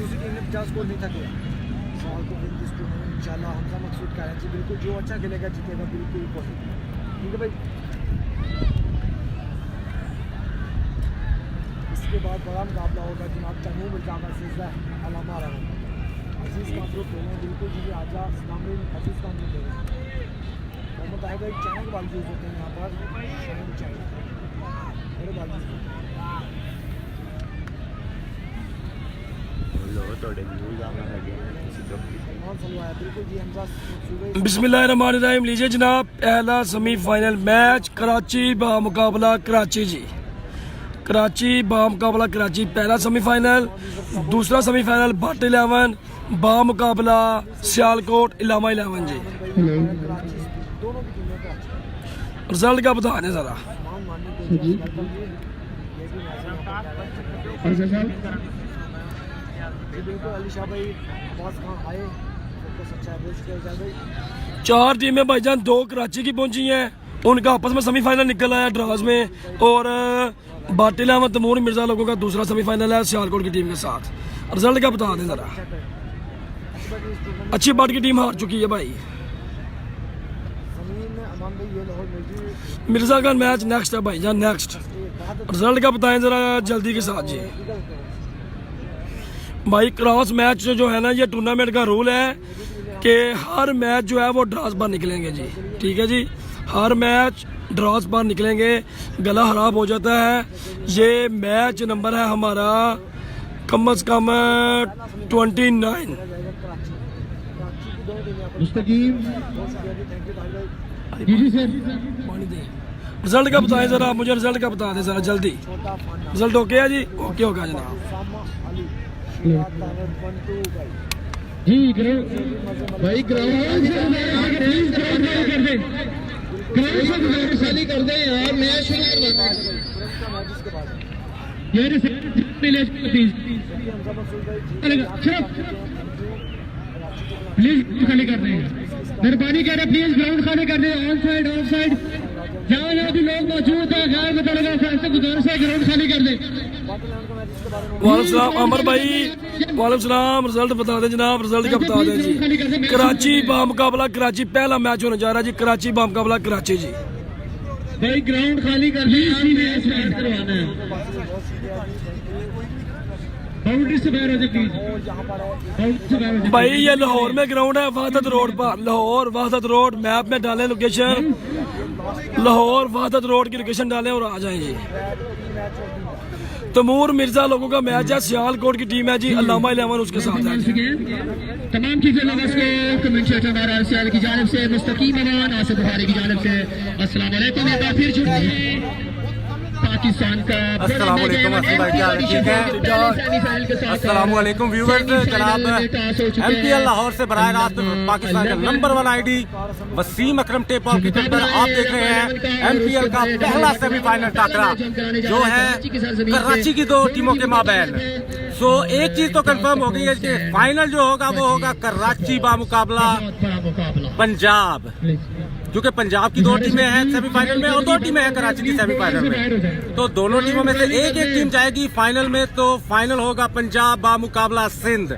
दूसरी टीम ने 50 स्कोर नहीं था किया। सवाल को विन दिस टूर्नामेंट इंशाल्लाह हमजा मकसूद कह रहे हैं जी, बिल्कुल जो अच्छा खेलेगा जीतेगा, बिल्कुल पॉजिटिव, ठीक है भाई। इसके बाद बड़ा मुकाबला होगा जनाब तैमूर मिर्जा वर्सेस अलामा रहा अजीज़ खान जो खेलें, बिल्कुल जी आजा इस्लामी अजीज़ खान जो खेलें। मोहम्मद आहिद एक चैनल वाल यूज़ होते हैं यहाँ पर, चैनल मेरे बाल बिस्मिल्लाहिर्रहमानिर्रहीम। लीजिए जनाब, पहला सेमीफाइनल मैच कराची बामुकाबला कराची जी, कराची बामुकाबला कराची पहला सेमीफाइनल। दूसरा सेमीफाइनल भट्ट 11 बामुकाबला सियालकोट इलामा 11 जी। रिजल्ट का बता दें ज़रा। चार टीमें भाईजान, दो कराची की पहुंची हैं, उनका आपस में सेमीफाइनल निकल आया ड्राज में, और भट्ट 11 तैमूर मिर्जा लोगों का दूसरा सेमीफाइनल है सियालकोट की टीम के साथ। रिजल्ट का बता दें ज़रा। अच्छी भट्ट की टीम हार चुकी है भाई। मिर्जा का मैच नेक्स्ट है भाईजान, नेक्स्ट। रिजल्ट का बताएं ज़रा जल्दी के साथ जी। भाई क्रॉस मैच जो है ना, ये टूर्नामेंट का रूल है कि हर मैच जो है वो ड्रॉस बार निकलेंगे जी, ठीक है जी। हर मैच ड्रॉस बार निकलेंगे, गला खराब हो जाता है। ये मैच नंबर है हमारा कम अज कम 29। रिजल्ट का बताएं ज़रा, मुझे रिजल्ट का बता दें ज़रा जल्दी। रिजल्ट ओके है जी, ओके होगा जनाब जी। भाई ग्राउंड खाली कर दे यार, मैच शुरू करवाना प्लीज खाली कर दें, मेहरबानी कर रहे प्लीज ग्राउंड खाली कर दें। ऑन साइड ऑफ साइड जहाँ जहाँ भी लोग मौजूद है गैर मुतलका अफराद से गुजारिश है ग्राउंड खाली कर दें। वालेकुम सलाम अमर भाई, वालेकुम सलाम। रिजल्ट बता दें जनाब, रिजल्ट का बता दें जी। कराची बामुकाबला कराची पहला मैच होने जा रहा है जी, कराची बामुकाबला कराची जी। भाई ग्राउंड खाली कर दें, मैच स्टार्ट करवाना है। बाउंड्री से बाहर हो जाए प्लीज, बाउंड्री से बाहर हो जाए भाई। ये लाहौर में ग्राउंड है, वहदत रोड पर, लाहौर वहदत रोड। मैप में डालें लोकेशन, लाहौर वहदत रोड की लोकेशन डालें और आ जाएं जी। तैमूर मिर्जा लोगों का मैच है, सियालकोट की टीम है जी, अल्लामा 11 उसके साथ है। तमाम चीजें लोगों को कमेंटेटर हमारा सियाल की जानिब से मुस्तकीम अमान आसिफ बुखारी की जानिब से अस्सलाम वालेकुम। एक बार फिर जुड़े पाकिस्तान का अस्सलाम वालेकुम असलम भाई, क्या हाल है? ठीक है। अस्सलाम वालेकुम व्यूअर्स, जनाब MPL लाहौर से बराह रास्त पाकिस्तान का number 1 ID Wasim Akram tape of cricket पर आप देख रहे हैं MPL का पहला सेमीफाइनल टाकरा जो है कराची की दो टीमों के माबैन। सो एक चीज तो कंफर्म हो गई है कि फाइनल जो होगा वो होगा कराची बामुकाबला पंजाब, क्योंकि पंजाब की दो टीमें हैं सेमीफाइनल में और दो टीमें हैं कराची की सेमीफाइनल में। तो दोनों टीमों में से एक एक टीम जाएगी फाइनल में। तो फाइनल होगा पंजाब बामुकाबला सिंध।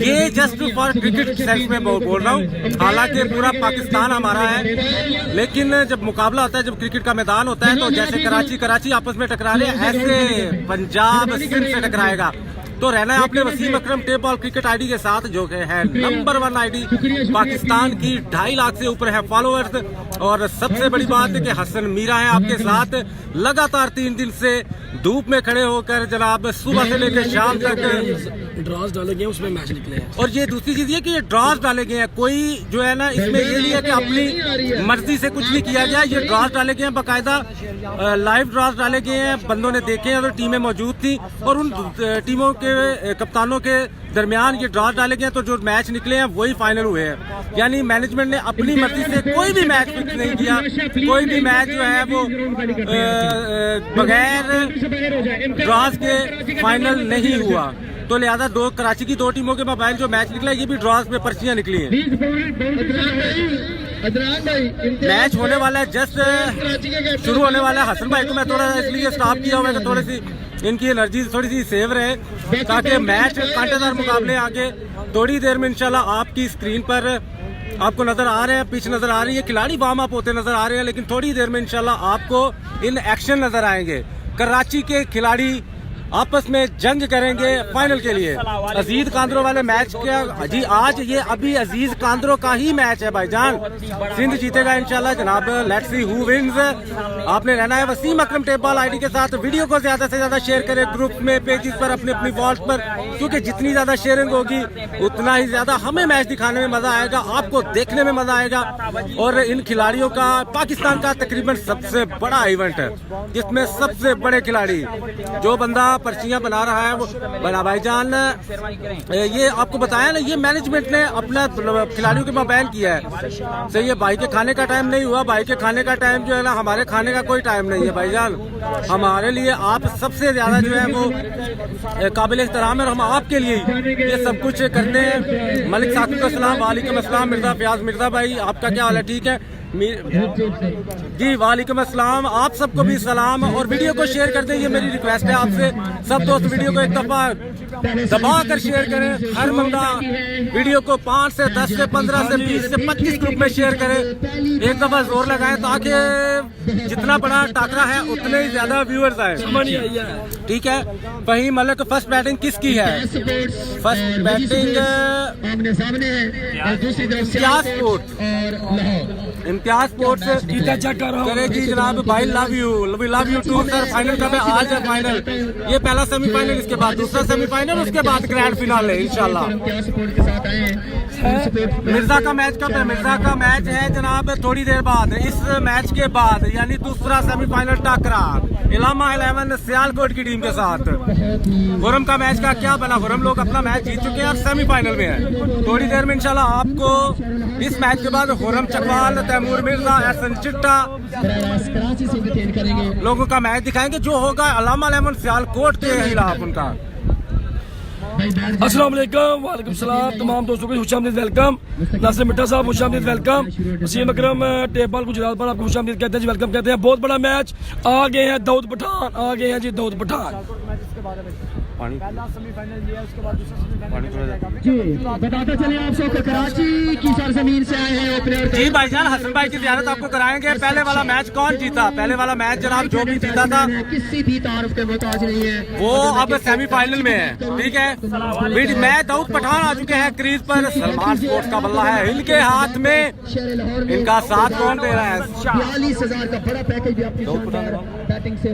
ये जस्ट फॉर क्रिकेट सेंस में बोल रहा हूँ, हालांकि पूरा पाकिस्तान हमारा है, लेकिन जब मुकाबला होता है, जब क्रिकेट का मैदान होता है, तो जैसे कराची आपस में टकरा रहे हैं, ऐसे पंजाब सिंध से टकराएगा। तो रहना है आपने Wasim Akram tape ball cricket ID के साथ, जो है नंबर 1 आईडी पाकिस्तान की। 2.5 लाख से ऊपर है फॉलोअर्स। और सबसे बड़ी बात है कि हसन मीरा है आपके साथ, लगातार 3 दिन से धूप में खड़े होकर जनाब सुबह से लेकर शाम तक ड्रॉस डाले गए, उसमें मैच निकले हैं। और ये दूसरी चीज ये कि ये ड्रॉस डाले गए हैं, कोई जो है ना इसमें ये नहीं है कि अपनी मर्जी से कुछ नहीं किया गया। ये ड्रॉस डाले गए हैं, बाकायदा लाइव ड्रॉस डाले गए हैं, बंदों ने देखे हैं, तो टीमें मौजूद थी और उन टीमों के कप्तानों के दरमियान ये ड्रॉस डाले गए हैं। तो जो मैच निकले हैं वही फाइनल हुए हैं, यानी मैनेजमेंट ने अपनी मर्जी से कोई भी मैच फिक्स नहीं किया। कोई भी मैच जो है वो बगैर ड्रॉस के फाइनल नहीं हुआ। तो लिहाजा दो कराची की दो टीमों के मोबाइल जो मैच निकला, ये भी ड्रॉस में पर्चियां निकली हैं। मैच होने वाला है, जस्ट शुरू होने वाला है। हसन भाई को मैं थोड़ा इसलिए स्टॉप किया हुआ है कि थोड़ी सी इनकी एनर्जी थोड़ी सी सेव रहे ताकि मैच कांटेदार मुकाबले आगे थोड़ी देर में इंशाल्लाह आपकी स्क्रीन पर आपको नजर आ रहे हैं, पिच नजर आ रही है, खिलाड़ी वार्म अप होते नजर आ रहे हैं, लेकिन थोड़ी देर में इंशाल्लाह आपको इन एक्शन नजर आएंगे। कराची के खिलाड़ी आपस में जंग करेंगे फाइनल के लिए अजीज कांद्रो वाले मैच का। जी आज ये अभी अजीज कांद्रो का ही मैच है भाईजान। सिंध जीतेगा इंशाल्लाह जनाब। Let's see who wins. आपने रहना है Wasim Akram tape ball ID के साथ। वीडियो को ज्यादा से ज्यादा शेयर करें ग्रुप में, पेजेस पर, अपनी अपनी वॉल्स पर, क्योंकि जितनी ज्यादा शेयरिंग होगी उतना ही ज्यादा हमें मैच दिखाने में मजा आएगा, आपको देखने में मजा आएगा। और इन खिलाड़ियों का पाकिस्तान का तकरीबन सबसे बड़ा इवेंट है जिसमें सबसे बड़े खिलाड़ी जो बंदा पर्चियां बना रहा है वो बना भाईजान। ये आपको बताया ना, ये मैनेजमेंट ने अपना खिलाड़ियों के बैन किया है। सही है, भाई के खाने का टाइम नहीं हुआ। भाई के खाने का टाइम जो है ना, हमारे खाने का कोई टाइम नहीं है भाईजान। हमारे लिए आप सबसे ज्यादा जो है वो काबिल एहतराम है और हम आपके लिए ये सब कुछ करते हैं। मलिक साकिब का सलाम, वालेकुम अस्सलाम। मिर्जा फयाज मिर्जा भाई, आपका क्या हाल है? ठीक है जी, वालेकुम अस्सलाम। आप सबको भी सलाम और वीडियो को शेयर कर दें, ये मेरी रिक्वेस्ट है आपसे। सब दोस्त वीडियो को एक दफा दबा कर शेयर करें। हर बंदा वीडियो को 5 से 10 से 15 से 20 से 25 ग्रुप में शेयर करें। एक दफा जोर लगाएं ताकि जितना बड़ा टाकरा है उतने ही ज्यादा व्यूअर्स आए। ठीक है, वही मलिक फर्स्ट बैटिंग किसकी है? फर्स्ट बैटिंग इम्तियाज स्पोर्ट्स करे जी जनाब। भाई love you too sir. Final कब है? आज है फाइनल। ये पहला सेमीफाइनल, इसके बाद दूसरा सेमीफाइनल, उसके बाद ग्रैंड फिनाले इंशाल्लाह। मिर्जा का मैच कब है? मिर्जा का मैच है जनाब थोड़ी देर बाद। इस मैच के बाद यानी दूसरा सेमीफाइनल टाकरा इलामा 11 सियालकोट की टीम के साथ। खुरम का मैच का क्या बना? खुरम लोग अपना मैच जीत चुके हैं और सेमीफाइनल में है। थोड़ी देर में इंशाल्लाह आपको इस मैच के बाद खुरम चकवाल, तैमूर मिर्जा, एहसन चिट्टा लोगों का मैच दिखाएंगे जो होगा इलामा 11 सियालकोट के खिलाफ उनका। अस्सलाम वालेकुम। वालेकुम सलाम। तमाम दोस्तों को खुशामदीद वेलकम। नासिर मिट्टा साहब खुशामदीद welcome. Wasim Akram tape ball Gujarat पर आपको खुशामदीद कहते हैं जी, वेलकम कहते हैं। बहुत बड़ा मैच आ गए हैं, दाऊद पठान आ गए हैं जी, दाऊद पठान। पहला सेमीफाइनल ये है, उसके बाद दूसरा सेमीफाइनल जी बताते चले आप सबको कराची की सरजमीन से आए हैं ओपनर जी भाईजान। हसन भाई की जियारत आपको कराएंगे। पहले वाला मैच कौन जीता? पहले वाला मैच जनाब जो भी जीता था किसी भी तारुफ के मोहताज नहीं है, वो अब सेमीफाइनल में है। ठीक है, मैं दाऊद पठान आ चुके हैं क्रीज पर। सलमान स्पोर्ट्स का बल्ला है इनके हाथ में। इनका साथ कौन दे रहा है? 42,000 का बड़ा पैकेज भी अपनी बैटिंग से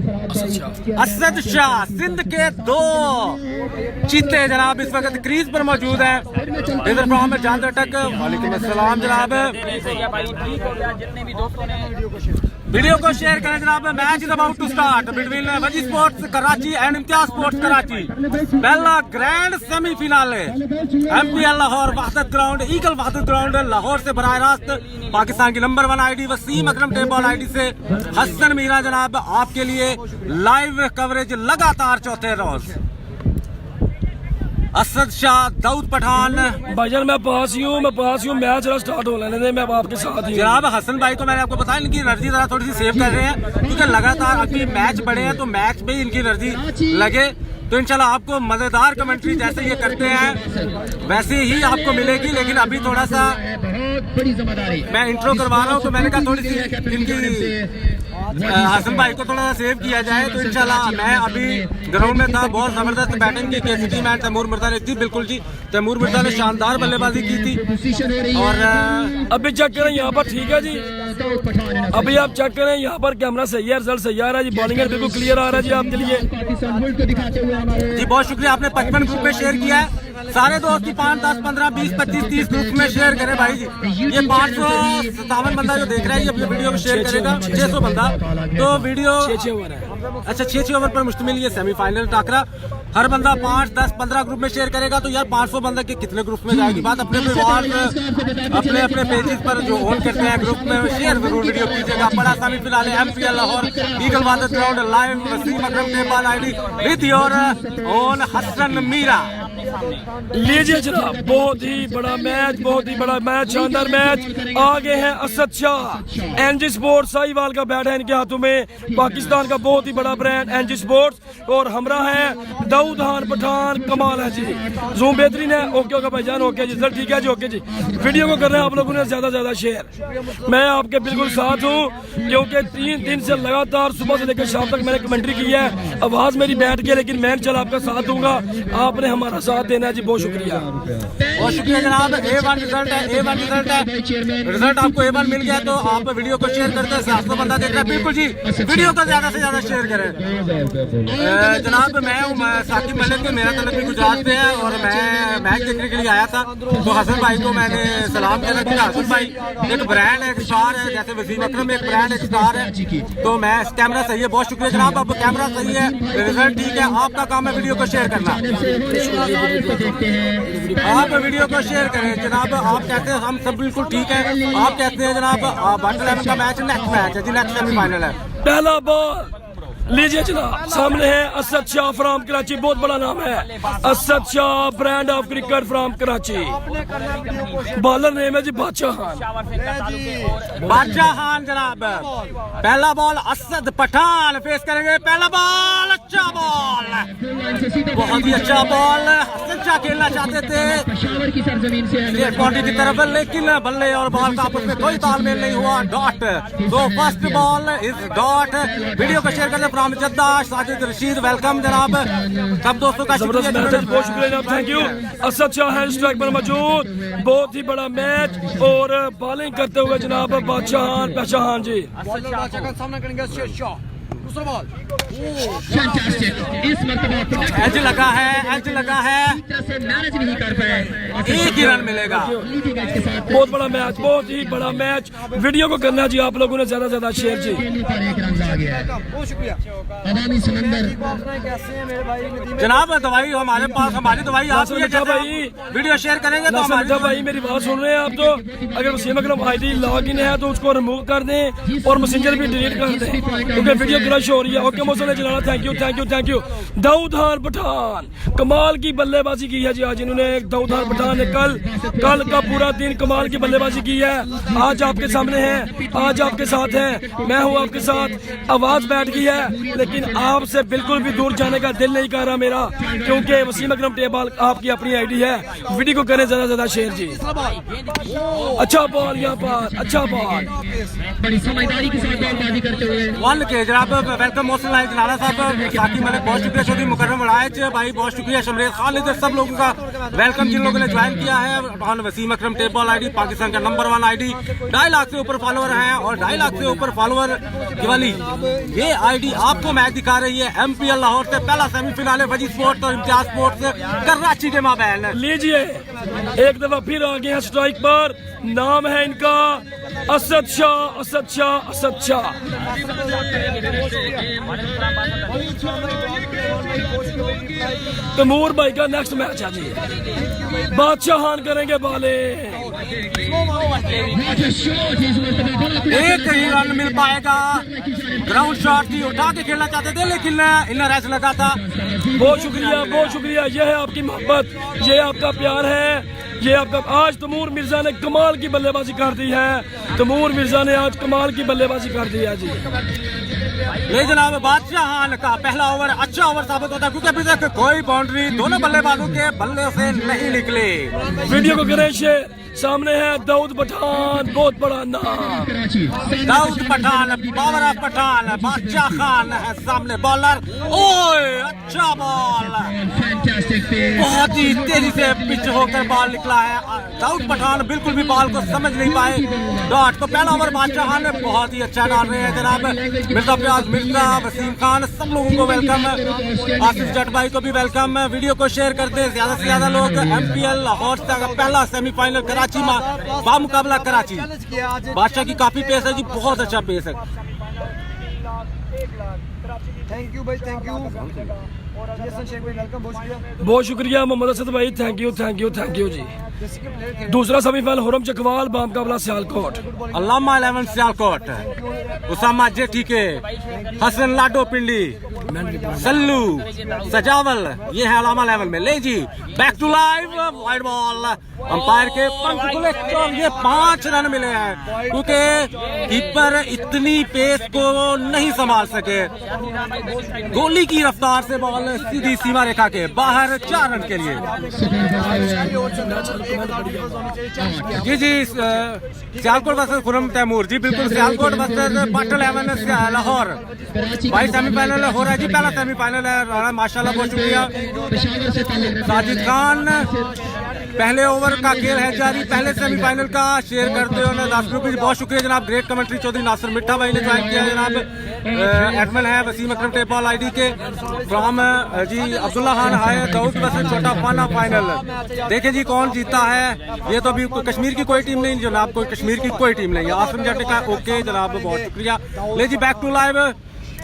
असद शाह सिंध के 2 चीते जनाब इस वक्त क्रीज पर मौजूद है। इधर मोहम्मद जान तक वालेकुम अस्सलाम जनाब। वीडियो को शेयर करें जनाब। Match is about to start between Waji sports Karachi and Imtiaz sports Karachi. पहला grand semifinale MPL Lahore Wahdat ground, eagle Wahdat ground Lahore से बराह रास्त पाकिस्तान की number 1 ID Wasim Akram tape ball ID से हसन मीरा जनाब आपके लिए लाइव कवरेज लगातार चौथे रोज। असद शाह, दाऊद पठान भाईजान मैं पास ही हूँ मैच जरा स्टार्ट हो लेने दे, मैं आपके साथ ही। जनाब हसन भाई को मैंने आपको बताया इनकी एनर्जी जरा थोड़ी सी सेव कर रहे हैं क्योंकि लगातार अभी मैच बढ़े हैं तो मैच में इनकी एनर्जी लगे तो इंशाल्लाह आपको मजेदार कमेंट्री जैसे ये करते हैं वैसे ही आपको मिलेगी। लेकिन अभी थोड़ा सा बड़ी जिम्मेदारी मैं इंट्रो करवा रहा हूँ तो मैंने कहा थोड़ी सी इनकी हसन भाई को थोड़ा सा सेव किया जाए तो इंशाल्लाह। मैं अभी ग्राउंड में था, बहुत जबरदस्त बैटिंग की केसीटी मैच तैमूर मिर्जा ने की। बिल्कुल जी, तैमूर मिर्जा ने शानदार बल्लेबाजी की थी। और अभी चेक करें यहाँ पर, ठीक है जी। अभी आप चेक करें यहाँ पर कैमरा सही है, रिजल्ट सही आ रहा है जी, बॉलिंग बिल्कुल क्लियर आ रहा है जी आपके लिए। जी बहुत शुक्रिया, आपने 55 ग्रुप में शेयर किया है। सारे दोस्त 5, 10, 15, 20, 25, 30 ग्रुप में शेयर करें भाई जी। ये 557 बंदा जो देख रहा है ये वीडियो को शेयर करेगा, 600 बंदा तो वीडियो 6 ओवर है। अच्छा 6 ओवर पर मुश्तमिल ये सेमीफाइनल टाकरा। हर बंदा 5, 10, 15 ग्रुप में शेयर करेगा तो यार 500 बंदा के कितने ग्रुप में जाएगी बात। अपने अपने पेजेस पर जो ऑन करते हैं ग्रुप में शेयर जरूर वीडियो कीजिएगा। बड़ा सेमीफिनाल MPL लाहौर ईगल वादत ground live Wasim Akram tape ball ID with your own Hasan Mira. लीजिए जनाब, बहुत ही बड़ा मैच, बहुत ही बड़ा मैच, शानदार मैच। आगे है असद शाह, एनजी स्पोर्ट्स साहिवाल का बैट है इनके हाथों में, पाकिस्तान का बहुत ही बड़ा ब्रांड एनजी स्पोर्ट्स। और हमरा है दाऊद खान पठान, कमाल है जी, जूम बेहतरीन है। ओके ओके भाईजान, ओके जी, सर ठीक है जी, ओके जी। वीडियो को कर रहे हैं आप लोगों ने ज्यादा ज्यादा शेयर। मैं आपके बिल्कुल साथ हूँ क्योंकि 3 दिन से लगातार सुबह से लेकर शाम तक मैंने कमेंट्री की है। आवाज मेरी बैठ गई लेकिन मैं चल आपका साथ दूंगा, आपने हमारा साथ देना है जी। बहुत शुक्रिया, बहुत शुक्रिया जनाब। A1 रिजल्ट है, A1 रिजल्ट है। रिजल्ट आपको A1 मिल गया तो आप वीडियो को शेयर करते हैं। 700 बंदा देख रहा है, बिल्कुल जी, वीडियो को ज्यादा से ज्यादा शेयर करें। जनाब मैं हूँ साकिब मलिक, मेरा तलब भी गुजरात में है और मैं मैच देखने के लिए आया था। तो हसन भाई को मैंने सलाम किया था। हसन भाई एक ब्रांड है, एक स्टार है, जैसे वसीम अकरम एक ब्रांड एक स्टार है। तो मैं कैमरा सही है, बहुत शुक्रिया जनाब। अब कैमरा सही है, रिजल्ट ठीक है, आपका काम है वीडियो को शेयर करना। आप वीडियो को शेयर करें जनाब। आप कहते हैं हम सब बिल्कुल ठीक है, आप कहते हैं जनाब वन 11 का मैच नेक्स्ट मैच है जी, नेक्स्ट सेमीफाइनल है। पहला बॉल लीजिए जनाब, सामने है असद शाह फ्रॉम कराची, बहुत बड़ा नाम है Asad Shah, brand of cricket from Karachi. Bowler name है जी बादशाह खान, बादशाह खान जनाब। पहला बॉल असद पठान फेस करेंगे। पहला बॉल अच्छा बॉल, बहुत ही अच्छा बॉल। असद शाह खेलना चाहते थे बाउंड्री की तरफ लेकिन बल्ले और बॉल का आपस में कोई तालमेल नहीं हुआ। डॉट, तो first ball is dot. Video को शेयर करते फ्रॉम जद्दा साजिद रशीद, वेलकम जनाब। सब दोस्तों का जबरदस्त मैच है, बहुत शुक्रिया जनाब, थैंक यू। असद शाह है स्ट्राइक पर मौजूद, बहुत ही बड़ा मैच। और बॉलिंग करते हुए जनाब बादशाह खान जी। इस मरतबा एज लगा है, एज लगा है, मैनेज नहीं कर पाए, एक ही रन मिलेगा। बहुत बड़ा मैच, बहुत ही बड़ा मैच। वीडियो को करना जी आप लोगों ने ज्यादा ज्यादा शेयर जी। पर एक रन आ गया है। बहुत शुक्रिया अवामी समंदर कैसे हैं मेरे भाई? जनाब दवाई हमारे पास, हमारी दवाई आप भाई वीडियो शेयर करेंगे तो हमारी भाई मेरी बात सुन रहे हैं आप? तो अगर वसीम अकरम आईडी लॉग इन है तो उसको रिमूव कर दें और मैसेंजर भी डिलीट कर दें क्योंकि वीडियो क्रश हो रही है। ओके मौसम जलाना, thank you thank you thank you. Dawood Khan Pathan कमाल की बल्लेबाजी की है जी आज इन्होंने। दाऊद खान पठान ने कल का पूरा दिन कमाल की बल्लेबाजी की है। आज आपके सामने है, आज आपके साथ है, मैं हूँ आपके साथ। आवाज बैठ गई है लेकिन आपसे बिल्कुल भी दूर जाने का दिल नहीं कर रहा मेरा, क्योंकि वसीम अकरम टेबल आपकी अपनी आईडी है। वीडियो को करें ज्यादा ज्यादा शेयर जी। अच्छा बॉल यहाँ पर, अच्छा बॉल, बड़ी समझदारी के साथ बॉलबाजी करते हुए वन के जनाब। वेलकम मोहसिन लाइक जनाला साहब, साकिब मलिक बहुत शुक्रिया, चौधरी मुकर्रम वड़ाइच भाई बहुत शुक्रिया, शमरेज खान इधर सब लोगों का वेलकम जिन लोगों ने ज्वाइन किया है। वसीम अकरम टेबल आईडी पाकिस्तान का नंबर 1 आईडी, 2.5 लाख से ऊपर फॉलोअर हैं और 2.5 लाख से ऊपर फॉलोअर की वाली ये आईडी आपको मैच दिखा रही है। MPL लाहौर से पहला सेमीफिनाल है वजी स्पोर्ट्स और इम्तियाज स्पोर्ट्स कराची के माबैन। लीजिए एक दफा फिर आ गए हैं स्ट्राइक पर, नाम है इनका असद शाह, असद शाह, असद शाह। तैमूर भाई का नेक्स्ट मैच है जी, बादशाह खान करेंगे बॉलिंग। एक ही रन मिल पाएगा, ग्राउंड शॉट थी, उठा के खेलना चाहते थे लेकिन इन्हें रैच लगा था। बहुत शुक्रिया, बहुत शुक्रिया। यह है आपकी मोहब्बत, ये आपका प्यार है, ये आपका। आज तैमूर मिर्जा ने कमाल की बल्लेबाजी कर दी है, तैमूर मिर्जा ने आज कमाल की बल्लेबाजी कर दी है जी। नहीं जनाब, बादशाह खान का पहला ओवर अच्छा ओवर साबित होता है क्योंकि अभी तक कोई बाउंड्री दोनों बल्लेबाजों के बल्ले से नहीं निकले। वीडियो को करें शेयर। सामने है दाऊद पठान, बहुत बड़ा नाम, दाऊद पठान, पावर ऑफ पठान, बादशाह खान है सामने बॉलर। ओए अच्छा बॉल, बहुत ही तेजी से पिच होकर बॉल निकला है। दाऊद पठान बिल्कुल भी बॉल को समझ नहीं पाए। डॉट तो पहला ओवर बादशाह खान ने बहुत ही अच्छा डाल रहे हैं जनाब। मिर्जा प्याज, मिर्जा, वसीम खान, सब लोगों को वेलकम। आसिफ जट भाई को भी वेलकम। वीडियो को शेयर करते हैं ज्यादा से ज्यादा लोग। MPL लाहौर का पहला सेमीफाइनल कराची में बामुकाबला कराची। बादशाह की काफी पेस है जी, बहुत अच्छा पेस है। थैंक यू भाई, थैंक यू। जेसन शेख भाई वेलकम, बहुत शुक्रिया। बहुत शुक्रिया मोहम्मद असद भाई, thank you thank you thank you जी। जैसे कि प्लेयर खेल दूसरा सेमीफाइनल हुरम चकवाल बामुकाबला सियालकोट। अल्लामा 11 सियालकोट, उसामा जेटीके, हसन लाडो पिंडी, सल्लू सजावल, ये है अलामा 11 में। ले जी back to live, wide ball, umpire के पंख खुले और ये 5 रन मिले हैं क्योंकि कीपर इतनी पेस को नहीं संभाल सके। गोली की रफ्तार से बॉल सीधी सीमा रेखा के बाहर, 4 रन के लिए। जी जी, सियालकोट वर्सेस खुरम तैमूर, जी बिल्कुल, सियालकोट वर्सेस पाटल 11 लाहौर। भाई सेमीफाइनल हो रहा है जी, पहला सेमीफाइनल है। राणा माशाल्लाह, बहुत शुक्रिया। साजिद खान, पहले ओवर का खेल है जारी, पहले सेमीफाइनल का शेयर करते हुए 10 रुपये, बहुत शुक्रिया जनाब। ग्रेट कमेंट्री चौधरी नासिर मिट्ठा भाई ने ज्वाइन किया जनाब। एडमिन है वसीम अकरम टेपॉल आईडी के फ्रॉम जी। अब्दुल्ला खान हाय, दाऊद वर्सेस छोटा पाना फाइनल। देखें जी कौन जीता है। ये तो अभी कश्मीर की कोई टीम नहीं जनाब, कोई कश्मीर की कोई टीम नहीं है। आसम जट का ओके जनाब, बहुत शुक्रिया। ले जी बैक टू लाइव,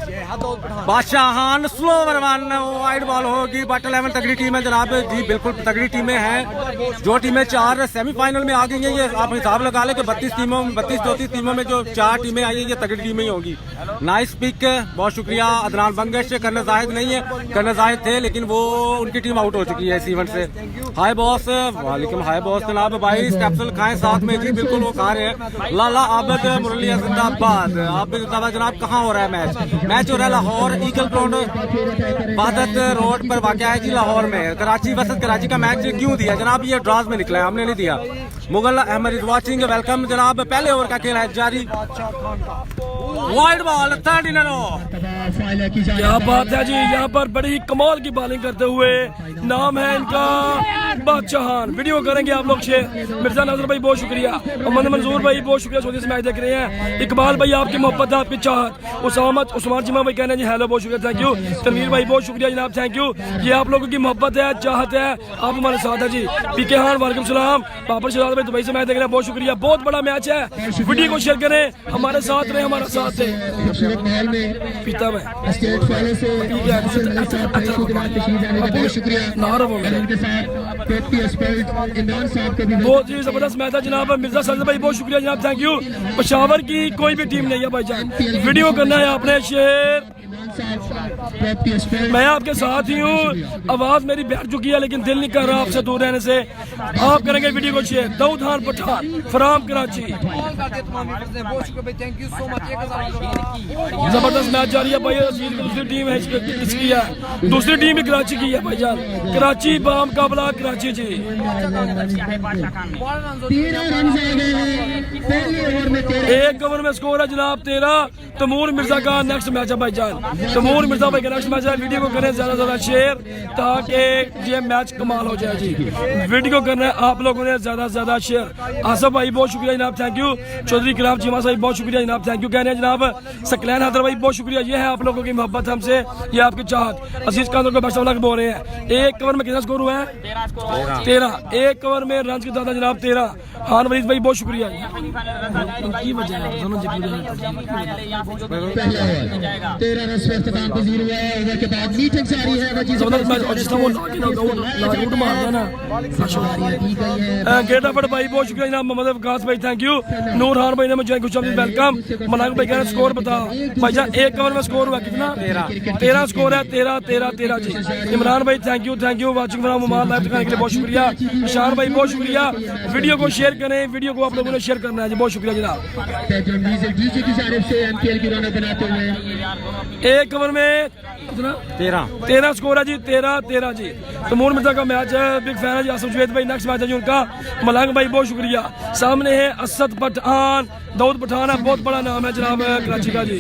बादशाहान स्लो ओवर 1, वाइड बॉल होगी। बट 11 तगड़ी टीम है जनाब, जी बिल्कुल तगड़ी टीमें हैं। जो टीमें 4 सेमीफाइनल में आ गई हैं, ये आप हिसाब लगा लें कि 32 34 टीमों में जो 4 टीमें आई हैं, ये तगड़ी टीमें ही होंगी। नाइस पिक, बहुत शुक्रिया। अदनान बंगश, कर्नल जाहिद नहीं है, कर्नल जाहिद थे लेकिन वो उनकी टीम आउट हो चुकी है इस इवेंट से। हाय बॉस, वालेकुम हाय बॉस जनाब। भाई कैप्सूल खाएं साथ में, जी बिल्कुल वो खा रहे हैं। लाला आबद मुरलिया जिंदाबाद, आप भी जिंदाबाद जनाब। कहाँ हो रहा है मैच? मैच हो रहा है Lahore eagle ground Wahadat road पर वाक़या है जी, लाहौर में। कराची वर्सेस कराची का मैच क्यों दिया जनाब? ये ड्रॉज में निकला है, हमने नहीं दिया। Mughal Ahmed is watching, welcome जनाब। पहले ओवर का खेल है जारी, वाइड बॉल, 3rd इन अ रो। क्या बात है जी, यहाँ पर बड़ी कमाल की बॉलिंग करते हुए, नाम है इनका बादशाहान। वीडियो करेंगे आप लोग शेयर। मिर्जा नजर भाई बहुत शुक्रिया। मोहम्मद मंजूर भाई बहुत शुक्रिया, सऊदी से मैच देख रहे हैं। इकबाल भाई आपकी मोहब्बत है, आपकी चाहत। उस्मान जिमा भाई कहना जी हेलो, बहुत शुक्रिया, थैंक यू। तनवीर भाई बहुत शुक्रिया जनाब, थैंक यू। ये आप लोगों की मोहब्बत है, चाहत है, आप हमारे साथ है जी। पीके खान वालेकुम सलाम। पापड़ शहजाद भाई दुबई से मैच देख रहे हैं, बहुत शुक्रिया। बहुत बड़ा मैच है, वीडियो को शेयर करें, हमारे साथ रहे, हमारा साथ दे। पीता में बहुत ही जबरदस्त मैच है जनाब। मिर्जा सजद भाई बहुत शुक्रिया जनाब, थैंक यू। पेशावर की कोई भी टीम नहीं है भाईजान, वीडियो करना है आपने शेयर। मैं आपके साथ ही हूँ। आवाज मेरी बैठ चुकी है लेकिन दिल नहीं कर रहा आपसे दूर रहने से। आप करेंगे वीडियो को शेयर। दाऊद खान पठान फ्राम कराची, जबरदस्त मैच जारी है भाई। दूसरी टीम है इसकी है, दूसरी टीम भी कराची की है भाईजान। कराची बामुकाबला कराची जी। 1 ओवर में स्कोर है जनाब 13। तैमूर मिर्जा का नेक्स्ट मैच है भाईजान। तैमूर मिर्जा भाई का नेक्स्ट मैच है। वीडियो को करें ज्यादा से ज्यादा शेयर ताकि ये मैच कमाल हो जाए जी। वीडियो करना है आप लोगों ने ज्यादा से ज्यादा शेयर। आसफ भाई बहुत शुक्रिया जनाब, थैंक यू। चौधरी कलाम चीमा साहब बहुत शुक्रिया जनाब, थैंक यू कह रहे हैं जनाब। सकलैन हैदर भाई बहुत शुक्रिया। ये है आप लोगों की मोहब्बत हमसे, ये आपकी चाहत। अजीज कांदर को बख्शा बोल रहे हैं। 1 ओवर में कितना स्कोर हुआ है? 13। 1 ओवर में रन की दादा जनाब 13। खान वरीद भाई बहुत शुक्रिया। की वजह है भाई बहुत शुक्रिया जनाब। मोहम्मद वकास भाई थैंक यू। नूर खान भाई ने मुझे वेलकम। मनाक भाई कह स्कोर बता भाईजान। 1 ओवर में स्कोर हुआ कितना? 13 स्कोर है, 13 जी। इमरान भाई thank you watching from Oman live दिखाने के लिए बहुत शुक्रिया। शान भाई बहुत शुक्रिया। वीडियो को शेयर करें, वीडियो को आप लोगों ने शेयर करना है जी, बहुत शुक्रिया जनाब। 1 ओवर में कितना? 13 स्कोर है जी, 13 जी। तैमूर मिर्जा का मैच है, बिग फैन है जी। आसफ जुवैद भाई नेक्स्ट मैच है जी उनका। मलंग भाई बहुत शुक्रिया। सामने है असद पठान, दाऊद पठान है, बहुत बड़ा नाम है जनाब कराची का जी।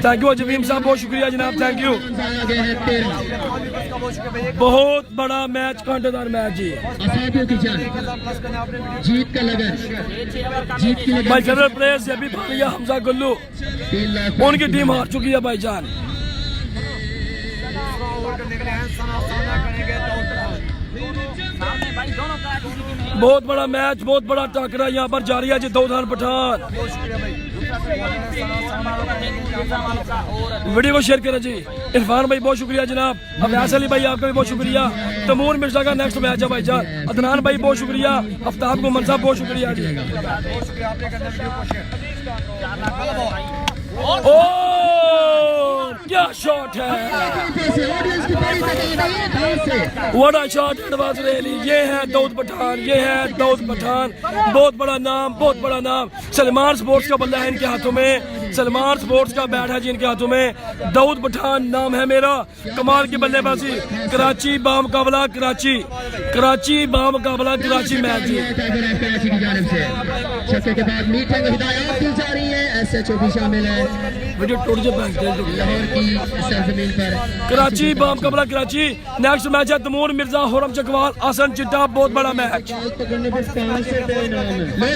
थैंक यू जवीम साहब बहुत शुक्रिया जनाब, थैंक यू। बहुत बड़ा मैच, कांटेदार मैच जी। जीत का लगन, भाई फेवरेट प्लेयर अभी भालिया हमजा गुल्लू, उनकी टीम हार चुकी है भाईजान। बहुत बड़ा मैच, बहुत बड़ा टाकरा यहाँ पर जारी है जी। दाऊद खान पठान वीडियो को शेयर करें जी। इरफान भाई बहुत शुक्रिया जनाब। अब्बास अली भाई आपका भी बहुत शुक्रिया। तमूर मिर्जा का नेक्स्ट मैच है भाईजान। अदनान भाई बहुत शुक्रिया। आफ्ताब को मनसा बहुत शुक्रिया जी। ओ क्या शॉट है, what a shot advance rally. ये है दाऊद पठान, ये है दाऊद पठान। बहुत बड़ा नाम, बहुत बड़ा नाम। सलमान स्पोर्ट्स का बल्ला है इनके हाथों में, सलमान स्पोर्ट्स का बैट है जी इनके हाथों में। दाऊद पठान नाम है मेरा। कमाल की बल्लेबाजी। कराची बामुकाबला कराची, कराची बामुकाबला कराची मैच जी। कराची की जानिब से छक्के के बाद मीटिंग हिदायत दी जा रही है। एसएचओ भी शामिल है वीडियो टूट जाए लाहौर की सरजमीन पर। कराची बामुकाबला कराची। नेक्स्ट मैच है तमूर मिर्जा हुरम चकवाल आसन चिट्टा। बहुत बड़ा मैच। लो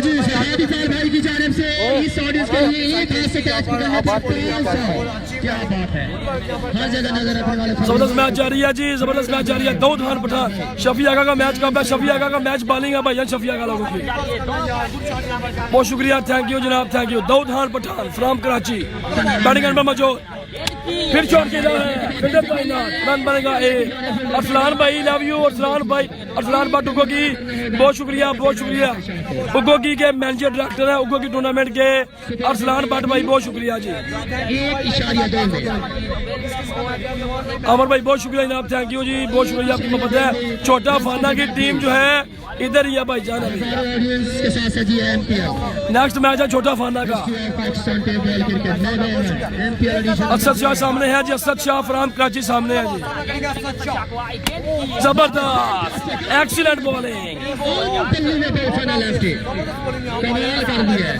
जी शहादी खान भाई की जानिब से इस ऑडियंस के लिए एक हाथ से कैच पकड़ने पर 500। क्या बात है, हर जगह नजर रखने वाले। जबरदस्त मैच जारी है जी, जबरदस्त मैच जारी है। दाऊद खान पठान शफी आगा का मैच कब है? शफी आगा का मैच बॉलिंग है भाईजान शफी आगा लोगों की। बहुत शुक्रिया, थैंक यू जनाब, thank you. Dawood Khan Pathan from Karachi batting end पर मौजूद। फिर शॉट खेला है, फिल्डर तैनात, रन बनेगा एक। अरसलान भाई लव यू। अरसलान भाई, अरसलान भट्ट उगोगी बहुत शुक्रिया, बहुत शुक्रिया। उगोगी के मैनेजर डायरेक्टर है उगोगी टूर्नामेंट के अरसलान भट्ट भाई, बहुत शुक्रिया जी। 1.2 में अमर भाई बहुत शुक्रिया जनाब, थैंक यू जी, बहुत शुक्रिया आपकी मोहब्बत है। छोटा फाना की टीम जो है इधर ही है भाई जान। अभी ऑडियंस के साथ सजी है एमपीएल। नेक्स्ट मैच है छोटा फाना का। पाकिस्तान के ball cricket MPL edition. Asad Shah सामने है जी, असद शाह फ्राम कराची सामने है जी। जबरदस्त एक्सीलेंट बॉलिंग। कमाल कर दिया है,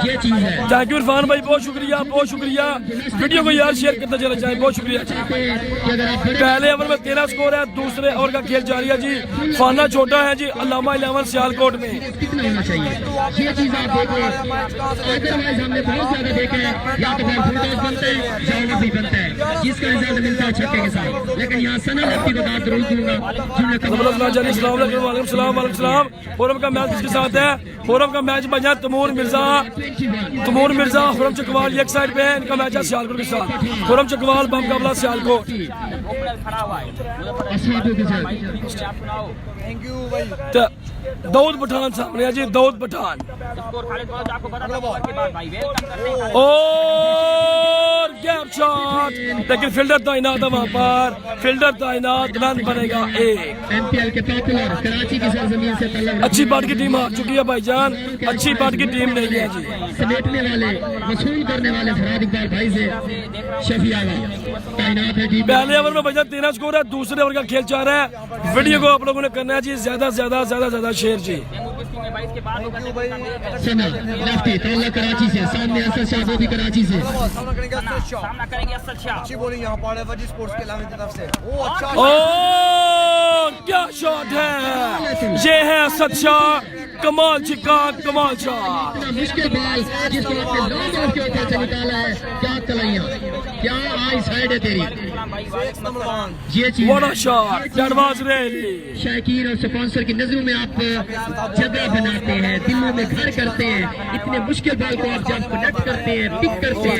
ये चीज है। थैंक यू इरफान भाई, बहुत शुक्रिया, बहुत शुक्रिया। वीडियो को यार शेयर करते चले जाए, बहुत शुक्रिया जी। पहले ओवर में 13 स्कोर है, दूसरे ओवर का खेल जारी है जी। फाना छोटा है जी अल्लामा 11 सियालकोट में। कितना होना चाहिए ये चीज आप देखो। अदरवाइज हमने बहुत ज्यादा देखे हैं, या तो फुलटॉस बनते हैं या ओवर भी बनता है जिसका रिजल्ट मिलता है छक्के के साथ। लेकिन यहाँ सना नफ्ती को बात जरूर दूंगा जबरदस्त मैच जारी। अस्सलाम वालेकुम, वालेकुम सलाम, वालेकुम सलाम। फोरम का मैच किसके साथ है? फोरम का मैच बजा तमूर मिर्जा खुरम चकवाल एक साइड पे है। इनका मैच है सियालकोट के साथ। खुरम चकवाल बामुकाबला सियालकोट। दाऊद पठान सामने है जी, दाऊद पठान। और गैप शॉट, लेकिन फील्डर तैनात है वहां पर, फील्डर तैनात, रन बनेगा एक। एमपीएल के पॉपुलर कराची की सरजमीन से तल्लुक अच्छी पार्ट की टीम आ चुकी है भाईजान, अच्छी पार्ट की टीम नहीं है जी। समेटने वाले वसूल करने वाले फराद इकबाल भाई से शफी आगा तैनात है जी। पहले ओवर में भाईजान 13 स्कोर है, दूसरे ओवर का खेल चल रहा है। वीडियो को आप लोगों ने करना है जी ज्यादा से ज्यादा शेयर जी। सना लेफ्टी तल्ला कराची से, सामने असद शाह वो भी कराची से। सामना करेंगे असद शाह। अच्छी बॉलिंग यहाँ पर वजी स्पोर्ट्स के इलाके की तरफ से। ओ अच्छा ओ क्या शॉट है, ये है असद शाह। कमाल छिक्का, कमाल शॉट। इतना मुश्किल बॉल जिसको आपने लॉन्ग ऑफ के ऊपर से निकाला है। क्या कलाइयां, क्या आई साइड है तेरी, ये चीज what a shot, that was really. शायकीन और स्पॉन्सर की नजरों में आप जगह बनाते हैं, दिलों में घर करते हैं। इतने मुश्किल बॉल को आप जब कनेक्ट करते हैं, पिक करते हैं।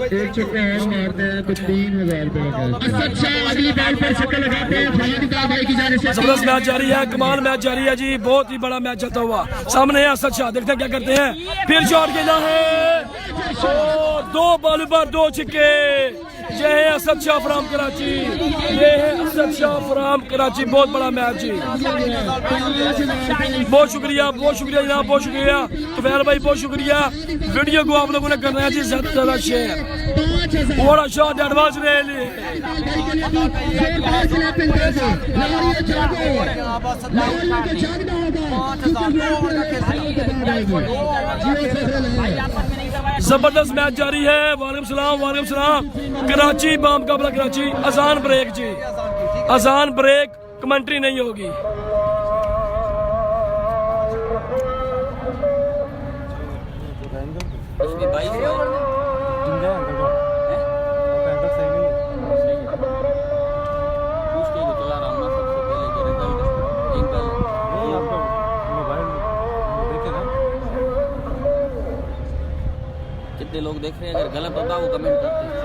एक छक्का और मारते हैं तो 3000 रुपए। असद शाह अगली बॉल पर छक्का लगाते हैं फराद इकबाल भाई की जानिब से। जबरदस्त मैच जारी है, कमाल मैच जारी है जी, बहुत ही बड़ा मैच चलता हुआ। सामने है असद शाह, देखते हैं क्या करते हैं। फिर शॉट खेला है, और 2 बॉल पर 2 छिक्के। ये है असद शाह फ्राम कराची, ये है असद शाह फ्राम कराची। बहुत बड़ा मैच जी, बहुत शुक्रिया जनाब, बहुत शुक्रिया तुफैल भाई, बहुत शुक्रिया। वीडियो को आप लोगों ने करना है जी ज्यादा से ज्यादा share. What a shot, that was really. जबरदस्त मैच जारी है। वालेकुम सलाम, वालेकुम सलाम। कराची बामुकाबला कराची। अजान ब्रेक जी, अजान ब्रेक, कमेंट्री नहीं होगी। जितने लोग देख रहे हैं, अगर गलत होता वो कमेंट करते हैं।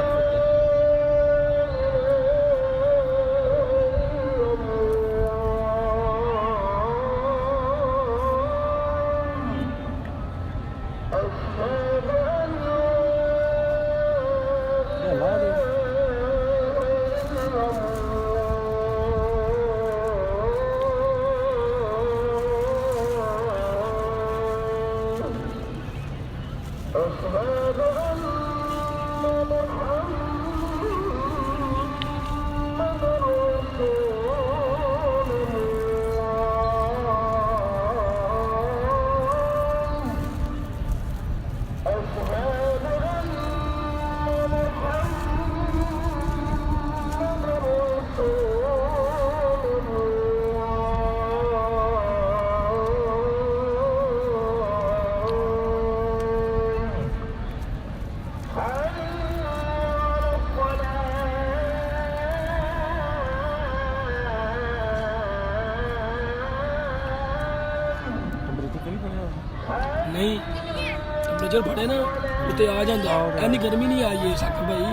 नहीं टेंपरेचर बढ़े ना उत्ते आ जाता इन्नी गर्मी नहीं आई है साकर भाई,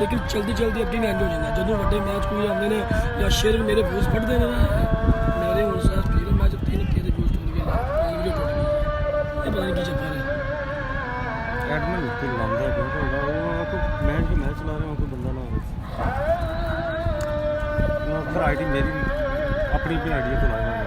लेकिन जल्दी जल्दी अगे नहीं एंड हो जाता जो बड़े मैच कोई आते हैं या शेयर मेरे व्यूज बढ़ते हैं मेरे हूँ सर फिर मैच 3 के व्यूज टूट गए, 5 वीडियो टूट गई, ये पता नहीं की चक्कर है। एडमिन उत्ते लांदा है क्योंकि वो मैच के मैच चला रहे हो कोई बंदा ना हो फिर आईडी मेरी अपनी भी आईडी तो लाएगा।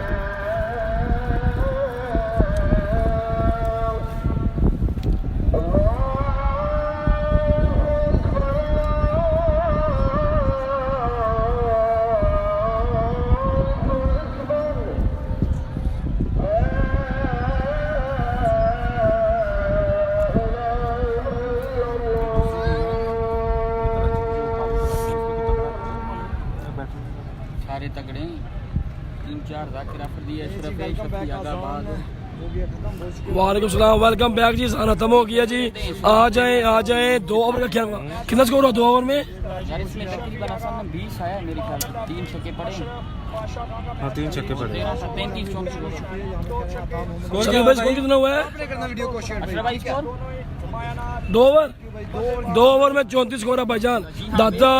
सारे तगड़े 3-4 जाकिर आफर दिए अशरफ है शफी आगाबाद वालेकुम सलाम, वेलकम बैक जी। खाना खत्म हो गया जी, आ जाए 2 ओवर का क्या कितना स्कोर हुआ 2 ओवर में? यार इसमें तकरीबन आसान 20 आया मेरे ख्याल से, 3 छक्के पड़े। हाँ 3 छक्के पड़े। 33 चलो भाई स्कोर कितना हुआ है? अशरफ भाई स्कोर 2 ओवर में 34 स्कोर है भाईजान। दादा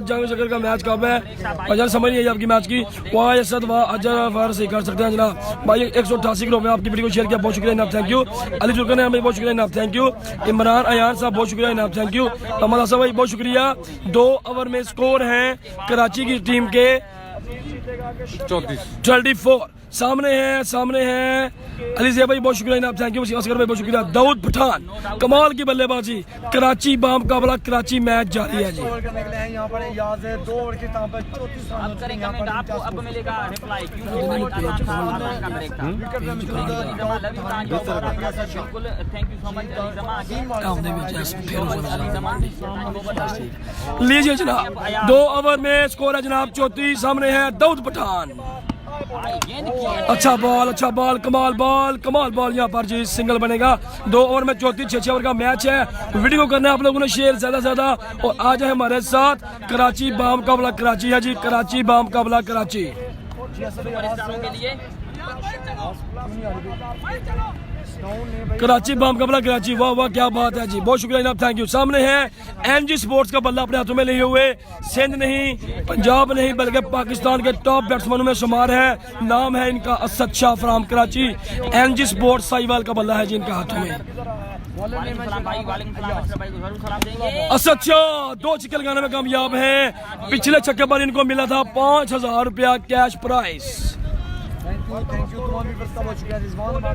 जंग शकर का मैच कब है भाईजान, समझ नहीं आई आपकी मैच की। वाह असद वाह अजर फार से कर सकते हैं जनाब भाई। 188 किलो में आपकी वीडियो को शेयर किया, बहुत शुक्रिया जनाब, थैंक यू। अली जुल्कर ने हमें बहुत शुक्रिया जनाब, थैंक यू। इमरान अयान साहब बहुत शुक्रिया जनाब, थैंक यू। अहमद हसन भाई बहुत शुक्रिया। 2 ओवर में स्कोर है कराची की टीम के 24। सामने है अली ज़ैब भाई बहुत शुक्रिया जनाब, थैंक यू। असगर भाई बहुत शुक्रिया। दाऊद पठान कमाल की बल्लेबाजी, कराची बाम मुकाबला, कराची मैच जारी है जी। अब करें कमेंट, आपको अब मिलेगा रिप्लाई क्यों बिल्कुल। थैंक यू सो मच लीजिए जनाब 2 ओवर में स्कोर है जनाब 34। सामने है दाऊद पठान, अच्छा बॉल कमाल बॉल यहाँ पर जी सिंगल बनेगा। 2 ओवर में 34 ओवर का मैच है। वीडियो को करना है आप लोगों ने शेयर ज्यादा से ज्यादा, और आज है हमारे साथ कराची बाम मुकाबला कराची है जी, कराची बाम मुकाबला कराची। कराची बाम मुकाबला कराची, वाह वाह क्या बात है जी, बहुत शुक्रिया जनाब, थैंक यू। सामने है एमजी स्पोर्ट्स का बल्ला अपने हाथों में लिए हुए, सिंध नहीं पंजाब नहीं बल्कि पाकिस्तान के टॉप बैट्समैनों में शुमार है। नाम है इनका Asad Shah from Karachi. MG sports Sahiwal का बल्ला है जी इनका हाथों में। असद शाह 2 छक्के लगाने में कामयाब है। पिछले छक्के पर इनको मिला था 5000 रुपया कैश प्राइज। थैंक यू तुम्हारी व्यवस्था बहुत शुक्रिया रिजवान भाई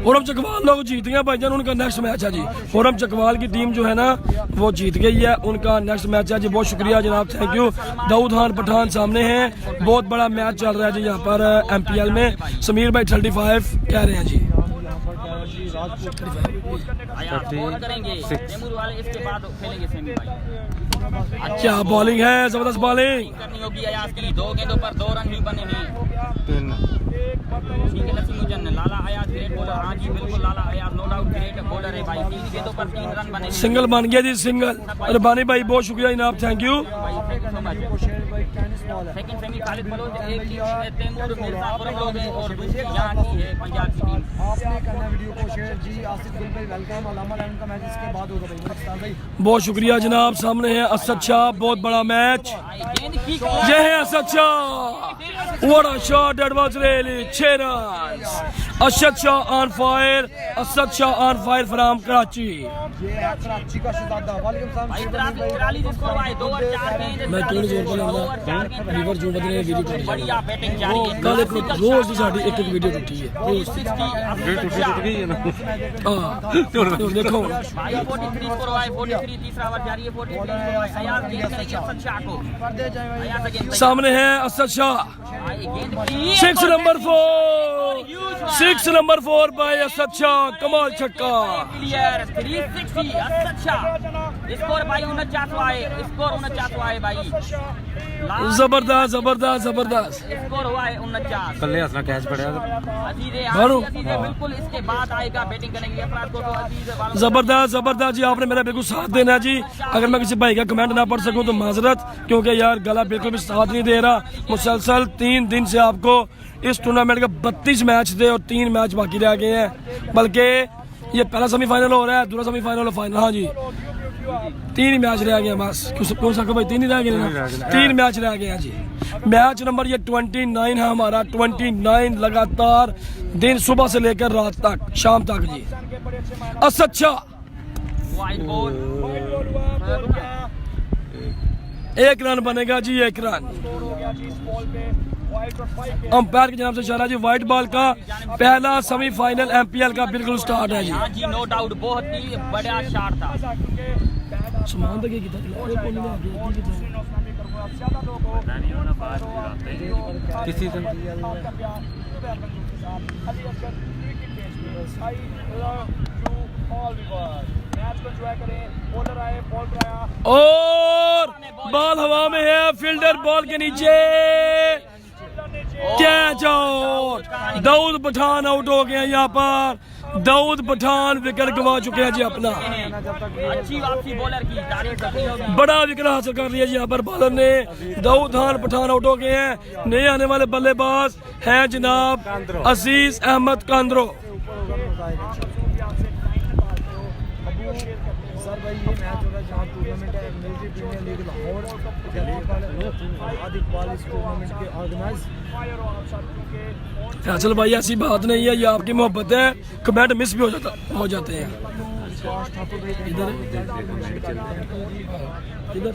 फोरम चकवाल लोग जीत गए भाईजान, उनका नेक्स्ट मैच है जी। फोरम चकवाल की टीम जो है ना वो जीत गई है, उनका नेक्स्ट मैच है जी, बहुत शुक्रिया जनाब, थैंक यू। दाऊद खान पठान सामने हैं, बहुत बड़ा मैच चल रहा है जी यहाँ पर MPL में। समीर भाई 35 कह रहे हैं जी। क्या बॉलिंग है, जबरदस्त बॉलिंग करनी होगी अयाज की। 2 गेंदों पर 2 रन भी बने हैं। ठीक है नसीमुद्दीन लाला अयाज ग्रेट बॉलर, हाँ जी बिल्कुल Lala Ayaz no doubt great bowler है भाई, 3 गेंदों पर 3 रन बने। सिंगल बन गया जी, सिंगल। रबानी भाई बहुत शुक्रिया जनाब, thank you. Second semi Khalid Baloch, एक टीम तैमूर मिर्जापुर लोग हैं और दूसरी यहाँ की है पंजाब की टीम। आपने करना वीडियो को शेयर जी। आसिफ गुल भाई वेलकम। अलामा लाइन का मैच इसके बाद होगा भाई मुख्तार भाई। बहुत शुक्रिया जनाब। सामने है असद शाह, बहुत बड़ा मैच। गेंद की ये है Asad Shah, what a shot, that was really 6 run. Asad Shah on fire, Asad Shah on fire from Karachi. ये है कराची का शहजादा। वालेकुम सलाम भाई शेर 43 स्कोर भाई, 2 ओवर 4 गेंद। मैं क्यों नहीं जोर पर लाऊंगा? लीवर जो बदले वीडियो टूट बढ़िया बैटिंग जारी है। कल एक रोज की साड़ी एक वीडियो टूटी है रोज। हाँ तो देखो भाई 43 स्कोर भाई, 43 तीसरा ओवर जारी है। 43 स्कोर भाई, अयाज गेंद करेंगे असद शाह को। अयाज अगेन सामने है असद शाह, भाई गेंद की 6 नंबर 4, 6 नंबर 4 बाय असद शाह, कमाल छक्का। क्लियर 360 असद शाह। स्कोर भाई 49वां है, स्कोर 49वां है भाई। जबरदस्त जबरदस्त जबरदस्त। स्कोर हुआ है 49। कल्ले हंसना कैच पड़ेगा मारो। अजीज बिल्कुल इसके बाद आएगा बैटिंग करेंगे अफराद को तो अजीज वालों। जबरदस्त जबरदस्त जी, आपने मेरा बिल्कुल साथ देना जी। अगर मैं किसी भाई का कमेंट ना पढ़ सकूं तो माजरत, क्योंकि यार गला बिल्कुल भी साथ नहीं दे रहा। मुसलसल 3 दिन से आपको इस टूर्नामेंट का 32 मैच थे और 3 मैच बाकी रह गए हैं, बल्कि ये पहला सेमीफाइनल हो रहा है, दूसरा सेमीफाइनल और फाइनल। हाँ जी 3 ही मैच रह गए हैं बस। क्यों सको भाई 3 ही रह गए ना, 3 मैच रह गए हैं जी। मैच नंबर ये 29 है हमारा, 29 लगातार दिन सुबह से लेकर रात तक, शाम तक जी। Asad Shah wide ball 1 run बनेगा जी, 1 रन। अंपायर की जनाब से इशारा जी, व्हाइट बॉल का पहला सेमीफाइनल एमपीएल का बिल्कुल स्टार्ट है जी। हाँ जी नो डाउट, बहुत ही बड़ा शॉट था। सामान तो क्या कितना किसी दिन और बॉल हवा में है, फील्डर बॉल के नीचे, catch out. Dawood Pathan out हो गए यहाँ पर। दाऊद पठान विकेट गवा चुके हैं जी अपना। अच्छी वापसी बॉलर की, तारीफ करनी होगी। बड़ा विकेट हासिल कर लिया जी यहाँ पर बॉलर ने। दाऊद खान पठान आउट हो गए हैं। नए आने वाले बल्लेबाज हैं जनाब अजीज अहमद कांद्रो। सर भाई ये मैच होगा जहाँ टूर्नामेंट है मिलिट्री प्रीमियर लीग लाहौर, जहाँ पर आदि इकबाल इस टूर्नामेंट के ऑर्गेनाइज। फैसल भाई ऐसी बात नहीं है, ये आपकी मोहब्बत है, कमेंट मिस भी हो जाते हैं। इधर इधर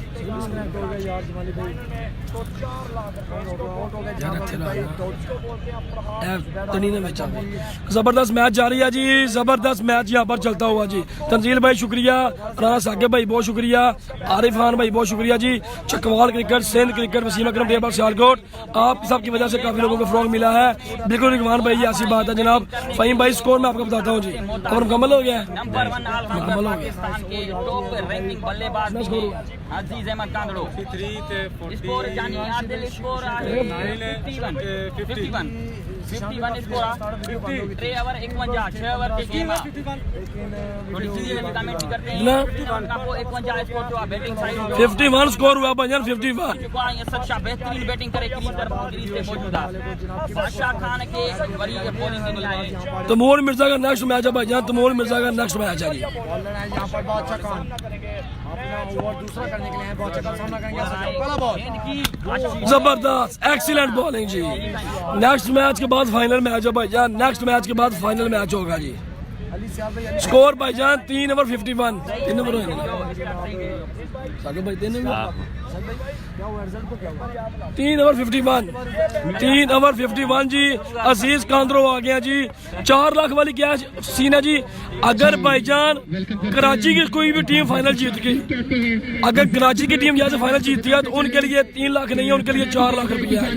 जबरदस्त मैच जारी है जी, जबरदस्त मैच यहाँ पर चलता हुआ जी। तंजील भाई शुक्रिया, राना साकिब भाई बहुत शुक्रिया, आरिफ खान भाई बहुत शुक्रिया जी। Chakwal cricket, Sindh cricket, Wasim Akram table Sialkot, आप सबकी वजह से काफी लोगों को फ्रॉग मिला है। बिल्कुल रिकमान भाई ये ऐसी बात है जनाब। फहीम भाई स्कोर मैं आपको बताता हूँ जी, और मुकम्मल हो गया है। नंबर 1 ऑलराउंडर पाकिस्तान के टॉप रैंकिंग बल्लेबाज अजीज अहमद कांगड़ो। स्कोर जानी आदिल स्कोर आहे 51 स्कोर आ 3 ओवर 51 6 ओवर के गेम आ। थोड़ी सी कमेंट करते हैं ना 51 स्कोर जो बैटिंग साइड 51 स्कोर हुआ भाईजान, 51। असद शाह बेहतरीन बैटिंग करे, क्रीज पे मौजूद है। बादशाह खान के बड़ी बॉलिंग नहीं आए। तमोर मिर्जा का नेक्स्ट मैच है भाईजान, तमोर मिर्जा का नेक्स्ट मैच है जी। बॉलर है यहाँ पर बादशाह खान अपना ओवर दूसरा करने के लिए है। बादशाह का सामना करेंगे असद शाह। पहला बॉल जबरदस्त एक्सीलेंट बॉलिंग जी। नेक्स्ट मैच के बाद फाइनल मैच है भाईजान, नेक्स्ट मैच के बाद फाइनल मैच होगा जी। अली सियाल भाई स्कोर भाईजान 3 ओवर 51, 3 ओवर होने साकिब भाई 3 ओवर क्या हुआ रिजल्ट को क्या हुआ? 3 ओवर 51, 3 ओवर 51 जी। अजीज कांद्रो आ गया जी। 4 लाख वाली क्या सीन है जी। अगर भाईजान कराची की कोई भी टीम फाइनल जीत गई, अगर कराची की टीम यहाँ से फाइनल जीतती है तो उनके लिए 3 लाख नहीं है, उनके लिए 4 लाख रुपया है।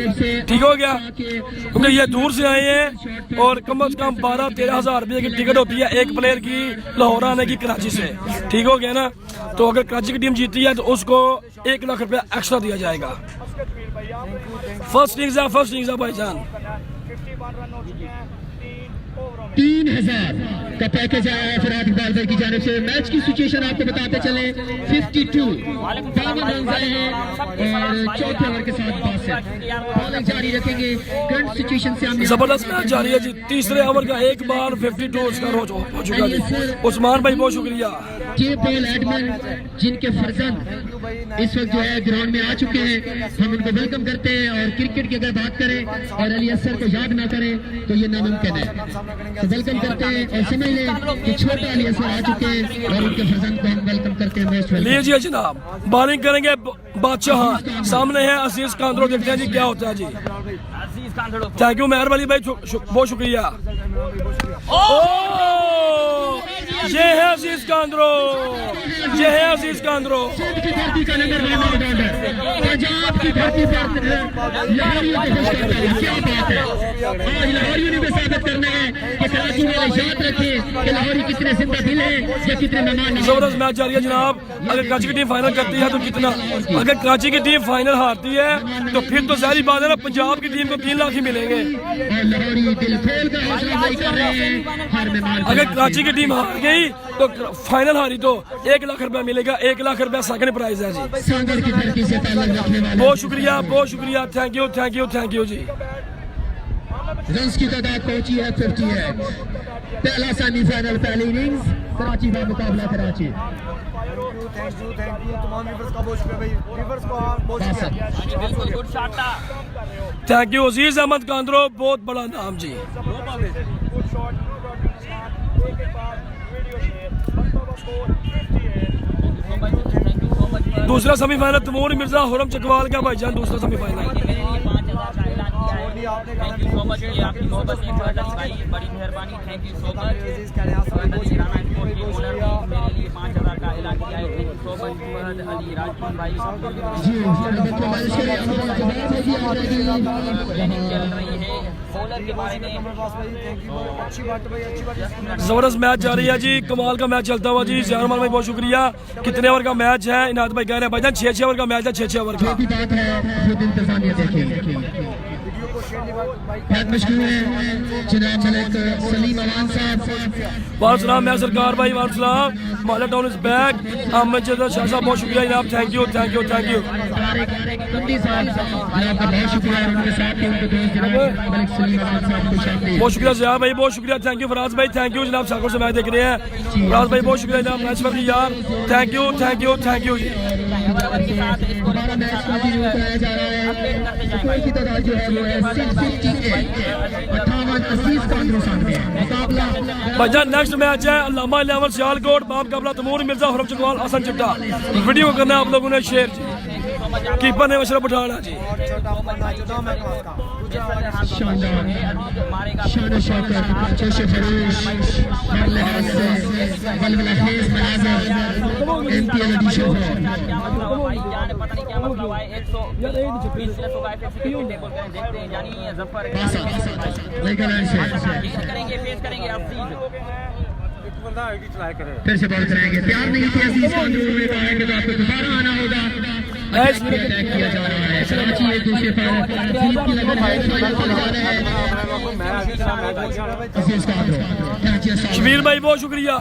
ठीक हो गया, क्योंकि ये दूर से आए हैं और कम से कम 12-13 हज़ार रुपये की टिकट होती है एक प्लेयर की लाहौर आने की कराची से। ठीक हो गया ना, तो अगर कराची की टीम जीतती है तो उसको 1 लाख रुपया एक्स्ट्रा दिया जाएगा। फर्स्ट इनिंग्स है भाईजान। 51 रन हो चुके हैं 3 ओवरों में। 3000 का पैकेज आया है फिराद इकबाल भाई की जानिब से। मैच की सिचुएशन आपको बताते चले 52 52 रन आए हैं और चौथे ओवर के साथ 62 बॉलिंग जारी रखेंगे। करंट सिचुएशन से हम जबरदस्त मैच जारी है जी। तीसरे ओवर का एक बार 52 स्कोर हो चुका जी। उस्मान भाई बहुत शुक्रिया। के पॉल एडमन जिनके फर्जंद इस वक्त जो है ग्राउंड में आ चुके हैं, हम उनको वेलकम करते हैं। और क्रिकेट की अगर बात करें और अली असर को याद ना करें तो ये नामुमकिन है। तो वेलकम करते हैं और समझ लें कि छोटे अली असर आ चुके हैं और उनके फर्जंद को हम वेलकम करते हैं। Most welcome. लीजिए जनाब, बॉलिंग करेंगे बादशाह। सामने है अजीज कांदरो, देखते हैं जी क्या होता है जी। अजीज कांदड़ो थैंक यू मेहर भाई बहुत शुक्रिया। ये है अजीज कांदरो, ये है अजीज कांदरो। की धरती का नंबर 1 ऑलराउंडर, पंजाब की धरती पर लाहौरियों को खुश करता है। क्या बात है, आज लाहौरियों ने भी साबित करना है कि कराची वाले याद रखें कि लाहौरी कितने जिंदा दिल है या कितने मेहमान। जबरदस्त मैच जारी है जनाब। अगर कराची की टीम फाइनल करती है तो कितना, अगर कराची की टीम फाइनल हारती है तो फिर तो जाहिर बात है ना, पंजाब की टीम को 3 लाख ही मिलेंगे। और लाहौरी दिल खोल कर हौसला अफजाई कर रहे हैं हर मेहमान। अगर कराची की टीम हार गई तो फाइनल हारी तो 1 लाख रुपया मिलेगा। 1 लाख रुपया सेकंड प्राइज है जी। सांगर की धरती से ताल्लुक रखने वाले बहुत शुक्रिया, बहुत शुक्रिया। Thank you thank you thank you जी। रन्स की तादाद पहुंची है 58। पहला सेमीफाइनल, पहली इनिंग्स, कराची का मुकाबला कराची। थैंक यू तमाम व्यूअर्स का बहुत शुक्रिया भाई। व्यूअर्स को बहुत शुक्रिया। हाँ जी बिल्कुल गुड शॉट था। थैंक यू अजीज अहमद कांदरो, बहुत बड़ा नाम जी। गुड शॉट, एक के बाद वीडियो शेयर, मतलब score 58। Thank you so much. दूसरा सेमीफाइनल तैमूर मिर्जा हुरम चकवाल का भाईजान, दूसरा सेमीफाइनल। मेरे लिए 5000 का ऐलान किया है। Thank you so much. ये आपकी मोहब्बत ने फर्ज भाई, बड़ी मेहरबानी। Thank you so much. Ali Rana sport के ओनर ने मेरे लिए 5000 का ऐलान किया है। थैंक यू सो मच फर्ज अली राजपूत भाई। चल रही है बॉलर के बारे में। अच्छी बात भाई, अच्छी बात। जबरदस्त मैच जारी है जी। कमाल का मैच चलता हुआ जी। जहरमान भाई बहुत शुक्रिया। कितने ओवर का मैच है? इनायत भाई कह रहे हैं भाईजान 6 ओवर का मैच है। 6 ओवर का बात है खुद इंतजामिया देखें। बहुत मुश्किल है जनाब मलिक सलीम अवान साहब। वाल सलाम मैं सरकार भाई, वाल सलाम। माला टाउन इज बैक। अहमद जदा शाह साहब बहुत शुक्रिया जनाब। Thank you thank you thank you. कंदी साहब आपका बहुत शुक्रिया। उनके साथ ही उनके दोस्त जनाब मलिक सलीम अवान साहब को शामिल। बहुत शुक्रिया जया भाई, बहुत शुक्रिया। थैंक यू फराज भाई, थैंक यू जनाब। शाकुर से मैच देख रहे हैं फराज भाई, बहुत शुक्रिया जनाब। मैच पर यार thank you thank you thank you जी। मैच कंटिन्यू कराया जा रहा है। स्कोर की तादाद जो है वो है 58। अजीज कांदरो सामने है। मुकाबला भाईजान नेक्स्ट मैच है अल्लामा 11 सियालकोट बाप कबला तैमूर मिर्जा हुरम चकवाल हसन चिट्टा। वीडियो करना है आप लोगों ने शेयर जी। कीपर ने अशरफ पठाना जी। शानदार शान शौकत जोश फरोश हर लिहाज से वलवला खेज मनाज़र इंतज़ार एडिशन भाई जान पता नहीं क्या मसला हुआ है। 120 से सुबह से टेबल करें, देखते हैं जानी जफर लेकर करेंगे, फेस करेंगे अजीज। फिर से बॉल कराएंगे। प्यार नहीं थी अजीज कांदरो में तो आएंगे तो आपको दोबारा आना होगा। अटैक किया जा रहा है। कराची एक दूसरे पर जीत की लगन है। फाइनल को लगा रहे हैं अजीज कांदरो। शबीर भाई बहुत शुक्रिया।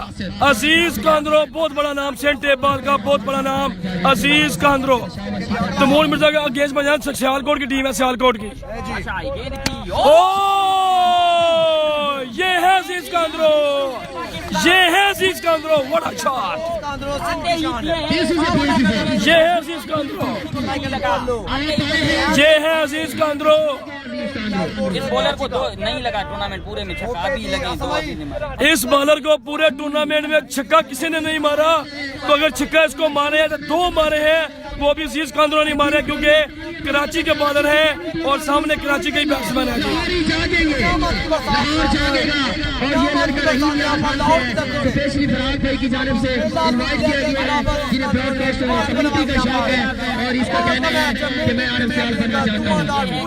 अजीज कांदरो बहुत बड़ा नाम, सेंट टेबल का बहुत बड़ा नाम अजीज कांदरो। तैमूर मिर्जा का अगेंस्ट बना सियालकोट की टीम है, सियालकोट की। अच्छा गेंद की ओ ये है अजीज कांदरो, ये है अजीज कांदरो। What a shot. ये है अजीज कांदरो, ये है अजीज कांदरो। इस बॉलर को 2 नहीं लगा टूर्नामेंट पूरे में, छक्का अभी लगे 2 अभी नहीं मारा। इस बॉलर को पूरे टूर्नामेंट में छक्का किसी ने नहीं मारा। तो अगर छक्का इसको मारे हैं तो 2 मारे हैं, वो भी अजीज कांदरो नहीं मारे क्योंकि कराची के बॉलर हैं और सामने कराची के ही बैट्समैन है। स्पेशली फराज भाई की जानिब से इनवाइट किया गया है जिन्हें ब्रॉडकास्टर और कमेटी का शौक है और इसका कहना है कि मैं आरब साल बनना चाहता हूँ।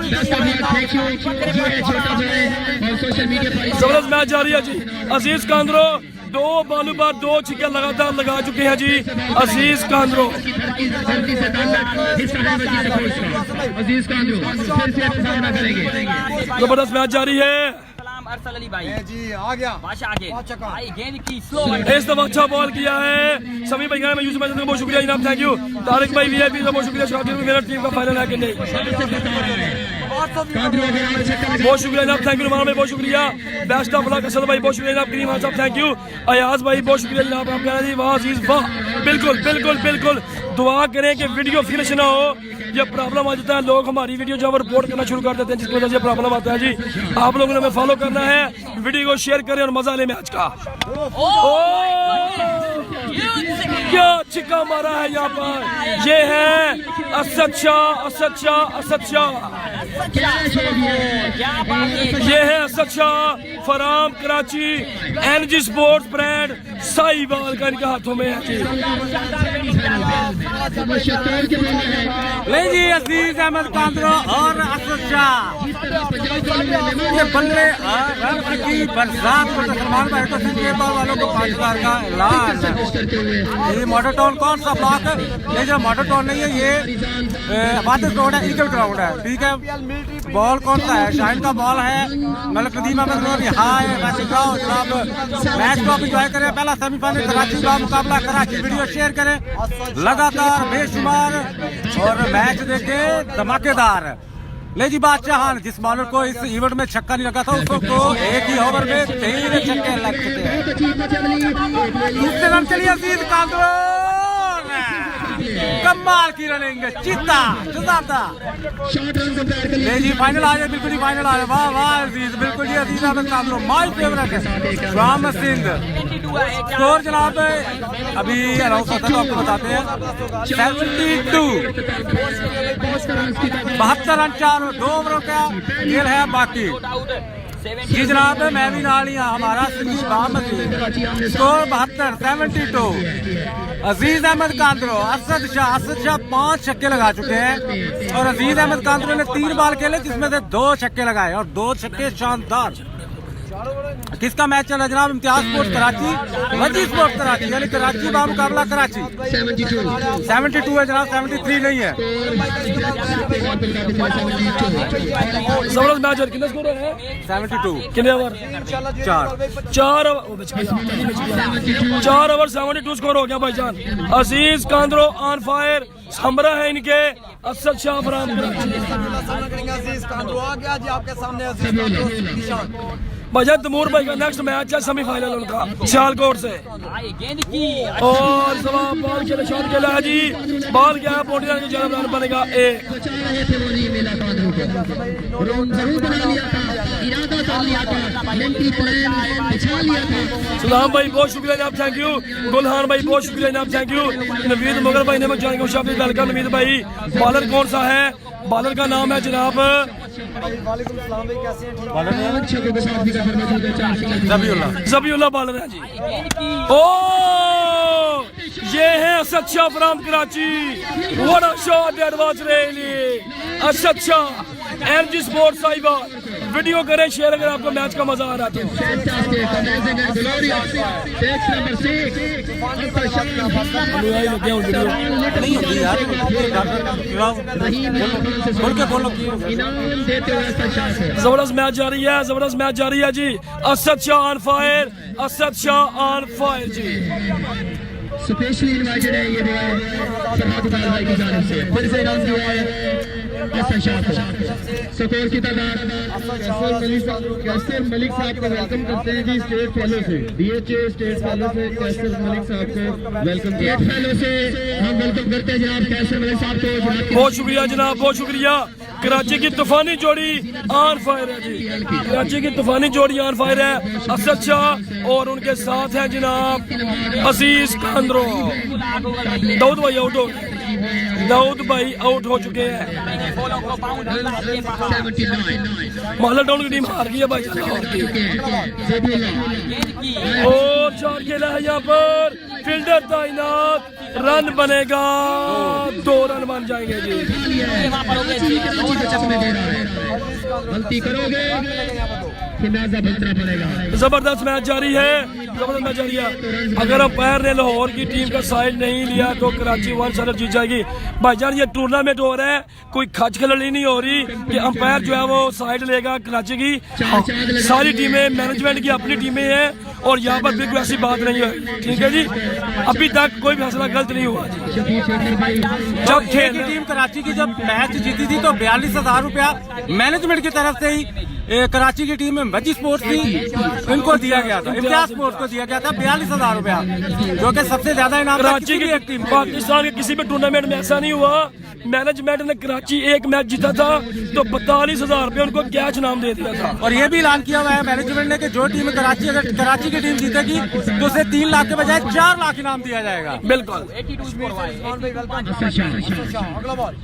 Best of luck, thank you. ये है छोटा भाई और सोशल मीडिया पर जबरदस्त मैच जारी है जी। अजीज कांदरो 2 बॉलों पर 2 छक्के लगातार लगा चुके हैं जी अजीज कांद्रो। जबरदस्त मैच जारी है। अरसल अली भाई जी आ गया बादशाह आगे भाई गेंद की स्लो इस दफा अच्छा बॉल किया है सभी भाई मैं यूसुफ भाई का बहुत शुक्रिया जनाब, थैंक यू। तारिक भाई वीआईपी का बहुत शुक्रिया, शाकिर भाई मेरा टीम का फाइनल है कि नहीं, बहुत शुक्रिया जनाब, थैंक यू। रुमान भाई बहुत शुक्रिया, बेस्ट ऑफ लक असल भाई बहुत शुक्रिया जनाब, करीम खान साहब थैंक यू, अयाज भाई बहुत शुक्रिया जनाब, आप कहना जी वाह अजीज वाह, बिल्कुल बिल्कुल बिल्कुल। दुआ करें कि वीडियो फिनिश ना हो, ये प्रॉब्लम आ जाता है, लोग हमारी वीडियो जब रिपोर्ट करना शुरू कर देते हैं जिसकी वजह से प्रॉब्लम आता है जी। आप लोगों ने हमें फॉलो करना है, वीडियो को शेयर करें और मजा लें मैच का। क्या छिक्का मारा है यहाँ पर, ये है असद शाह, असद शाह, असद शाह, ये है असद शाह, फराम Karachi, energy sports brand Sahiwal का इनके हाथों में है जी। नहीं जी अजीज अहमद कांद्रो और असद शाह ये बल्ले रन की बरसात को सलमान भाई को सिंह वालों को 5,000 का ऐलान। ये मॉडल टाउन कौन सा ब्लॉक है, ये जो मॉडल टाउन नहीं है, ये वादिस रोड है, ईगल ग्राउंड है, ठीक है। बॉल कौन सा है, शाहिन का बॉल है, मतलब कदीम अहमद रोड यहाँ है, वैसे जाओ जनाब मैच को आप इंजॉय करें। पहला सेमीफाइनल कराची का मुकाबला, कराची वीडियो शेयर करें लगातार बेशुमार और मैच देखे धमाकेदार। ले जी बादशाह, जिस बॉलर को इस इवेंट में छक्का नहीं लगा था उसको एक ही ओवर में 3 छक्के लग चुके हैं। दूसरे रन चलिए अजीज कांद्रो, कमाल की रनिंग, चीता जुदाता। ले जी फाइनल आ गया, बिल्कुल ही फाइनल आ गया, वाह वाह अजीज, बिल्कुल जी अजीज अहमद कांद्रो माय फेवरेट है। शाम सिंध स्कोर जनाब अभी अनाउंस होता है तो आपको बताते हैं 72, 72 रन 2 ओवरों का खेल है बाकी जी जनाब। मैं भी नाल ही हमारा स्कोर 72, 72। अजीज अहमद कांद्रो, असद शाह 5 छक्के लगा चुके हैं और अजीज अहमद कांद्रो ने 3 बॉल खेले जिसमें से 2 छक्के लगाए और 2 छक्के शानदार। किसका मैच चल रहा है जनाब, इम्तियाज स्पोर्ट्स कराची, वजी स्पोर्ट्स कराची, यानी कराची का मुकाबला कराची। 72 है जनाब, 73 नहीं है। जबरदस्त मैच है, कितना स्कोर है 72 कितने ओवर, 4 ओवर 72 स्कोर हो गया भाईजान। अजीज कांद्रो ऑन फायर, समरा है इनके, असद शाह फराम भाईजान। तमूर भाई का नेक्स्ट मैच है सेमीफाइनल उनका सियालकोट से, गेंद की और जवाब बॉल के शॉट खेला है जी, बॉल गया पोटिया की जगह रन बनेगा 1। सलाम भाई बहुत शुक्रिया जनाब, थैंक यू। गुलहान भाई बहुत शुक्रिया जनाब, थैंक यू। नवीद मुगल भाई ने मैं ज्वाइन किया, वेलकम नवीद भाई। बॉलर कौन सा है, बॉलर का नाम है जनाब जबीउल्लाह बॉलर है जी। ओ ये है Asad Shah from Karachi, what a shot that was really Asad Shah, energy sports Sahiwal. Video करें शेयर अगर आपको मैच का मजा आ रहा है तो। जबरदस्त मैच जारी है, जबरदस्त मैच जारी है जी। Asad Shah on fire, Asad Shah on fire जी। स्पेशली इनवाइटेड है ये सरहद भाई की जानिब से, फिर से इनाम दिया है असद शाह को। स्कोर की तादाद कैसर मलिक साहब को वेलकम करते हैं जी, स्टेट फेलो से, DHA स्टेट फेलो से कैसर मलिक साहब को वेलकम, स्टेट फेलो से हम वेलकम करते हैं जनाब कैसर मलिक साहब को। बहुत शुक्रिया जनाब, बहुत शुक्रिया। कराची की तूफानी जोड़ी ऑन फायर है जी, कराची की तूफानी जोड़ी ऑन फायर है। असद शाह और उनके साथ हैं जनाब अजीज कांद्रो। दाऊद भाई आउट हो गए, दाऊद भाई आउट हो चुके हैं। माला टाउन की टीम हार गई है भाई, और 4 खेला है यहाँ पर, फील्डर तैनात, रन बनेगा 2 रन बन जाएंगे जी। गलती करोगे खिनाजा बंदरा पड़ेगा। जबरदस्त मैच जारी है, जबरदस्त मैच जारी है। अगर अंपायर ने लाहौर की टीम का साइड नहीं लिया तो कराची 1-0 जीत जाएगी। भाईजान ये टूर्नामेंट हो रहा है, कोई खच खिलड़ी नहीं हो रही कि अंपायर जो है वो साइड लेगा कराची की। सारी टीमें मैनेजमेंट की अपनी टीमें हैं और यहाँ पर बिल्कुल ऐसी बात नहीं है, ठीक है जी। अभी तक कोई फैसला गलत नहीं हुआ जी। जब एक ही टीम कराची की जब मैच जीती थी तो 42,000 रुपया मैनेजमेंट की तरफ से ही कराची की टीम में वजी स्पोर्ट्स थी, इनको दिया गया था, इम्तियाज स्पोर्ट्स को दिया गया था 42,000 रुपया, जो कि सबसे ज्यादा इनाम कराची की एक टीम। पाकिस्तान के किसी भी टूर्नामेंट में ऐसा नहीं हुआ। मैनेजमेंट ने कराची एक मैच जीता था तो 42,000 रुपये उनको कैश इनाम दे दिया था। और ये भी ऐलान किया हुआ है मैनेजमेंट ने कि जो टीम कराची, अगर कराची की टीम जीतेगी तो उसे 3 लाख के बजाय 4 लाख इनाम दिया जाएगा। बिल्कुल। अगला बॉल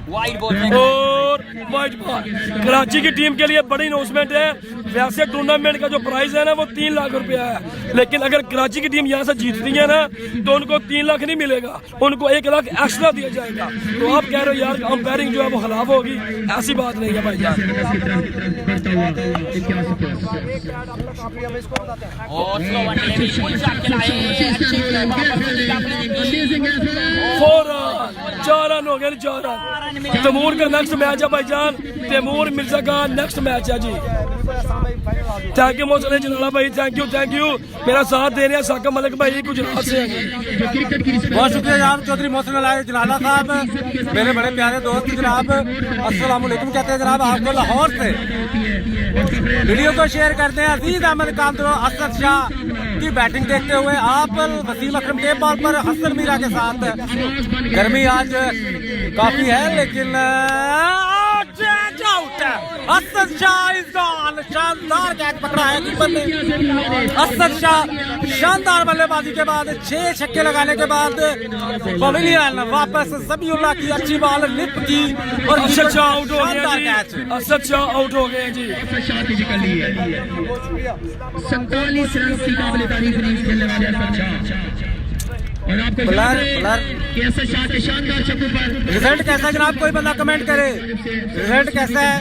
वाइड बॉल और वाइट बॉल कराची की टीम के लिए बड़ी अनाउंसमेंट है। वैसे टूर्नामेंट का जो प्राइस है ना वो 3 लाख रुपया है, लेकिन अगर कराची की टीम यहाँ से जीतती है ना तो उनको 3 लाख नहीं मिलेगा, उनको 1 लाख एक्स्ट्रा दिया जाएगा। तो आप कह रहे हो यार अंपायरिंग जो है वो खिलाफ होगी, ऐसी बात नहीं है भाई यार। और स्लो वन बिल्कुल शॉट खिलाए, अच्छी फौरन 4 रन हो गए, 4 रन। तैमूर का नेक्स्ट मैच है भाईजान, तैमूर मिर्जा का नेक्स्ट मैच है जी। थैंक यू मोहसिन जनाला भाई, थैंक यू मेरा साथ दे रहे हैं। साकिब मलिक भाई गुजरात से हैं। बहुत शुक्रिया जनाब चौधरी मोहसिन जनाला साहब, मेरे बड़े प्यारे दोस्त जनाब, अस्सलाम वालेकुम कहते हैं जनाब आपको लाहौर से। वीडियो को शेयर करते हैं। अजीज अहमद कांदरो असद शाह की बैटिंग देखते हुए आप वसीम अकरम टेप बॉल पर हसन मीरा के साथ। गर्मी आज काफी है लेकिन असद शाह इज गॉन। शानदार कैच पकड़ा है कीपर ने। असद शाह शानदार बल्लेबाजी के बाद 6 छक्के लगाने के बाद पवेलियन वापस समीउल्लाह की अच्छी बॉल लिप की और असद शाह आउट हो गए जी, कैच। असद शाह आउट हो गए जी। 47 रन की काबिल तारीफ इनिंग्स खेलने वाले असद शाह। और आपको कैसा शाह के शानदार छक्कों पर रिजल्ट कैसा है जनाब, कोई बंदा कमेंट करे रिजल्ट कैसा है।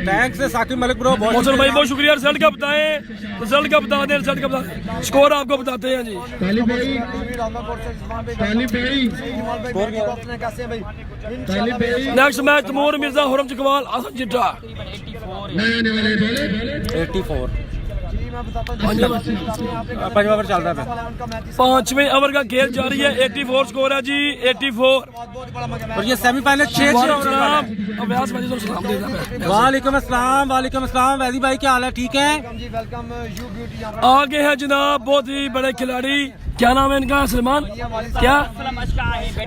थैंक्स साकिब मलिक ब्रो, बहुत मोहसिन भाई बहुत शुक्रिया। रिजल्ट का बताएं, रिजल्ट का बता दें, रिजल्ट का बता दें, स्कोर आपको बताते हैं जी। तालिब भाई नेक्स्ट मैच तैमूर मिर्जा हुरम चकवाल असद जिट्टा। नए आने वाले बॉलर 84 पंजवा ओवर चल रहा है। 5वें ओवर का खेल जारी है। 84 स्कोर है जी, 84। और ये सेमीफाइनल 6 वालेकुम अस्सलाम वैदी भाई क्या हाल है, ठीक है। आगे है जनाब बहुत ही बड़े खिलाड़ी, क्या नाम है इनका, सलमान क्या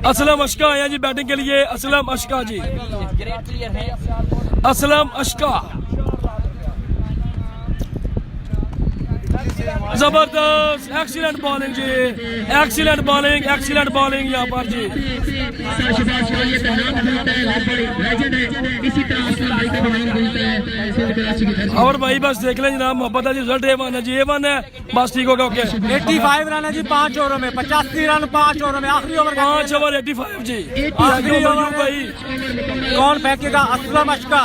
असलम अशका है जी बैटिंग के लिए। असलम अशका जी, ग्रेट प्लेयर है। असलम अशका जबरदस्त एक्सीलेंट बॉलिंग जी, एक्सीलेंट बॉलिंग यहाँ पर जी। और भाई बस देख लें जनाब, मोहब्बत है जी, रिजल्ट A1 है जी, A1 है बस, ठीक होगा ओके। 85 रन है जी 5 ओवरों में, 85 रन 5 ओवरों में, आखिरी ओवर 5 ओवर 85 जी। आखिरी ओवर भाई कौन फेंकेगा, असलम अशका।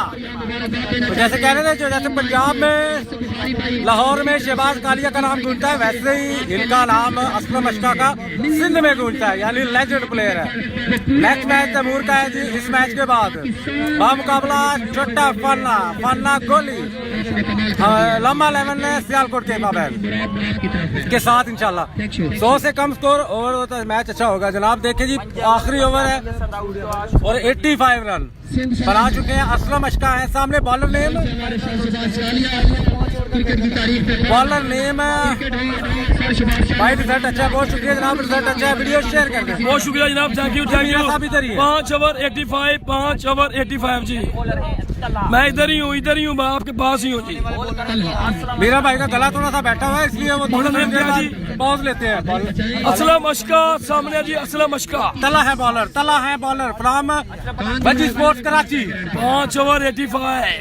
तो जैसे कह रहे थे जो जैसे पंजाब में लाहौर में शहबाज कालिया का नाम गूंजता है, वैसे ही इनका नाम असलम अशका का सिंध में गूंजता है, यानी लेजेंड प्लेयर है। नेक्स्ट मैच तैमूर का है जी। इस मैच के बाद मुकाबला छोटा फन्ना गोली लम्बा 11 ने सियालकोट के पाबैल के साथ इंशाल्लाह 100 से कम स्कोर ओवर होता है, मैच अच्छा होगा जनाब। देखिए जी आखिरी ओवर है और 85 रन बना चुके हैं। असलम अशका है सामने। बॉलर नेम भाई रिजल्ट अच्छा है, बहुत शुक्रिया जनाब, रिजल्ट अच्छा है, वीडियो शेयर कर दें। बहुत शुक्रिया जनाब, थैंक यू। 5 ओवर 85 जी। मैं इधर ही हूँ, मैं आपके पास ही हूँ जी। मेरा भाई का गला थोड़ा सा बैठा हुआ है इसलिए वो थोड़ा देर बाद पॉज लेते हैं। असलम अशका सामने जी, असलम अशका तला है बॉलर फ्रॉम वजी स्पोर्ट्स कराची। 5 ओवर 85।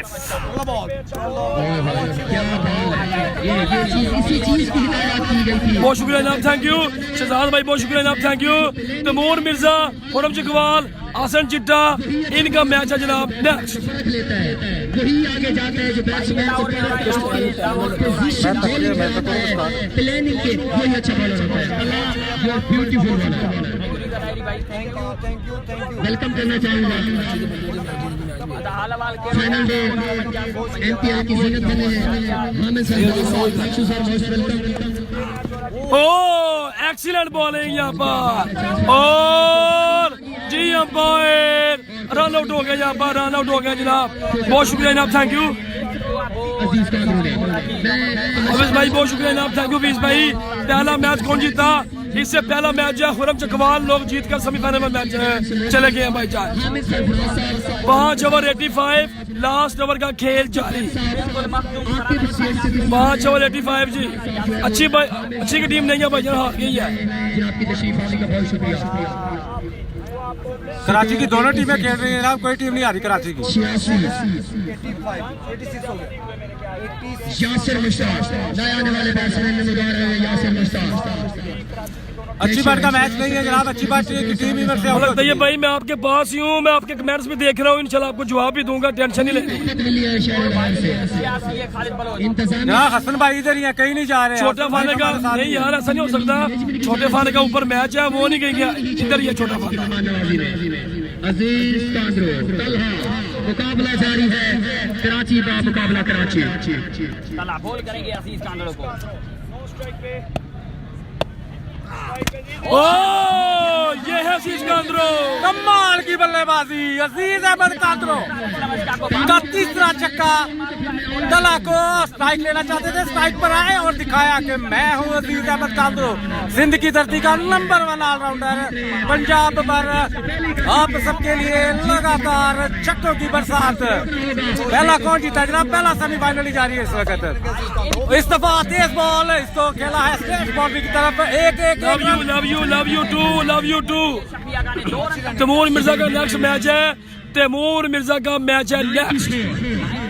बहुत शुक्रिया जनाब, थैंक यू। शहजाद भाई बहुत शुक्रिया जनाब, थैंक यू। तैमूर मिर्जा हुरम चकवाल आसन चिट्टा, इनका मैच है जनाब नेक्स्ट। फर्क लेता है वही आगे जाता है जो बैट्समैन को पोजीशन प्लानिंग के वही अच्छा बॉलर होता है। You are beautiful bowler. Welcome करना चाहूंगा फाइनल डे एमपीएल की जीनत बने हैं Hamid sir most welcome. Oh excellent bowling यहाँ पर और जी अंपायर रन आउट हो गया, यहाँ पर रन आउट हो गया जनाब। बहुत शुक्रिया जनाब, थैंक यू अजीज कादरों ने अवीस भाई, बहुत शुक्रिया जनाब, थैंक यू अवीस भाई। पहला मैच कौन जीता? इससे पहला मैच जो है खुरम चकवाल लोग जीत कर सेमीफाइनल में मैच चले गए हैं भाई जान। 5 ओवर 85, लास्ट ओवर का खेल जारी। 5 ओवर 85 जी, अच्छी की टीम नहीं है भाई जान, हार गई है। आपकी तशरीफ आने का बहुत शुक्रिया। कराची की दोनों टीमें खेल रही हैं जनाब, कोई टीम नहीं आ रही कराची की। 86 यासिर मुश्ताक नए आने वाले बैट्समैन में उड़ा रहे हैं यासिर मुश्ताक। अच्छी बात का मैच नहीं है जनाब, अच्छी बात है कि टीम इधर से लगता है भाई मैं आपके पास ही हूँ, मैं आपके कमेंट्स में देख रहा हूँ, इंशाल्लाह आपको जवाब भी दूंगा, टेंशन नहीं लेनी। जनाब हसन भाई इधर ही है, कहीं नहीं जा रहे। छोटा फाने का नहीं यार, ऐसा नहीं हो सकता। छोटे फाने का ऊपर मैच है, वो नहीं कहीं गया, इधर ही है छोटा फाना। अजीज कादरो तलहा मुकाबला जारी है, कराची का मुकाबला कराची। तला बोल करेंगे अजीज कांदड़ों को। ओ ये है अजीज कांदरो, कमाल की बल्लेबाजी अजीज अहमद कादरो का तीसरा छक्का। तला को स्ट्राइक लेना चाहते थे, स्ट्राइक पर आए और दिखाया कि मैं हूं अजीज अहमद कादरो, सिंध की धरती का नंबर 1 ऑलराउंडर। पंजाब पर आप सबके लिए लगातार छक्कों की बरसात। पहला कौन जीता जनाब? पहला सेमीफाइनल जारी है इस वक्त। इस दफा तेज बॉल, इसको खेला है स्ट्रेट बाउंड्री की तरफ। एक love you too. Taimur Mirza का नेक्स्ट मैच है, तैमूर मिर्जा का मैच है नेक्स्ट।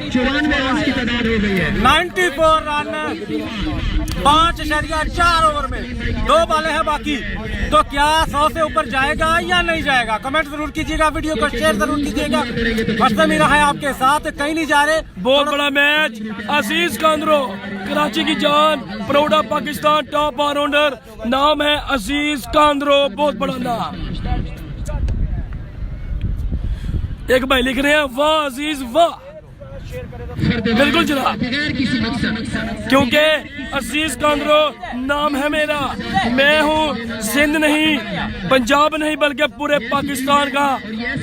94 रन की तादाद हो गई है। 94 रन 5.4 ओवर में 2 बॉलें हैं बाकी, तो क्या 100 से ऊपर जाएगा या नहीं जाएगा? कमेंट जरूर कीजिएगा, वीडियो को शेयर जरूर कीजिएगा। हसन मीरा है आपके साथ, कहीं नहीं जा रहे। बहुत बड़ा मैच, अजीज कांदरो कराची की जान, proud of Pakistan, top allrounder, नाम है अजीज कांदरो, बहुत बड़ा नाम। एक भाई लिख रहे हैं वाह अजीज वाह, बिल्कुल जनाब, क्योंकि अजीज कांदरो नाम है मेरा। मैं हूँ सिंध नहीं, पंजाब नहीं, बल्कि पूरे पाकिस्तान का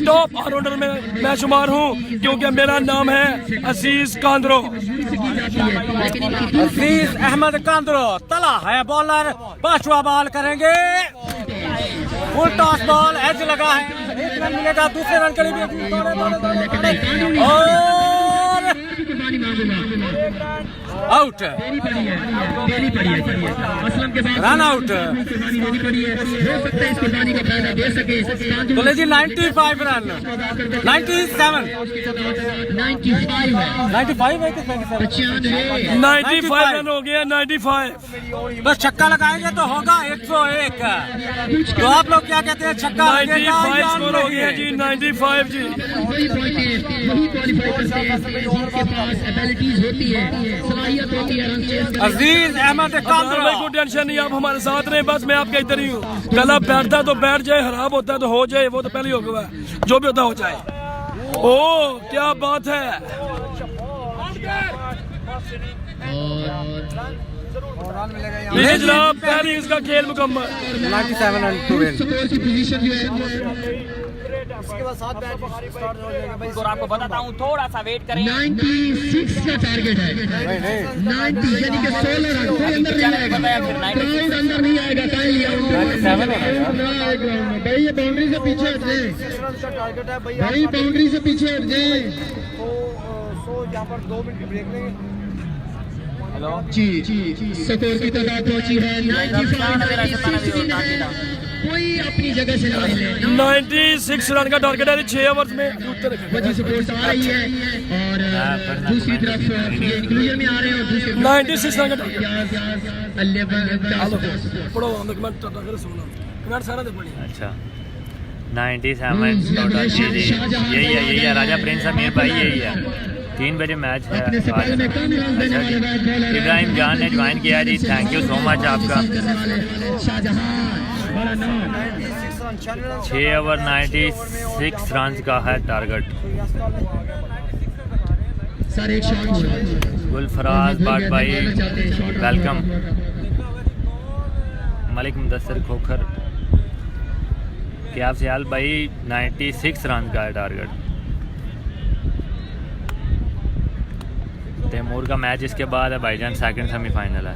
टॉप ऑलराउंडर में मैं शुमार हूँ, क्योंकि मेरा नाम है अजीज कांदरो। अजीज अहमद कांदरो तला है बॉलर, 5वां बॉल करेंगे। फुल टॉस बॉल, एज लगा है, 1 रन मिलेगा। दूसरे रन के लिए भी और आउट, रन आउट। बोले जी 95 रन, 97 95 है कि 95 रन हो गया, 95। बस छक्का लगाएंगे तो होगा 101। तो आप लोग क्या कहते हैं, छक्का 95 स्कोर हो गया जी, 95 जी। वही क्वालिफाई करते हैं जिनके पास एबिलिटीज होती है, सलाहियत होती है। अजीज अहमद कांदरो भाई कोई टेंशन नहीं, आप हमारे साथ रहे, बस मैं आपके इधर ही हूँ। गला बैठता तो बैठ जाए, खराब होता है तो हो जाए, वो तो पहले ही हो गया, जो भी होता हो जाए। ओ क्या बात है, लीजिए जनाब, पहली इसका खेल मुकम्मल। 97 रन टू विन। पोजीशन जो है इसके बाद 7 मैच स्टार्ट हो जाएगा भाई। और आपको बताता हूँ, थोड़ा सा वेट करें। 96 का टारगेट है। 90 यानी कि 16 रन, कोई अंदर नहीं आएगा, क्राउड अंदर नहीं आएगा। भाई ये बाउंड्री से पीछे हट जाए, 6 रन का टारगेट है भाई। भाई बाउंड्री से पीछे हट जाए। तो यहाँ पर 2 मिनट की ब्रेक लेंगे। जी स्कोर की तादाद पहुंची है 95। कोई अपनी जगह से ना हिले। 96 रन का टारगेट है 6 ओवर्स में। वजह सपोर्ट आ रही है और दूसरी तरफ इंक्लूजन में आ रहे हैं और दूसरी 96 रन का टारगेट। अल्लाह पढ़ो कमेंट टाटा कर सुनो, कमेंट सारा दे पढ़ी। अच्छा 97 टोटल। जी जी यही है राजा प्रिंस अमीर भाई, यही है। 3 बजे मैच है आज। अच्छा जी, इब्राहिम जान ने ज्वाइन किया जी, थैंक यू सो मच आपका। 6 ओवर 96 रन का है टारगेट। गुलफराज बाट भाई वेलकम। मलिक मुदस्सिर खोखर क्या सियाल भाई 96 रन का है टारगेट। तैमूर का मैच इसके बाद है भाईजान, सेकंड सेमीफाइनल है।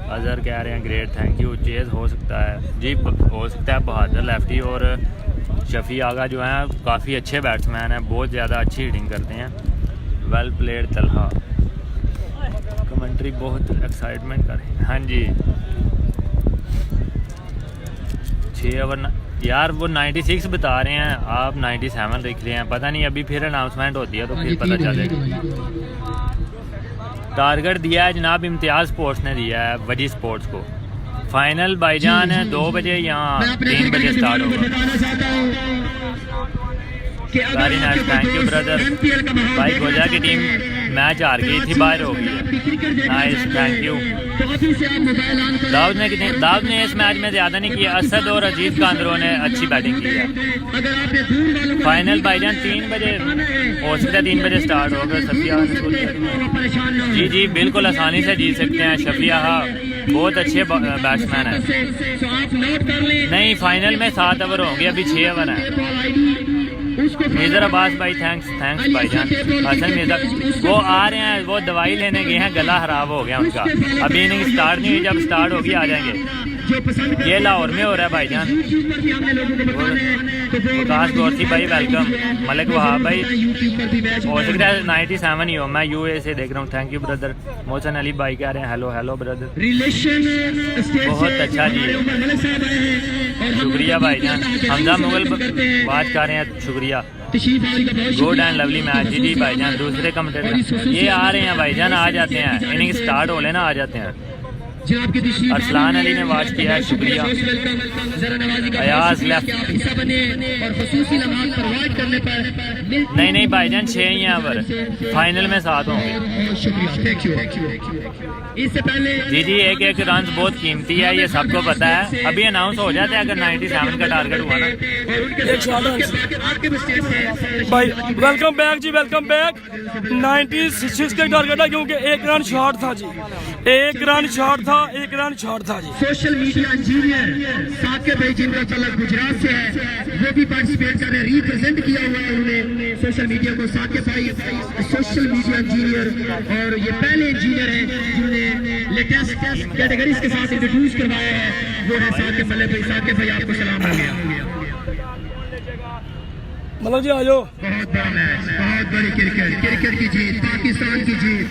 अजहर कह रहे हैं ग्रेट, थैंक यू। चेज हो सकता है जी, हो सकता है। बहादुर लेफ्टी और शफी आगा जो हैं काफ़ी अच्छे बैट्समैन हैं, बहुत ज़्यादा अच्छी हिटिंग करते हैं। Well played Talha. कमेंट्री बहुत एक्साइटमेंट कर रही है। हाँ जी 6 ओवर यार वो 96 बता रहे हैं, आप 97 लिख रहे हैं। पता नहीं, अभी फिर अनाउंसमेंट होती है तो फिर पता चलेगा। टारगेट दिया है जनाब इम्तियाज़ स्पोर्ट्स ने दिया है वजी स्पोर्ट्स को। फाइनल भाईजान 2 बजे यहाँ 3 बजे स्टार्ट होगा। Very nice, thank you brother. भाई गोजा की टीम मैच हार गई थी, बाहर हो गई। Nice, thank you. दाऊद ने इस मैच में ज़्यादा नहीं किया। असद और अजीज कांदरों ने अच्छी बैटिंग की है। फाइनल भाईजान 3 बजे हो सकता है, 3 बजे स्टार्ट होगा। सफिया जी जी बिल्कुल आसानी से जीत सकते हैं। शफिया बहुत अच्छे बैट्समैन हैं। नहीं, फाइनल में 7 ओवर होंगे, अभी 6 ओवर हैं। मेजर अब्बास भाई थैंक्स भाईजान। हसन मिर्जा वो आ रहे हैं, वो दवाई लेने गए हैं, गला खराब हो गया उनका। अभी इनिंग स्टार्ट नहीं हुई, जब स्टार्ट होगी आ जाएंगे। ये लाहौर में हो रहा है भाईजान। विकास गौरसी भाई वेलकम। मलिक वहाब भाई हो सकता है 97 ही हो, मैं यूए से देख रहा हूँ। Thank you brother. Mohsin Ali भाई कह रहे हैं हेलो हेलो ब्रदर, बहुत अच्छा जी, शुक्रिया भाईजान। हमजा मुगल बात कर रहे हैं, शुक्रिया। गुड एंड लवली मैच जी भाईजान। दूसरे कमेंटेटर ये आ रहे हैं भाईजान, आ जाते हैं, इनिंग स्टार्ट हो लेना, आ जाते हैं। अरसलान अली ने वाच किया है, शुक्रिया। अयाज लेफ्ट। नहीं भाईजान 6 ही हैं ओवर, फाइनल में 7 होंगे। जी जी एक रन बहुत कीमती है, ये सबको पता है। अभी अनाउंस हो जाता है अगर 97 का टारगेट हुआ ना। भाई वेलकम बैक जी, वेलकम बैक। 96 का टारगेट है क्योंकि 1 रन शॉर्ट था जी, 1 रन शॉर्ट था, 1 रन शॉर्ट था जी। सोशल मीडिया इंजीनियर साकिब भाई जिनका तलक गुजरात से है, वो भी पार्टिसिपेट कर रहे हैं, रिप्रेजेंट किया हुआ है उन्होंने सोशल मीडिया को। साकिब भाई सोशल मीडिया इंजीनियर, और ये पहले इंजीनियर है जिन्होंने लेटेस्ट कैटेगरीज के साथ इंट्रोड्यूस करवाया है, वो है साकिब मलिक भाई। साकिब भाई आपको सलाम हो गया। मतलब जी आजो, बहुत बड़ा मैच, बहुत बड़ी क्रिकेट की जीत, पाकिस्तान की जीत।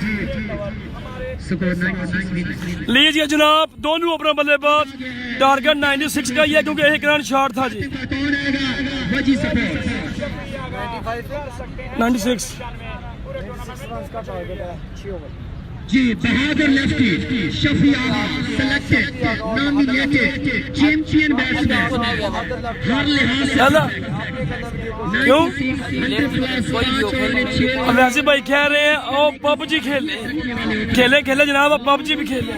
लीजिए जनाब, दोनों ओपनर बल्लेबाज। टारगेट 96 का ही है क्योंकि 1 रन शॉर्ट था जी। 96 रन का टारगेट है, 6 ओवर जी। बहादुर lefty Shafia selected nominated champion batsman हर लिहाज से। क्यों? अब वैसे भाई कह रहे हैं और पबजी खेले जनाब, अब पबजी भी खेले।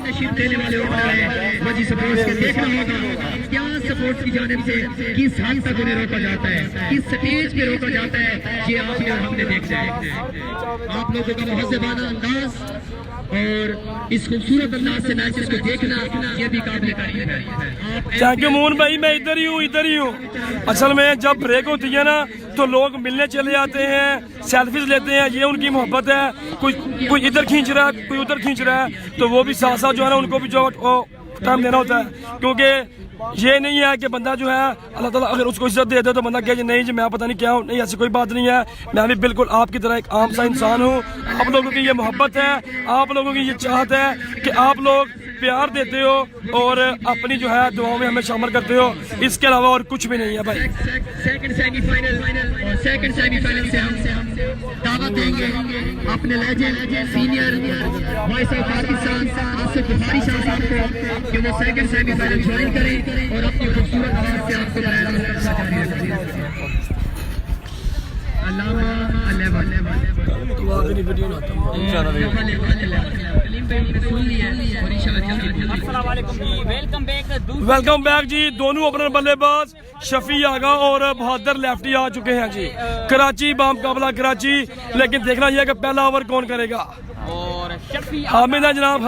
क्या सपोर्ट की जानिब से किस हद तक उन्हें रोका जाता है, किस स्टेज पे रोका जाता है, ये आपने और हमने देखना है। आप लोगों का मुहज़्ज़बाना अंदाज और इस खूबसूरत अंदाज से मैचेस को देखना, ये भी काबिल तारीफ है। थैंक यू मोहन भाई, मैं इधर ही हूँ। असल में जब ब्रेक होती है ना तो लोग मिलने चले जाते हैं, सेल्फीज लेते हैं, ये उनकी मोहब्बत है। कोई इधर खींच रहा है, कोई उधर खींच रहा है, तो वो भी साथ साथ जो है ना उनको भी जो टाइम देना होता है। क्योंकि ये नहीं है कि बंदा जो है अल्लाह ताला अगर उसको इज्जत दे दे तो बंदा कहे जी नहीं जी मैं पता नहीं क्या हूँ, नहीं ऐसी कोई बात नहीं है। मैं भी बिल्कुल आपकी तरह एक आम सा इंसान हूँ। आप लोगों की ये मोहब्बत है, आप लोगों की ये चाहत है कि आप लोग प्यार देते हो और अपनी जो है दुआओं में हमें शामिल करते हो, इसके अलावा और कुछ भी नहीं है भाई। सेकंड सेमीफाइनल से हम दावा मुलाकात देंगे अपने legend senior voice of Pakistan Asif Bukhari साहब को कि वो सेकंड सेमीफाइनल ज्वाइन करें और अपनी खूबसूरत आवाज से आपको जारी रखें। अल्लामा वीडियो ना वेलकम बैक जी। दोनों ओपनर बल्लेबाज शफी आगा और बहादुर लेफ्टी आ चुके हैं जी। कराची बामुकाबला कराची, लेकिन देखना यह है कि पहला ओवर कौन करेगा। और शफी हामिद है जनाब।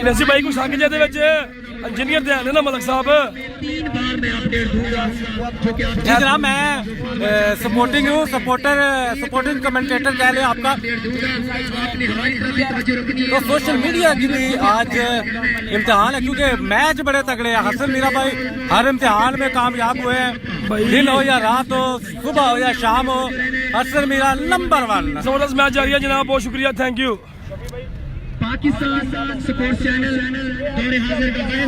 वैसे भाई कुछ आगे जाते बच्चे इंजीनियर ध्यान है ना मलक साहब। 3 बार मैं अपडेट दूंगा जो कि आप जी जनाब, मैं सपोर्टिंग हूँ, सपोर्टिंग कमेंटेटर कह लें आपका। आपने हमारी तरफ भी तवज्जो रखनी तो सोशल मीडिया की भी आज इम्तिहान है, क्योंकि मैच बड़े तगड़े हैं। हसन मीरा भाई हर इम्तिहान में कामयाब हुए हैं, दिन हो या रात हो, सुबह हो या शाम हो, हसन मीरा नंबर 1। जबरदस्त मैच जारी है जनाब, बहुत शुक्रिया, thank you. Pakistan sports channel दौरे हाजिर कर रहे हैं।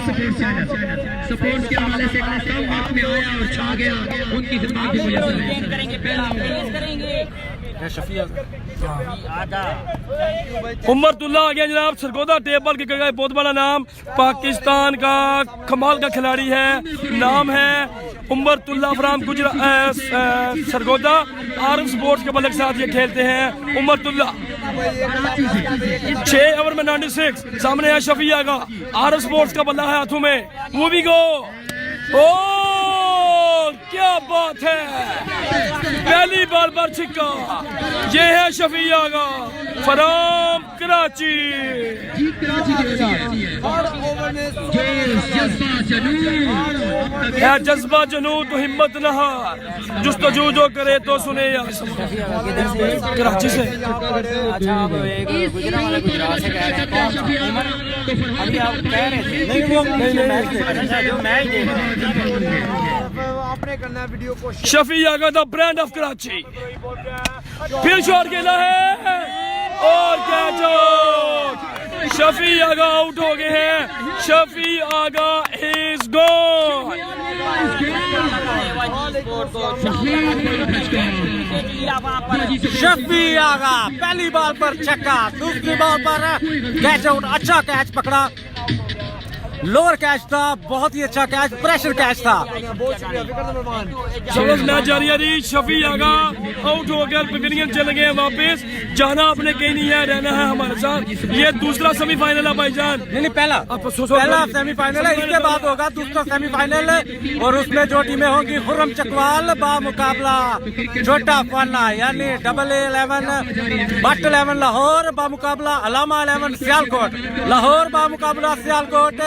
स्पोर्ट्स के हवाले से कम वक्त में आया और छा गया, उनकी खिदमत भी मुयस्सर करेंगे, पहला पेश करेंगे उमरतुल्ला आ गया जनाब। सरगोदा टेबल के गए, बहुत बड़ा नाम, पाकिस्तान का कमाल का खिलाड़ी है। नाम है उमरतुल्ला फ्राम सरगोदा। आर्म स्पोर्ट्स के बल्ले के साथ ये खेलते हैं उमरतुल्ला। 6 ओवर में 96। सामने है शफी आगा, आर्म स्पोर्ट्स का बल्ला है हाथों में। वो भी गो, ओ क्या बात है, पहली बार पर छिक्का। ये है शफी आगा फ्राम कराची। है जज्बा जनू तो हिम्मत न हार, जुस्तजू जो करे तो सुने यार। कराची से अच्छा, आप एक गुजरात से कह रहे हैं, अभी आप कह रहे थे नहीं जो मैच देख रहे हैं आपने करना है वीडियो को। शफी आगा द ब्रांड ऑफ कराची। फिर शॉट खेला है और कैच आउट। शफी आगा आउट हो गए हैं। शफी आगा इज गॉन। शफी आगा पहली बॉल पर छक्का, दूसरी बॉल पर कैच आउट। अच्छा कैच पकड़ा, लोअर कैच था, बहुत ही अच्छा कैच, प्रेशर कैच था। जबरदस्त मैच जारी है। शफी आगा आउट हो गया, पवेलियन चले गए वापस। जाना आपने कहीं नहीं है, रहना है हमारे साथ। ये दूसरा सेमीफाइनल है भाईजान। नहीं पहला सेमीफाइनल है, इसके बाद होगा दूसरा सेमीफाइनल। और उसमें जो टीमें होंगी, खुर्रम चकवाल बामुकाबला छोटा फाना यानी AA11, भट्ट 11 लाहौर बामुकाबला अलामा 11 सियालकोट। लाहौर बामुकाबला सियालकोट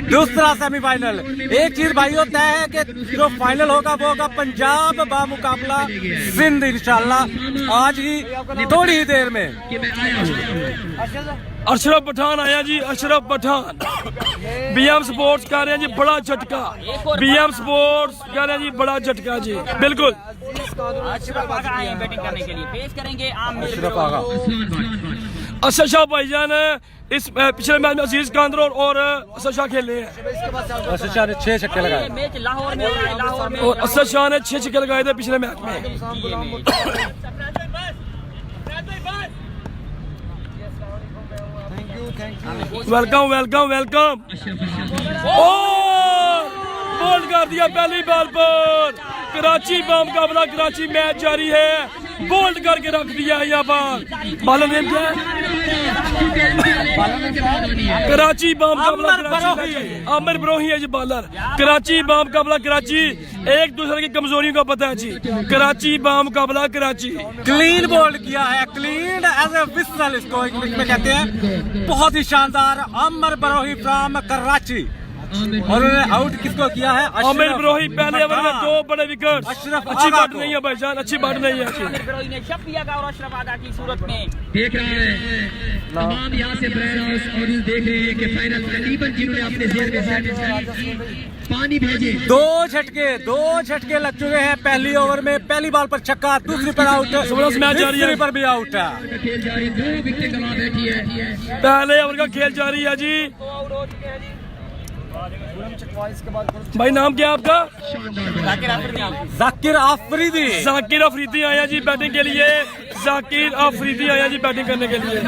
दूसरा सेमीफाइनल। एक चीज भाइयों तय है कि जो फाइनल होगा वो होगा पंजाब बामुकाबला सिंध, इंशाल्लाह आज ही थोड़ी ही देर में। अशरफ पठान आया जी, अशरफ पठान। BM स्पोर्ट्स कह रहे हैं जी बड़ा झटका। BM स्पोर्ट्स कह रहे हैं जी बड़ा झटका जी, बिल्कुल। अशरफ आगा आए हैं बैटिंग करने के लिए, पेश करेंगे असद शाह भाईजान। इस पिछले मैच में अजीज कांद्रो और असद शाह खेले हैं। असद शाह ने 6 छक्के लगाए। मैच लाहौर में हो रहा है, लाहौर में। और असद शाह ने 6 छक्के लगाए थे पिछले मैच में। Welcome welcome welcome. बोल्ड कर दिया पहली बॉल पर। कराची बामुकाबला कराची मैच जारी है। बोल्ड करके रख दिया है यहाँ पर। बालर नेम क्या है? कराची बामुकाबला कराची, आमिर ब्रोही है जी बालर। कराची बामुकाबला कराची, एक दूसरे की कमजोरियों का पता है जी। कराची बामुकाबला कराची। क्लीन बोल्ड किया है, क्लीन एज ए विसल इसको इंग्लिश में कहते हैं। बहुत ही शानदार आमिर ब्रोही फ्रॉम कराची। और उन्होंने आउट किसको किया है? आमिर ब्रोही। पहले ओवर में 2 बड़े विकेट। अशरफ अच्छी आगा बात को। नहीं है भाईजान, अच्छी बात नहीं है। ब्रोही ने शफी आगा और अशरफ आगा की सूरत में देख रहा है तमाम यहाँ से ब्रांड हाउस और देख रहे हैं कि फाइनल तकरीबन जिन्होंने अपने जेल में पानी भेजे। 2 झटके लग चुके हैं पहली ओवर में। पहली बॉल पर छक्का, दूसरी पर आउट, जबरदस्त मैच जारी है। तीसरी पर भी आउट है। खेल जारी, 2 विकेट गंवा बैठी है। पहले ओवर का खेल जारी है जी। इसके बाद भाई नाम क्या है आपका? जाकिर आफरीदी। जाकिर अफरीदी आया जी बैटिंग के लिए। जाकिर अफरीदी आया जी बैटिंग करने के लिए।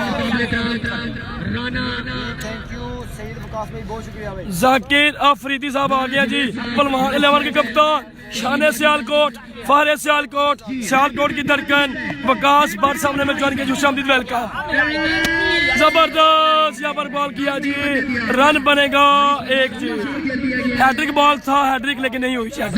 थैंक यू सईद वकास भाई, बहुत शुक्रिया भाई। जाकिर अफरीदी साहब आ गया जी, पलवान 11 के कप्तान, शान सियालकोट, फारे सियालकोट, सियालकोट की धड़कन वकास भट्ट साहब ने मिलकर के खुशामदीद वेलकम। जबरदस्त यहाँ पर बॉल किया जी, रन बनेगा 1 जी। हैट्रिक बॉल था, हैट्रिक लेकिन नहीं हुई शायद।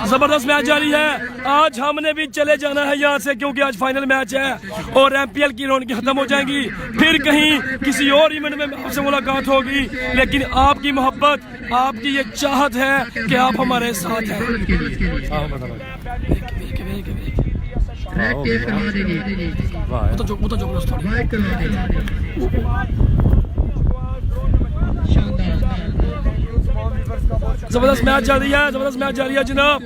जबरदस्त मैच जारी है। आज हमने भी चले जाना है यहाँ से, क्योंकि आज फाइनल मैच है और MPL की रौनक खत्म हो जाएंगी। फिर कहीं किसी और इवेंट में आपसे मुलाकात होगी, लेकिन आपकी मोहब्बत, आपकी ये चाहत है कि आप हमारे साथ हैं। जबरदस्त मैच जारी है, जबरदस्त मैच जारी है जनाब।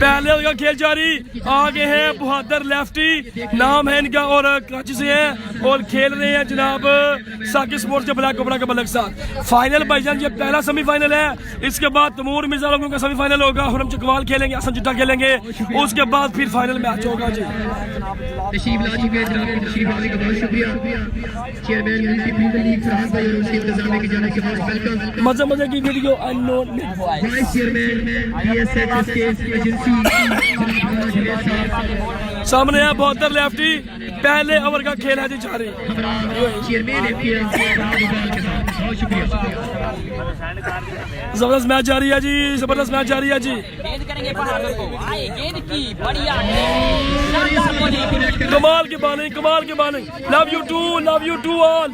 पहले का खेल जारी, आगे है बहादुर लेफ्टी, नाम है इनका और कराची से है और खेल रहे हैं जनाब साकिब स्पोर्ट्स के ब्लैक कपड़ा के बलक साथ। फाइनल भाईजान ये पहला सेमीफाइनल है, इसके बाद तमूर मिर्जा लोगों का सेमीफाइनल होगा, हुरम चकवाल खेलेंगे, हसन चिट्टा खेलेंगे, उसके बाद फिर फाइनल मैच होगा जी। तशरीफ ला चुके हैं जनाब, तशरीफ लाने का बहुत शुक्रिया। Chairman unity premier league Farhad भाई और उसके इंतजामिया की जानिब से बहुत वेलकम। मजे मजे की video unknown vice chairman PSHSK agency सामने है बहादुर लेफ्टी, पहले ओवर का खेल है जी जारी। चेयरमैन MPL के बहुत शुक्रिया। जबरदस्त मैच जारी है जी, जबरदस्त मैच जारी है जी। गेंद करेंगे बहादुर को, आए गेंद की बढ़िया शानदार बॉलिंग। कमाल की बॉलिंग, कमाल की bowling. Love you to all,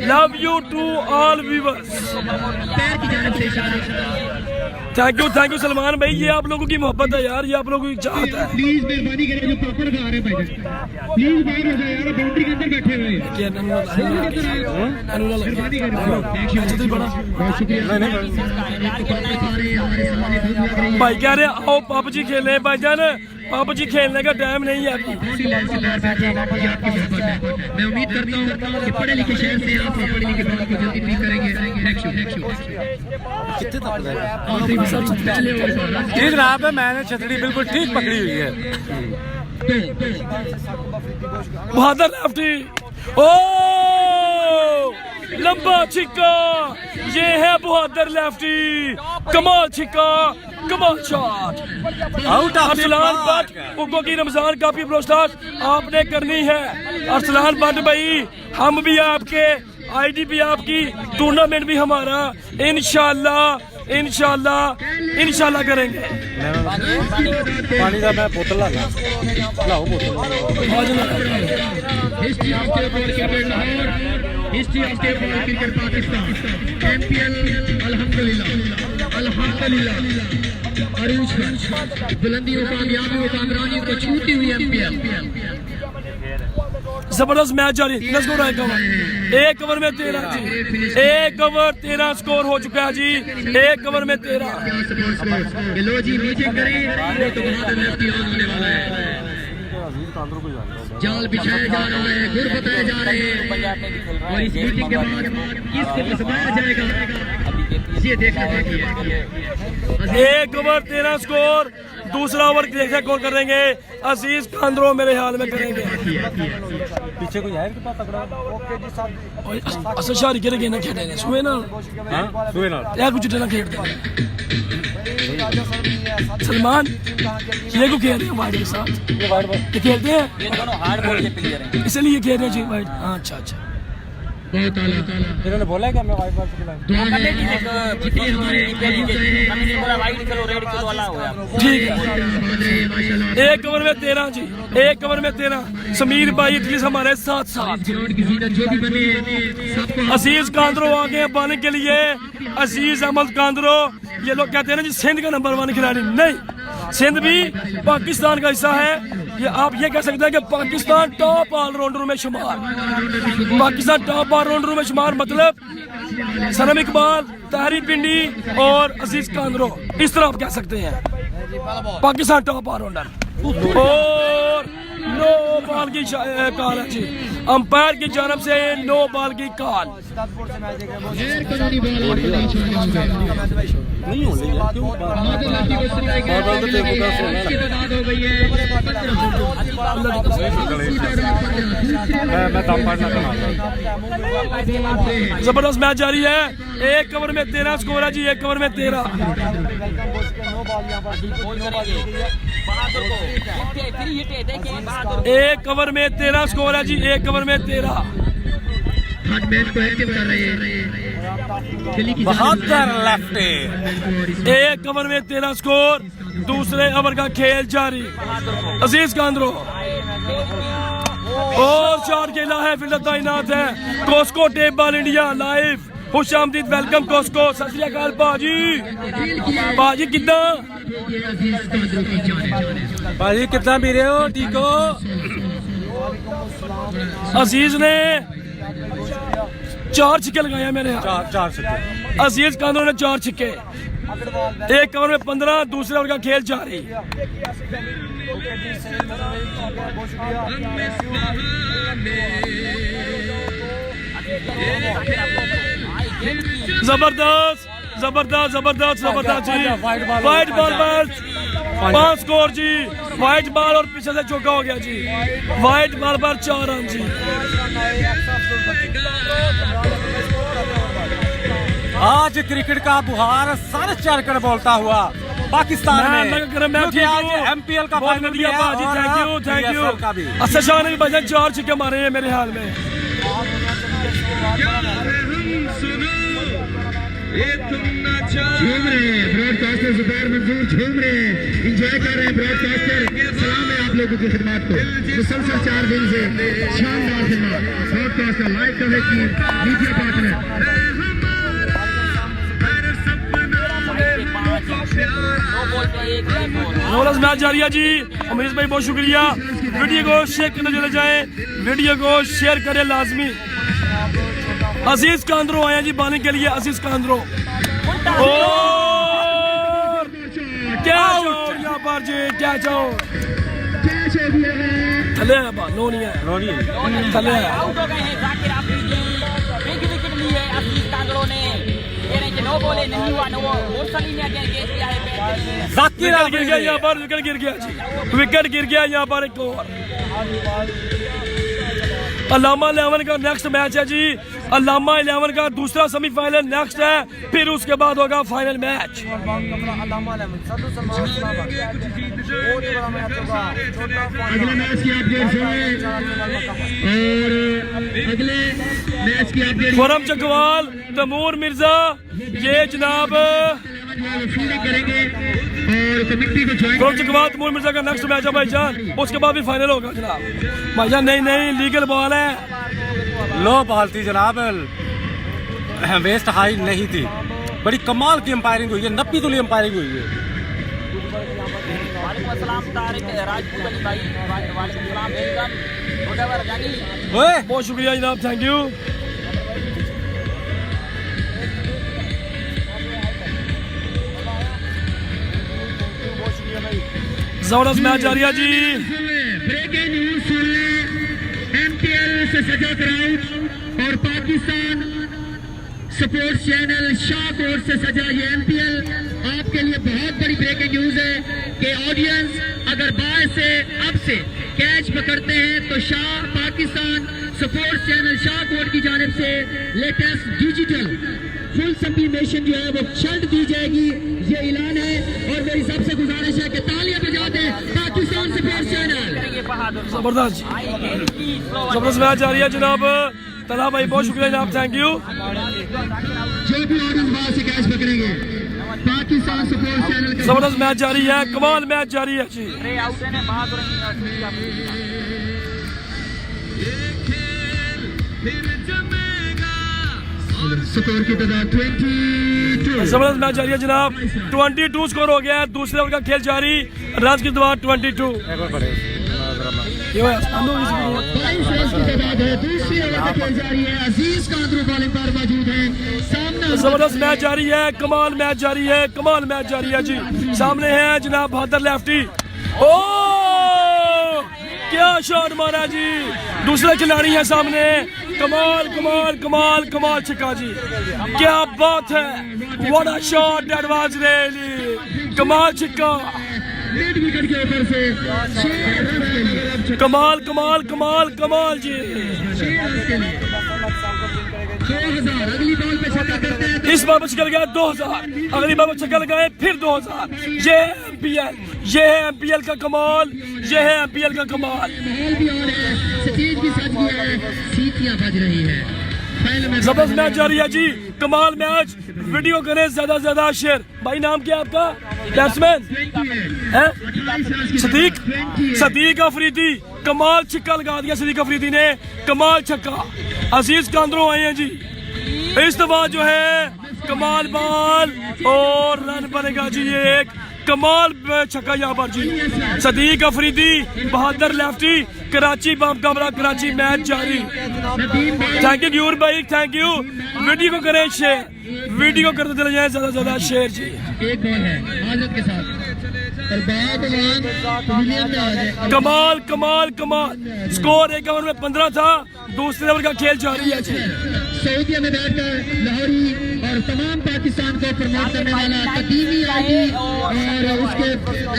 love you to all viewers. पैर की जानिब से इशारा। थैंक यू सलमान भाई, ये आप लोगों की मोहब्बत है यार, ये आप लोगों की चाहत है। प्लीज मेहरबानी करें, जो पापड़ खा रहे हैं भाई प्लीज बाहर हो जाए यार, बाउंड्री के अंदर बैठे हुए हैं। बहुत शुक्रिया भाई कह रहे आओ पबजी खेलने, भाईजान पबजी खेलने का टाइम नहीं है अभी। मैं उम्मीद करता हूँ कि पढ़े लिखे शहर से आप पढ़े लिखे बात को जल्दी ठीक करेंगे। जी जनाब, मैंने छतरी बिल्कुल ठीक पकड़ी हुई है। बहादुर लेफ्टी, ओ लंबा छिक्का, ये है बहादुर लेफ्टी, कमाल छिक्का, कमाल shot. Out of Arsalan Bhatt उनको की रमजान काफी प्रोस्टार आपने करनी है। अरसलान भट्ट भाई, हम भी आपके, ID भी आपकी, टूर्नामेंट भी हमारा, इंशाल्लाह करेंगे। पानी का मैं बोतल लाओ बोतल। History of table cricket Pakistan MPL अल्हम्दुलिल्लाह अरूज बुलंदियों, कामयाबियों, कामरानियों को छूती हुई MPL। जबरदस्त मैच जारी, लेट्स गो। एक ओवर में 13 जी, 1 ओवर 13 स्कोर हो चुका है जी, 1 ओवर में 13। लो जी मीटिंग करें तो बहादुर लेफ्टी ऑन होने वाला है। जाल बिछाया जा रहा है, गुर बताए जा रहे हैं और इस मीटिंग के बाद किसको फंसाया जाएगा ये देखना बाकी है। 1 ओवर 13 स्कोर, दूसरा ओवर देखते कौन करेंगे, अजीज कांद्रो मेरे ख्याल में करेंगे। पीछे कोई है तगड़ा? ओके जी साहब। असर शारी के ना खेलेंगे सुबह ना यार, कुछ ना खेल देंगे। सलमान ये को खेल रहे हैं वाइड के साथ, ये खेलते हैं, ये दोनों हार्ड बॉल के प्लेयर हैं। इसलिए खेल रहे हैं जी वाइड। अच्छा इन्होंने बोला है कि मैं वाइट बॉल से खिलाऊं? वाइट करो, रेड करो वाला हो गया। ठीक है। 1 ओवर में 13 जी, 1 ओवर में 13। समीर भाई एटलीस्ट हमारे साथ। अजीज कांद्रो आ गए बॉलिंग के लिए, अजीज अहमद कांद्रो। ये लोग कहते हैं ना जी सिंध का नंबर 1 खिलाड़ी, नहीं, सिंध भी पाकिस्तान का हिस्सा है। ये आप ये कह सकते हैं कि पाकिस्तान टॉप ऑलराउंडर में शुमार, पाकिस्तान टॉप ऑलराउंडर में शुमार, मतलब सनम इकबाल, तारी पिंडी और अजीज कांद्रो, इस तरह आप कह सकते हैं पाकिस्तान टॉप ऑलराउंडर। और नो बॉल की कॉल है जी, अंपायर की जानब से नो बॉल की कॉल। सिद्धार्थपुर से मैच देख रहे हैं बहुत गैर कानूनी बॉल आपको नहीं छोड़ने होंगे। नहीं हो रही है क्यों मादल लड़की को स्ट्राइक है, इसकी तादाद हो गई है 15। मैं दम पड़ना जबरदस्त मैच जारी है, एक ओवर में 13 स्कोर है जी, एक ओवर में 13। नो बॉल यहाँ पर बोल करेंगे बहादुर को फ्री हिट है, देखिए बहादुर एक ओवर में 13 स्कोर है जी, एक ओवर में 13। हर मैच को एक्टिव कर रहे हैं दिल्ली की बहत्तर लेफ्ट एक ओवर में 13 स्कोर, दूसरे ओवर का खेल जारी। अजीज कांद्रो और 4 खेला है, फील्डर तैनात है। Cosco tape ball India live, खुश आमदीद, वेलकम कोस्को। सत श्री अकाल बाजी, बाजी कितना भाजी कितना भी रहे हो, ठीक हो? अजीज ने 4 छिक्के लगाए मेरे यहाँ। चार से अजीज कांद्रो ने 4 छिक्के, एक ओवर में 15, दूसरे ओवर का खेल जारी। जबरदस्त जबरदस्त जबरदस्त जबरदस्त जी, वाइट बॉल पर 5 स्कोर जी, वाइट बॉल और पीछे से चौका हो गया जी, वाइट बॉल पर 4 रन जी। आज क्रिकेट का बुहार सर चढ़कर बोलता हुआ पाकिस्तान में, क्योंकि आज एमपीएल का फाइनल भी है और PSL का भी। अच्छा शाह ने भी भजन 4 छिक्के मारे हैं मेरे हाल में। झूम रहे हैं ब्रॉडकास्टर जुबैर मंजूर, झूम रहे हैं, एंजॉय कर रहे हैं ब्रॉडकास्टर। सलाम है आप लोगों की खिदमत को, मुसलसल 4 दिन से शानदार खिदमत। ब्रॉडकास्टर लाइव कवरेज की मीडिया पार्टनर रोलर्स मैच जारी है जी। अमीर भाई बहुत शुक्रिया, वीडियो को शेयर करने चले जाएं, वीडियो को शेयर करें लाजमी। अजीज कांद्रो आए जी बॉलिंग के लिए, अजीज कांद्रो और क्या यहाँ पर जी, क्या चौक थले है, नो नहीं है, थले है। आउट हो गए हैं जाकिर आफरीदी, बिग विकेट ली है अजीज कांद्रो ने। कह रहे हैं कि नो बॉले नहीं हुआ, नो मोरसली ने अगेन गेट किया है पैर से। जाकिर विकेट गिर गया यहाँ पर, विकेट गिर गया जी, विकेट गिर गया यहाँ पर एक और। अल्लामा 11 का नेक्स्ट मैच है जी, अल्लामा 11 का दूसरा सेमीफाइनल नेक्स्ट है, फिर उसके बाद होगा फाइनल मैच। अगले मैच की अपडेट सुनिए और अगले मैच की अपडेट खुरम चकवाल, तैमूर मिर्जा, ये जनाब फील्डिंग करेंगे और कमेटी को ज्वाइन खुरम चकवाल तैमूर मिर्जा का नेक्स्ट मैच है भाईजान, उसके बाद भी फाइनल होगा जनाब। भाईजान नहीं नहीं लीगल बॉल है, लो बॉल थी जनाब, वेस्ट हाई नहीं थी। बड़ी कमाल की अंपायरिंग हुई है, 90 तुली अंपायरिंग हुई है। वालेकुम अस्सलाम तारिक राजपूत अली भाई, वालेकुम अस्सलाम वेलकम गोदावर जानी। ओए बहुत शुक्रिया जनाब, थैंक यू। जबरदस्त मैच जारी है जी। ब्रेकिंग न्यूज सुन ले, एमपीएल से सजा क्राउड और Pakistan sports channel Shah court से सजा ये एमपीएल आपके लिए बहुत बड़ी ब्रेकिंग न्यूज है कि ऑडियंस अगर बाहर से अब से कैच पकड़ते हैं तो Shah Pakistan sports channel Shah court की जानिब से लेटेस्ट डिजिटल फुल सप्लीमेशन जो है वो शर्ट दी जाएगी, ये ऐलान है। और मेरी सबसे गुजारिश है कि तालियां बजा दें पाकिस्तान स्पोर्ट्स चैनल। जबरदस्त जबरदस्त मैच जारी है जनाब। तला भाई बहुत शुक्रिया जनाब, थैंक यू। जो भी ऑडियंस बाहर से कैच पकड़ेंगे पाकिस्तान स्पोर्ट्स चैनल का जबरदस्त मैच जारी है, कमाल मैच जारी है जी। आउट है बहादुर स्कोर की तादाद 22। जबरदस्त मैच जारी है जनाब, 22 स्कोर हो गया है, दूसरे ओवर का खेल जारी, रन की तादाद 22। ये हुआ, बंद हो गई इसकी। 22 रन की तादाद है, दूसरी ओवर का खेल जारी है। अजीज कांद्रो बॉलिंग पर मौजूद है, सामने जबरदस्त मैच जारी है, कमाल मैच जारी है, कमाल मैच जारी है जी। सामने है जनाब बहादुर लेफ्टी। ओ क्या शॉट मारा जी, दूसरे खिलाड़ी है सामने, कमाल कमाल कमाल कमाल छक्का जी, क्या बात है, what a shot that was really कमाल छक्का, मिड विकेट के ऊपर से 6 रन के लिए, कमाल कमाल कमाल कमाल जी। 6 रन के लिए 2000। अगली बॉल पे छक्का करते हैं तो इस बार में छक्का लगाया 2000, अगली बार में छक्का लगाए फिर 2000। ये है एमपीएल, ये है एमपीएल का कमाल, ये है एमपीएल का कमाल। माहौल भी और है, स्टेज भी सज गया है, सीटियां बज रही है। फाइनल में जबरदस्त मैच जारी है जी, कमाल मैच। वीडियो करें ज्यादा से ज्यादा शेयर। भाई नाम क्या है आपका? बैट्समैन है सदीक अफरीदी, कमाल छक्का लगा दिया सदीक अफरीदी ने, कमाल छक्का। अजीज कांद्रो आए हैं जी, इस दफा जो है कमाल बॉल और रन बनेगा जी, ये एक कमाल छक्का यहाँ पर जी। सदीक अफरीदी बहादुर लेफ्टी, कराची मुकाबला कराची मैच जारी। थैंक यू यूर भाई, थैंक यू। वीडियो को करें शेयर, वीडियो को करते चले जाए ज्यादा से ज्यादा शेयर जी। एक बॉल है आजत के साथ और विलियम में आ जाए। कमाल कमाल कमाल, स्कोर 1 ओवर में 15 था, दूसरे ओवर का खेल जारी है जी। सऊदीया में बैठकर लाहौरी और तमाम पाकिस्तान को प्रमोट करने वाला कदीमी आईडी और उसके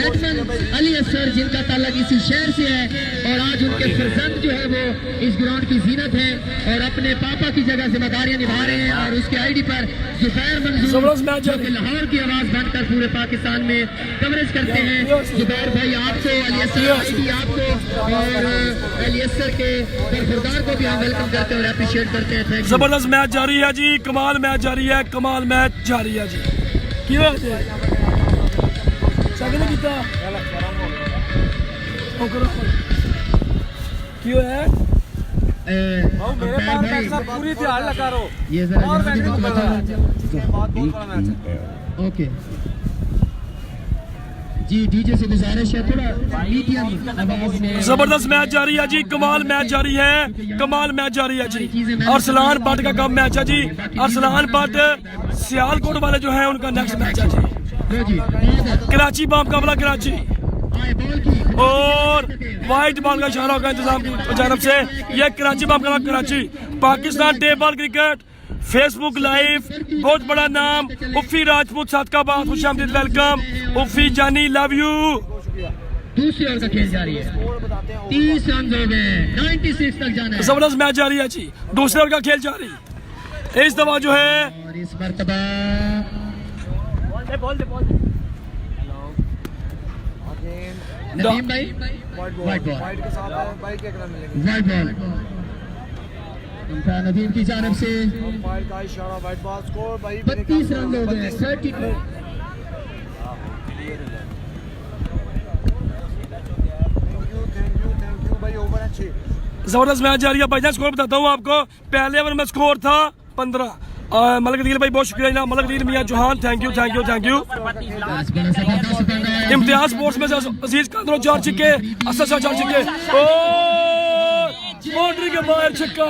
एडमन अली असर, जिनका ताल्लुक इसी शहर से है और आज उनके फर्जंद जो है वो इस ग्राउंड की जीनत है और अपने पापा की जगह जिम्मेदारियां निभा रहे हैं। और उसके आईडी पर जुबैर मंजूर जो कि लाहौर की आवाज बनकर पूरे पाकिस्तान में कवरेज करते हैं। जुबैर भाई आपको, अली असर आईडी आपको और अली असर के दरफुरदार को भी हम वेलकम करते हैं और अप्रिशिएट करते हैं। Thank you. जबरदस्त मैच जारी है जी, कमाल मैच जारी है, कमाल मैच जारी है जी। क्यों है क्यों है मेरे पास पैसा पूरी ध्यान लगा रहो, ये जरा और जल्दी मैच बता बहुत बड़ा मैच है। ओके जी, डीजे से गुजारिश है थोड़ा मीडियम आवाज में। जबरदस्त मैच जारी है जी, कमाल मैच जारी है, कमाल मैच जारी है जी। अरसलान बट का कम मैच है जी, अरसलान बट सियालकोट वाले जो है उनका नेक्स्ट मैच है जी। कराची मुकाबला कराची और व्हाइट बॉल का इशारा होगा इंतजाम की जानब से। यह कराची मुकाबला Karachi. Pakistan tape ball cricket Facebook live, बहुत बड़ा नाम उफ़ी राजपूत सादकाबाद, खुशामदीद वेलकम उफ़ी जानी, लव यू। दूसरी ओवर का खेल जारी है, 30 रन हो गए, 96 तक जाना है। जबरदस्त मैच जारी है जी, दूसरे ओवर का खेल जारी। इस दफा जो है और इस मरतबा नदीम भाई व्हाइट बॉल, वाइड के साथ बाइक के रन मिलेंगे। व्हाइट बॉल उनका नदीम की जानब से। वाइड का इशारा, वाइड बॉल, स्कोर भाई 32 रन हो गए, 32। थैंक यू भाई, ओवर है 6। जबरदस्त मैच जारी है भाईजान। स्कोर बताता हूँ आपको, पहले ओवर में स्कोर था 15। मलक दील भाई बहुत शुक्रिया, मलक दील मियां Chauhan, thank you thank you thank you. Imtiaz sports में से अजीज कांद्रो 4 छक्के, असद शाह 4 छक्के, बाउंड्री के बाहर छक्का,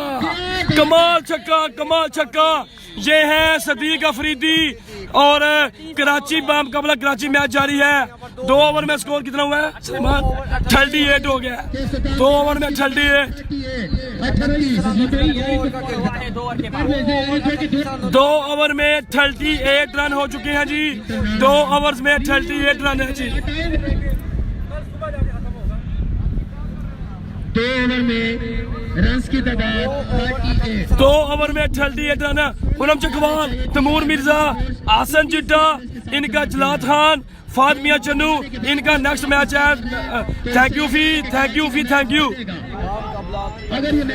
कमाल छक्का, कमाल छक्का। ये है सदीक अफरीदी और कराची मुकाबला कराची मैच जारी है। 2 ओवर में स्कोर कितना हुआ है सलमान? 38 हो गया, 2 ओवर में 38। 2 ओवर में 38 रन हो चुके हैं जी, 2 ओवर्स में 38 रन है जी। 2 ओवर में रन्स की तादाद 38। 2 ओवर में 38 रन है। पूनम चकवाल, तैमूर मिर्जा, आसन चिट्टा, इनका जलाद खान, फाद मियां चन्नू, इनका नेक्स्ट मैच है। Thank you fee, thank you fee, thank you.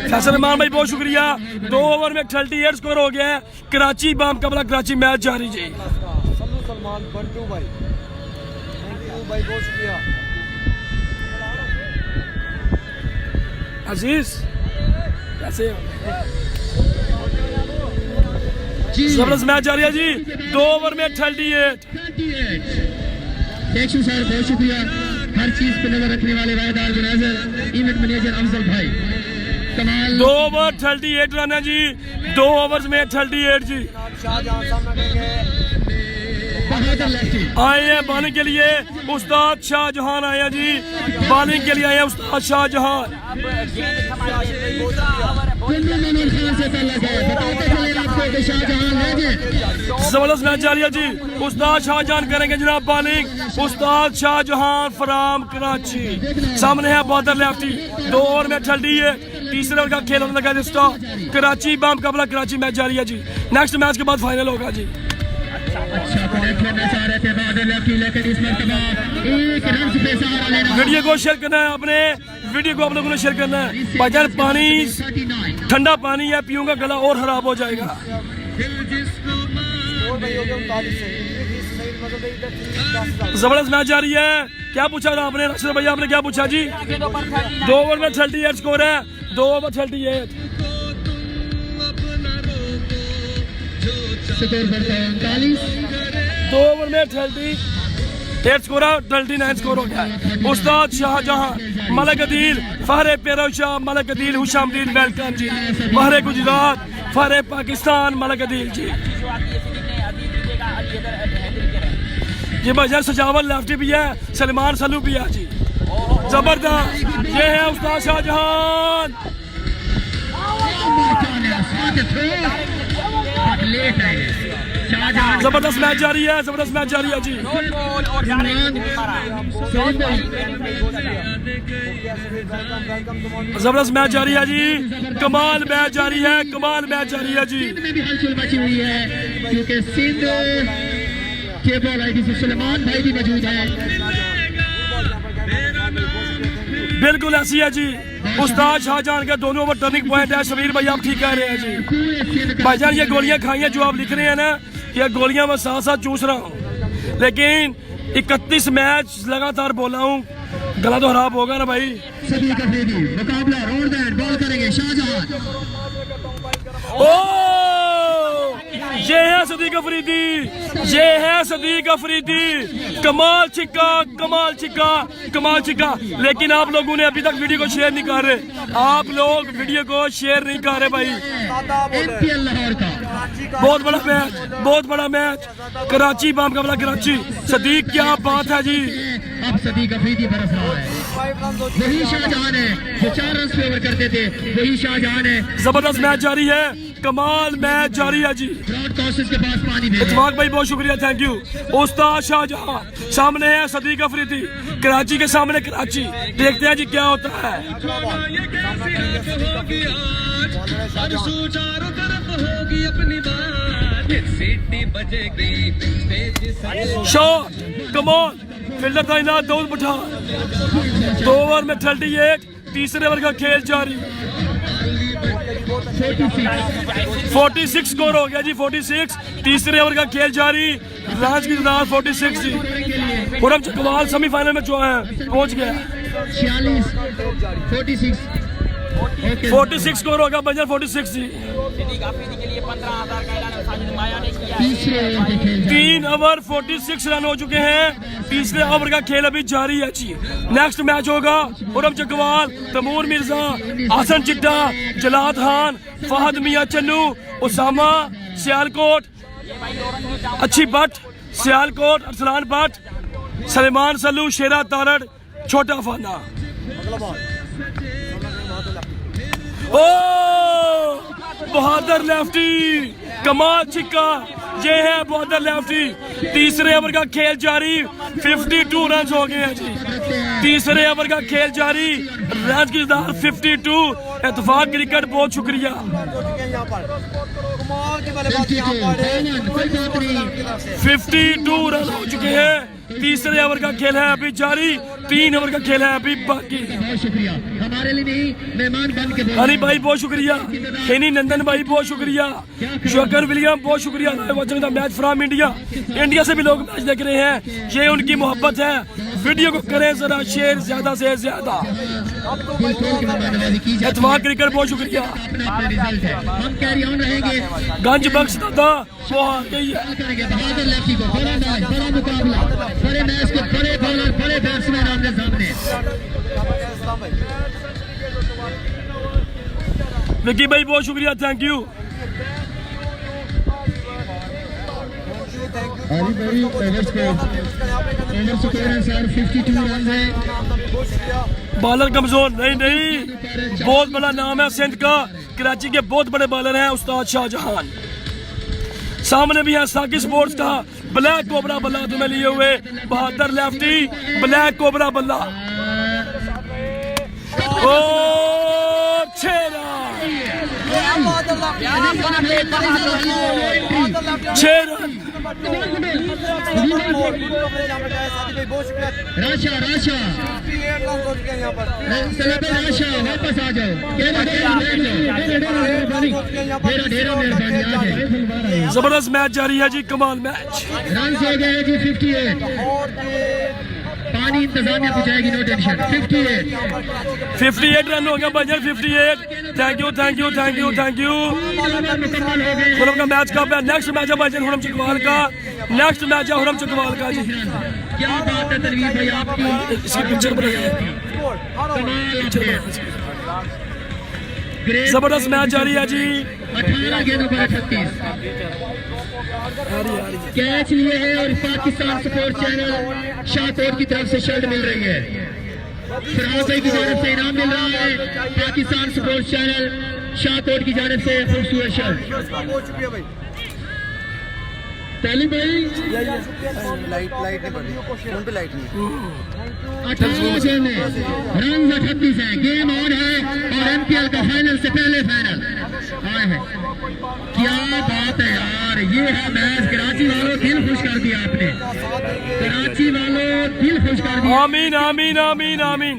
Faisal Rahman भाई बहुत शुक्रिया। 2 ओवर में 38 स्कोर हो गया है। कराची मुकाबला कराची मैच जारी जी। सलमान बंटू भाई, थैंक यू भाई, बहुत शुक्रिया। अजीज कैसे हो? जबरदस्त मैच जारी है जी, 2 ओवर में 38। थैंक यू सर, बहुत शुक्रिया। हर चीज पे नजर रखने वाले वाहिद ऑर्गेनाइजर इवेंट मैनेजर अफजल भाई, कमाल। 2 ओवर 38 रन है जी, 2 ओवर्स में 38 जी। शाहजहां सामना करेंगे। आए हैं बॉलिंग के लिए उस्ताद शाहजहान आए हैं जी, बॉलिंग के लिए आए हैं उस्ताद शाहजहान। जबरदस्त मैच जारी है जी, उस्ताद शाहजहान करेंगे जनाब bowling, Ustad Shah Jahan from Karachi. सामने है बॉदर लेफ्टी, 2 ओवर में ठंडी है, तीसरे ओवर का खेल होने लगा है स्टार्ट। कराची बाम कबला कराची मैच जारी है जी, नेक्स्ट मैच के बाद फाइनल होगा जी। वीडियो को शेयर करना है, अपने वीडियो को आप लोगों ने शेयर करना है। भाईजान पानी ठंडा पानी है, पीऊंगा गला और खराब हो जाएगा। और भाई हो गया 39 से इंडिया की सही मतलब है इधर 10,000। जबरदस्त मैच जारी है। क्या पूछा था आपने राशिद भैया, आपने क्या पूछा जी? 2 ओवर में 38 स्कोर है, 2 ओवर 38। 2 ओवर में 38 स्कोर है, 39 स्कोर हो गया। उस्ताद शाहजहां, मलक अदील, फहरे पेरोशाह, मलक अदील, हुशामदीन, वेलकम जी। फहरे गुजरात, फहरे पाकिस्तान, मलक अदील जी। जी भाईजान सजावल लेफ्टी भी है, सलमान सलू भी है जी। जबरदस्त, ये है उस्ताद शाहजहान। जबरदस्त मैच जारी है, जबरदस्त मैच जारी है जी। जबरदस्त मैच जारी है जी, कमाल मैच जारी है, कमाल मैच जारी है जी। में भी हलचल मची हुई है क्योंकि सिंध के बॉल आईडी से सुलेमान भाई भी मौजूद है। बिल्कुल ऐसी है जी, उस्ताद शाहजहान का दोनों ओवर टर्निंग पॉइंट है। शमीर भाई आप ठीक कह रहे हैं जी। भाईजान ये गोलियां खाई हैं जो आप लिख रहे हैं ना, ये गोलियां मैं साथ साथ चूस रहा हूँ, लेकिन 31 मैच लगातार बोला हूँ, गला तो खराब होगा ना भाई। सदीक अफरीदी मुकाबला रोड दैट बॉल करेंगे शाहजहान। ओ ये है सदीक अफरीदी, ये है सदीक अफरीदी। कमाल छिक्का, कमाल छिक्का, कमाल छिक्का। लेकिन आप लोगों ने अभी तक वीडियो को शेयर नहीं कर रहे, आप लोग वीडियो को शेयर नहीं कर रहे भाई। एमपीएल लाहौर का बहुत बड़ा मैच, बहुत बड़ा मैच, कराची बाम कबला कराची। सदीक क्या बात है जी। अब सदीक अफरीदी बरस रहा है, वही शाहजहान है जो 4 रन पे ओवर करते थे, वही शाहजहान है। जबरदस्त मैच जारी है, कमाल मैच जारी है जी। ब्रॉड कॉर्सेस के पास पानी भेजा। इतफाक भाई बहुत शुक्रिया, थैंक यू। उस्ताद शाहजहां सामने है सदीक अफरीदी, कराची के सामने कराची। देखते हैं जी क्या होता है। शॉट, कमाल, फील्डर था इनाद दाऊद पठान। 2 ओवर में 38, तीसरे ओवर का खेल जारी। 46 स्कोर हो गया जी, 46। तीसरे ओवर का खेल जारी, राज की तादाद 46 जी। खुरम चकवाल सेमीफाइनल में पहुंच गया। 46 स्कोर होगा बंजर, 46 जी। 3 ओवर 46 रन हो चुके हैं, तीसरे ओवर का खेल अभी जारी है जी। नेक्स्ट मैच होगा खुरम चकवाल, तैमूर मिर्जा, हसन चिट्टा, जलाद खान, फहद मियां चन्नू, उसामा सियालकोट, अच्छी भट्ट सियालकोट, अरसलान भट्ट, सलेमान सल्लू, शेरा तारड़, छोटा फाना। ओ बहादुर लेफ्टी, कमाल छिक्का, ये है बहादुर लेफ्टी। तीसरे ओवर का खेल जारी, 52 रन हो गए हैं जी। तीसरे ओवर का खेल जारी, रन की तादाद 52। इत्तेफाक क्रिकेट बहुत शुक्रिया। 52 रन हो चुके हैं, तीसरे ओवर का खेल है अभी जारी, 3 ओवर का खेल है अभी बाकी। बहुत शुक्रिया, हमारे लिए नहीं मेहमान बन के हनी भाई बहुत शुक्रिया, हेनी नंदन भाई बहुत शुक्रिया, शोकर विलियम बहुत शुक्रिया। मैच फ्रॉम इंडिया, इंडिया से भी लोग मैच देख रहे हैं, ये उनकी मोहब्बत है। वीडियो को करें जरा शेयर ज्यादा से ज्यादा। इत्तेफाक क्रिकेट बहुत शुक्रिया। हम कैरी ऑन रहेंगे, गंज बख्श दादा वो आ गई है। करेंगे बहादुर लेफ्टी को। बड़ा मैच, बड़ा मुकाबला, बड़े मैच के बड़े बॉलर, बड़े बैट्समैन आमने सामने। विकी भाई बहुत शुक्रिया, थैंक यू। अभी बड़ी ओवर स्कोर है सर 52 रन है। बॉलर कमजोर नहीं, बहुत बड़ा नाम है सिंध का, कराची के बहुत बड़े बॉलर हैं उस्ताद शाहजहां। सामने भी है साकी स्पोर्ट्स का ब्लैक कोबरा बल्ला तुम्हें लिए हुए, बहादुर लेफ्टी ब्लैक कोबरा बल्ला। ओ 6 रन 6 रन। राशा वापस आ जाओ, जबरदस्त मैच जारी है जी, कमाल मैच। रन हो गए जी 58। पानी इंतजामिया पहुंचाएगी, नो टेंशन। 58 रन हो गया भाईजान, 58। थैंक यू खुरम का मैच कब है? नेक्स्ट मैच है भाईजान खुरम चकवाल का, नेक्स्ट मैच है खुरम चकवाल का जी। क्या बात है तनवीर भाई आपकी, इसकी पिक्चर बनाई है, जबरदस्त मैच जारी है जी। 18 गेंदों पर 38 कैच लिए हैं और पाकिस्तान स्पोर्ट्स चैनल शाहकोट की तरफ से शर्ट मिल रही है। फरहाद भाई की जानब से इनाम मिल रहा है, पाकिस्तान स्पोर्ट्स चैनल शाहकोट की जानब से खूबसूरत शर्ट। पहली भाई लाइट नहीं पड़ रही, फोन पे लाइट नहीं। 18 गेंदें, रन 38 है, गेम ऑन है और एमपीएल का फाइनल से पहले फाइनल आए हैं। क्या बात है यार, ये है मैच। कराची वालों दिल खुश कर दिया आपने, कराची वालों दिल खुश कर दिया। आमीन आमीन आमीन आमीन।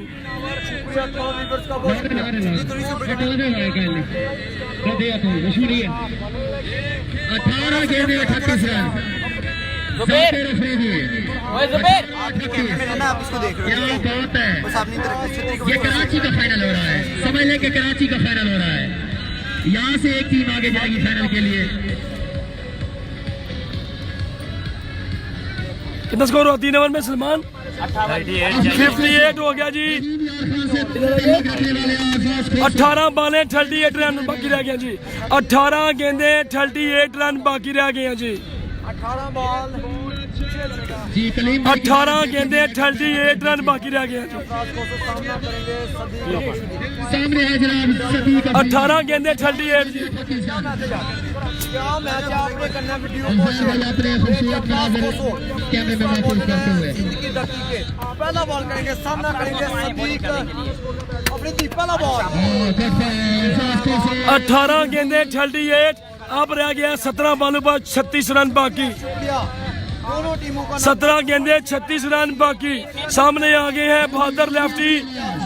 18 गेंदें 38 रन। आप इसको देख रहे क्या बात है, हो, अपनी तरफ ये कराची का फाइनल हो रहा है, समझ लें कि कराची का फाइनल हो रहा है। यहाँ से एक टीम आगे जाएगी फाइनल के लिए। कितना स्कोर हुआ 3 ओवर में सलमान? 58 हो गया जी। 18 बॉलें 38 रन बाकी रह गए जी। 18 गेंदे 38 रन बाकी रह गए हैं जी। 18 बॉल जी कलीम 18 गेंदे 38 रन बाकी रह गए हैं जी। सामना करेंगे सामने है जनाब सदीक। 18 गेंदे 38 जी। क्या मैच आपने करना वीडियो भाई अपने खूबसूरत नज़ारे कैमरे में महफूज करते हुए पहला बॉल करेंगे, सामना करेंगे सदीक अफरीदी। पहला बॉल 18 गेंदे 38, अब रह गया 17 बॉलों पर 36 रन बाकी। दोनों टीमों का 17 गेंदे 36 रन बाकी। सामने आ गए हैं बहादुर लेफ्टी,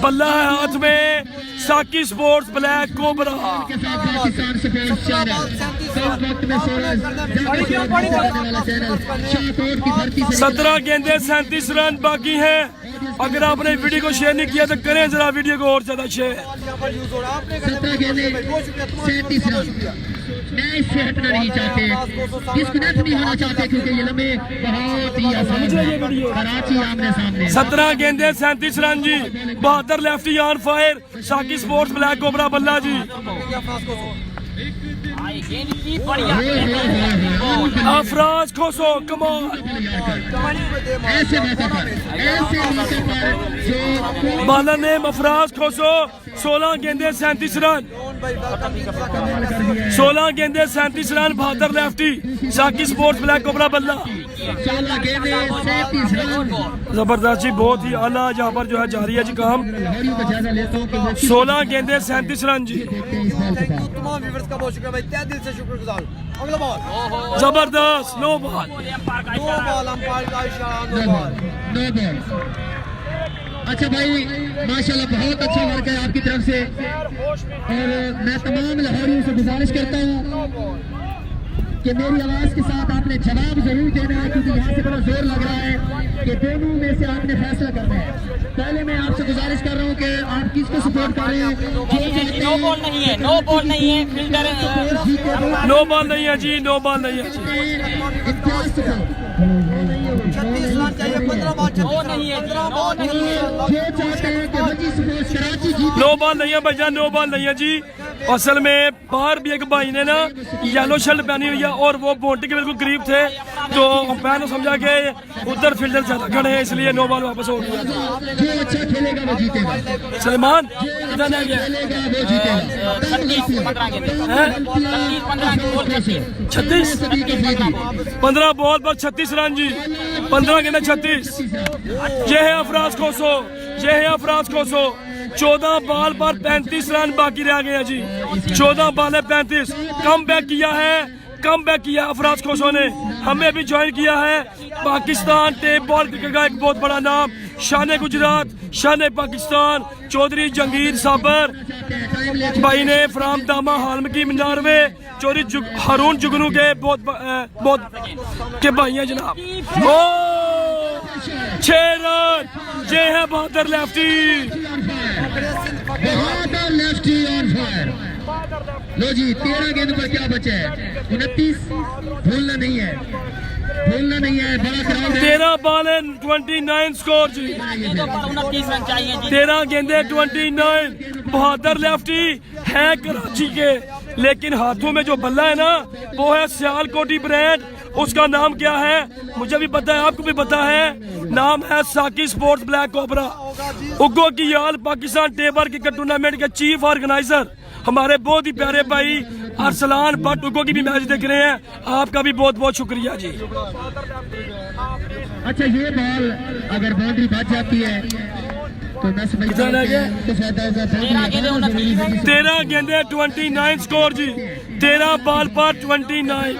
बल्ला है हाथ में, साकी स्पोर्ट्स ब्लैक कोबरा। के साथ पाकिस्तान स्पोर्ट्स चैनल इस वक्त में 16 वाला चैनल शाहकोट की धरती से 17 गेंदे 37 रन बाकी हैं। अगर आपने वीडियो को शेयर नहीं किया तो करें जरा वीडियो को और ज्यादा शेयर। 17 गेंदें 37 रन। मैच से हटना नहीं चाहते, डिस्कनेक्ट नहीं होना चाहते, क्योंकि ये लम्हे बहुत ही आसान है। कराची आमने सामने 17 गेंदे 37 रन जी। बहादुर lefty on fire, Saqi sports black cobra बल्ला जी। अफराज खोसो कमाल। ऐसे मौके पर जो बॉलर ने अफराज खोसो 16 गेंदे 37 रन। 16 गेंदे 37 रन बहादुर लेफ्टी, साकी स्पोर्ट्स ब्लैक कोबरा बल्ला। 16 गेंदें 37 रन। जबरदस्त जी, बहुत ही आला जहाँ पर जो है जारी है जी काम। खिलाड़ियों का जायजा लेता हूं कि वो 16 गेंदे 37 रन जी। देखते हैं इस बॉल के बाद। तमाम व्यूअर्स का बहुत शुक्रिया भाई, तहे दिल से शुक्रगुजार। अगला बॉल जबरदस्त नो बॉल। 2 बॉल अंपायर का इशारा, 2 नो बॉल। बॉल। अच्छा भाई माशाल्लाह बहुत अच्छा वर्क है आपकी तरफ से, और मैं तमाम लाहौरियों से गुजारिश करता हूँ कि मेरी आवाज के साथ आपने जवाब जरूर देना है, क्योंकि यहाँ से बड़ा जोर लग रहा है कि दोनों में से आपने फैसला करना है। पहले मैं आपसे गुजारिश कर रहा हूँ कि आप किसको सपोर्ट कर रहे हैं। नो बॉल नहीं है, नो बॉल नहीं है, फील्डर नो बॉल नहीं है जी, नो बॉल नहीं है जी। 36 रन चाहिए, 15 बॉल 36 नहीं है, 15 बॉल नहीं है। जो चाहते हैं कि वजी स्पोर्ट्स कराची जीते। नो बॉल नहीं है भैया, नो बॉल नहीं है जी। असल में बाहर भी एक भाई ने ना येलो शर्ट पहनी हुई है और वो बाउंड्री के बिल्कुल करीब थे, तो अंपायर ने समझा कि उधर फील्डर ज्यादा खड़े हैं, इसलिए नो बॉल वापस हो गया। जो अच्छा खेलेगा वो जीतेगा, सलमान कितना रह गया? खेलेगा वो जीतेगा। 36 15 बॉल पर 36 रन जी, 15 गेंद 36। ये है अफराज कोसो, ये है अफराज कोसो। 14 बॉल पर 35 रन बाकी रह गए हैं जी, 14 बॉल है 35। कम बैक किया है, कम बैक किया अफराज कोसो ने, हमें भी ज्वाइन किया है। पाकिस्तान टेप बॉल क्रिकेट का एक बहुत बड़ा नाम, शान गुजरात, शान पाकिस्तान, चौधरी जंगीर साबर भाई ने फ्राम दामा हालमकी नॉर्वे, चौधरी हारून जुगनू के बहुत के भाई हैं जनाब। ओ 6 रन, ये है Bahadur lefty. Bahadur lefty on fire. लो जी 13 गेंद पर क्या बचा है? 29। भूलना नहीं है, भूलना नहीं है। बड़ा क्राउड है। 13 बॉल है 29 स्कोर जी, 29 रन चाहिए जी। 13 गेंदे 29। बहादुर लेफ्टी है कराची के, लेकिन हाथों में जो बल्ला है ना वो है सियालकोटी ब्रांड। उसका नाम क्या है मुझे भी पता है, आपको भी पता है, नाम है साकी स्पोर्ट्स ब्लैक कोबरा। उग्गो की याल पाकिस्तान टेबल क्रिकेट टूर्नामेंट के चीफ ऑर्गेनाइजर हमारे बहुत ही प्यारे भाई अरसलान भट्ट उग्गो की भी मैच देख रहे हैं, आपका भी बहुत बहुत शुक्रिया जी। अच्छा ये बॉल अगर बाउंड्री बच जाती है तो मैं समझता हूं कि फायदा होगा। 13 गेंदे 29 स्कोर जी, 13 बॉल पर 29।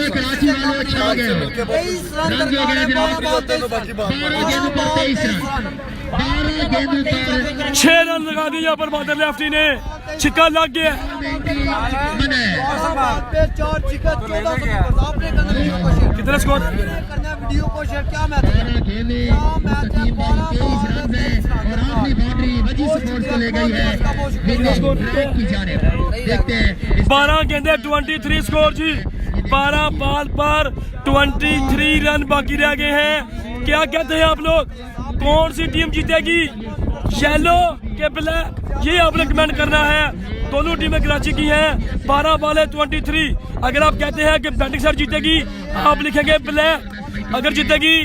कराची वालों अच्छा आ गया। रन जो गया जनाब 12 गेंदों पर 23 रन, 12 गेंदों पर 6 रन लगा दिए यहाँ पर बहादुर लेफ्टी ने, छिक्का लग गया। कितना स्कोर? वीडियो को शेयर क्या मैच है? 12 गेंदें 23 रन है और आखिरी बाउंड्री वजी स्पोर्ट्स को ले गई है ब्रेक की जानिब। देखते हैं 12 गेंदे 23 स्कोर जी, 12 बॉल पर 23 रन बाकी रह गए हैं। क्या कहते हैं आप लोग, कौन सी टीम जीतेगी, येलो के ब्लैक? ये आपने कमेंट करना है। दोनों टीमें कराची की हैं, 12 बॉल है 23। अगर आप कहते हैं कि बैटिंग साइड जीतेगी आप लिखेंगे ब्लैक, अगर जीतेगी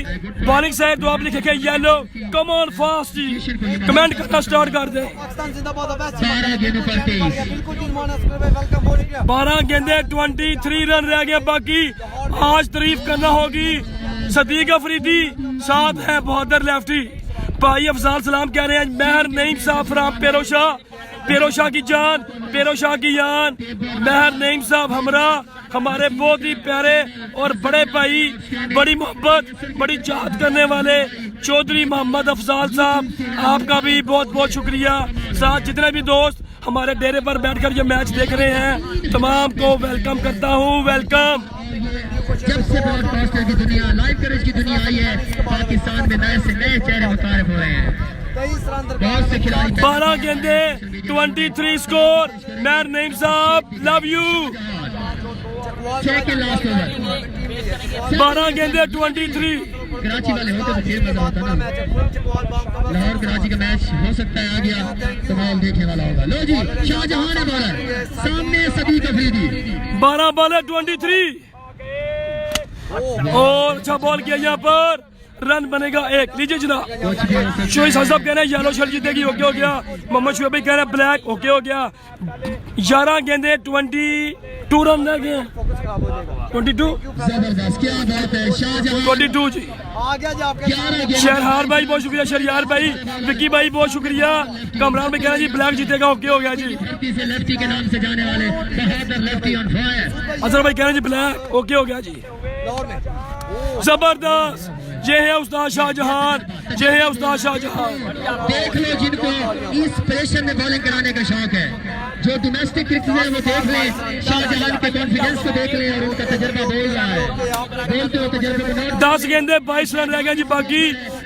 बॉलिंग साइड तो आप लिखेंगे येलो। कम ऑन फास्ट जी, कमेंट करना स्टार्ट कर दें। 12 गेंदों पर 23। 12 गेंदे 23 रन रह गए बाकी। आज तारीफ करना होगी सदीक अफरीदी, साथ है बहादुर लेफ्टी। भाई अफजाल सलाम कह रहे हैं, महर नईम साहब फ्राम पेरोशा, पेरोशा की जान, पेरोशा की जान, महर नईम साहब हमरा, हमारे बहुत ही प्यारे और बड़े भाई, बड़ी मोहब्बत बड़ी चाहत करने वाले चौधरी मोहम्मद अफजाल साहब, आपका भी बहुत बहुत शुक्रिया। साथ जितने भी दोस्त हमारे डेरे पर बैठकर ये मैच देख रहे हैं तमाम को वेलकम करता हूँ, वेलकम। जब से ब्रॉडकास्टर की दुनिया, लाइव कवरेज की दुनिया आई है, पाकिस्तान में नए से नए चेहरे मुतारिफ हो रहे हैं। बहुत से खिलाड़ी 12 गेंदे 23 स्कोर, महर नईम साहब लव यू। 6 के लास्ट ओवर, 12 गेंदे 23। कराची वाले होते तो फिर मजा आता ना। लाहौर कराची का मैच हो सकता है आ गया, कमाल देखने वाला होगा। लो जी शाहजहां है बॉलर, सामने सदीक अफरीदी। 12 बॉल है 23 और अच्छा बॉल किया यहाँ पर, रन बनेगा 1। लीजिए जनाब, शोइब साहब कह रहे हैं येलो शर्ट जीतेगी, ओके हो गया। मोहम्मद शुएब भाई कह रहे हैं ब्लैक, ओके हो गया। 11 गेंदे 22 रन रह गए। 22 जबरदस्त, क्या बात है। शाहजहां 22 जी। आ गया जी आपके 11 गेंद शहरहार भाई बहुत शुक्रिया, शहरयार भाई, विक्की भाई बहुत शुक्रिया। कमरान भाई कह रहे हैं जी ब्लैक जीतेगा, ओके हो गया जी। धरती से लेफ्टी के नाम से जाने वाले बहादुर लेफ्टी ऑन फायर। अजहर भाई कह रहे हैं जी ब्लैक, ओके हो गया जी। लाहौर में जबरदस्त, ये है उस्ताद शाहजहां, ये है उस्ताद शाहजहां। देख लो जिनको इस प्रेशर में बॉलिंग कराने का शौक है, जो डोमेस्टिक क्रिकेट है वो देख लें, शाहजहां के कॉन्फिडेंस को देख लें और उनका तजर्बा बोल रहा है, बोलते हो तजर्बे को नोट। 10 गेंदे 22 रन रह गए जी बाकी,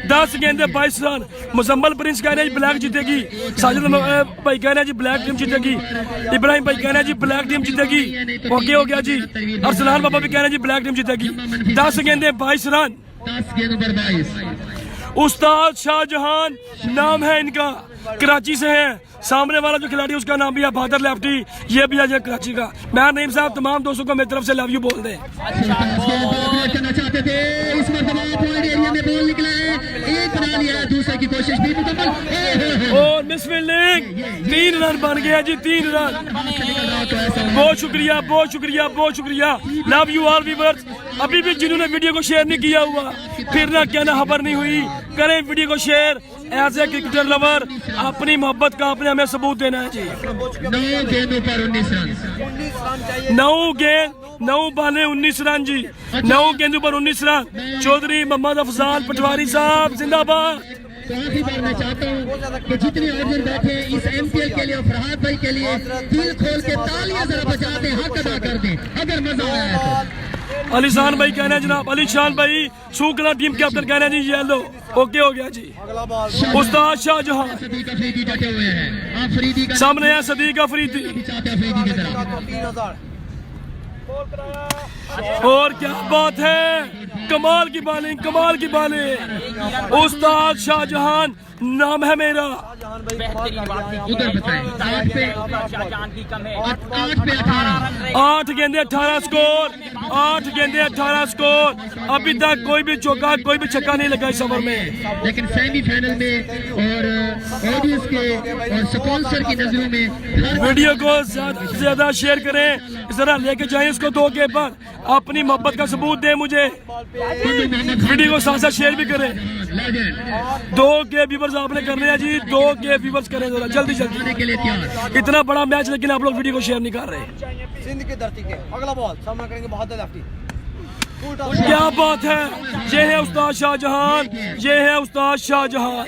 10 गेंदे 22 रन। मुजम्मल प्रिंस कह रहे हैं जी ब्लैक जीतेगी, साजिद भाई कह रहे हैं जी ब्लैक टीम जीतेगी, इब्राहिम भाई कह रहे हैं जी ब्लैक टीम जीतेगी, ओके हो गया जी। अरसलान बाबा भी कह रहे हैं जी ब्लैक टीम जीतेगी। 10 गेंदे 22 रन। 10 गेंदों पर 22। उस्ताद शाहजहान नाम है इनका, कराची से है। सामने वाला जो खिलाड़ी उसका नाम भी है बहादुर लेफ्टी, ये भी है कराची का। मैं नईम साहब तमाम दोस्तों को मेरी तरफ से लव यू बोल दें। करना चाहते थे, इस मरतबा पॉइंट एरिया में बॉल निकला है, एक बना लिया, दूसरे की कोशिश भी मुकम्मल और मिस फील्डिंग, 3 रन बन गया जी, 3 रन। बहुत शुक्रिया, बहुत शुक्रिया, बहुत शुक्रिया। Love you all viewers. अभी भी जिन्होंने वीडियो को शेयर नहीं किया हुआ, फिर ना कहना खबर नहीं हुई, करें वीडियो को share. As a cricketer lover अपनी मोहब्बत का आपने हमें सबूत देना है जी। 9 गेंदों पर 19 रन। 9 गेंद 9 बाले 19 रन जी, 9 गेंदों पर 19 रन। चौधरी मोहम्मद अफजाल पटवारी साहब जिंदाबाद। तो आखिरी बार मैं चाहता हूँ कि जितने अर्जुन बैठे हैं इस MPL के लिए, फरहाद भाई के लिए दिल खोल के तालियां जरा बजा दें, हक अदा कर दें अगर मजा आया तो। अली शान भाई कह रहे हैं जनाब, अली शान भाई सूखला टीम कैप्टन कह रहे हैं जी येलो, ओके हो गया जी। उस्ताद शाहजहां सदीक अफरीदी डटे हुए हैं, आप फरीदी का सामने है सदीक अफरीदी। चाहते हैं अफरीदी की तरफ। और क्या बात है, कमाल की बालिंग, कमाल की बालिंग। उस्ताद शाहजहां नाम है मेरा। उधर बताएं, 8 पे 18। 8 गेंदे 18 स्कोर, 8 गेंदे 18 स्कोर। अभी तक कोई भी चौका, कोई भी छक्का नहीं लगा इस ओवर में। लेकिन सेमीफाइनल में और ऑडियंस के और स्पॉन्सर की नजरों में वीडियो को ज्यादा से ज्यादा शेयर करें, जरा लेके जाएं इसको 2 के पर, अपनी मोहब्बत का सबूत दें मुझे। वीडियो को साथ साथ शेयर भी करें। 2 के व्यूवर्स आपने करने हैं जी, 2 के व्यूवर्स करें जरा जल्दी जल्दी। के लिए तैयार। इतना बड़ा मैच लेकिन आप लोग वीडियो को शेयर नहीं कर रहे। सिंध की धरती के अगला बॉल सामना करेंगे बहादुर लेफ्टी। क्या बात है, ये है उस्ताद शाहजहां, ये है उस्ताद शाहजहां।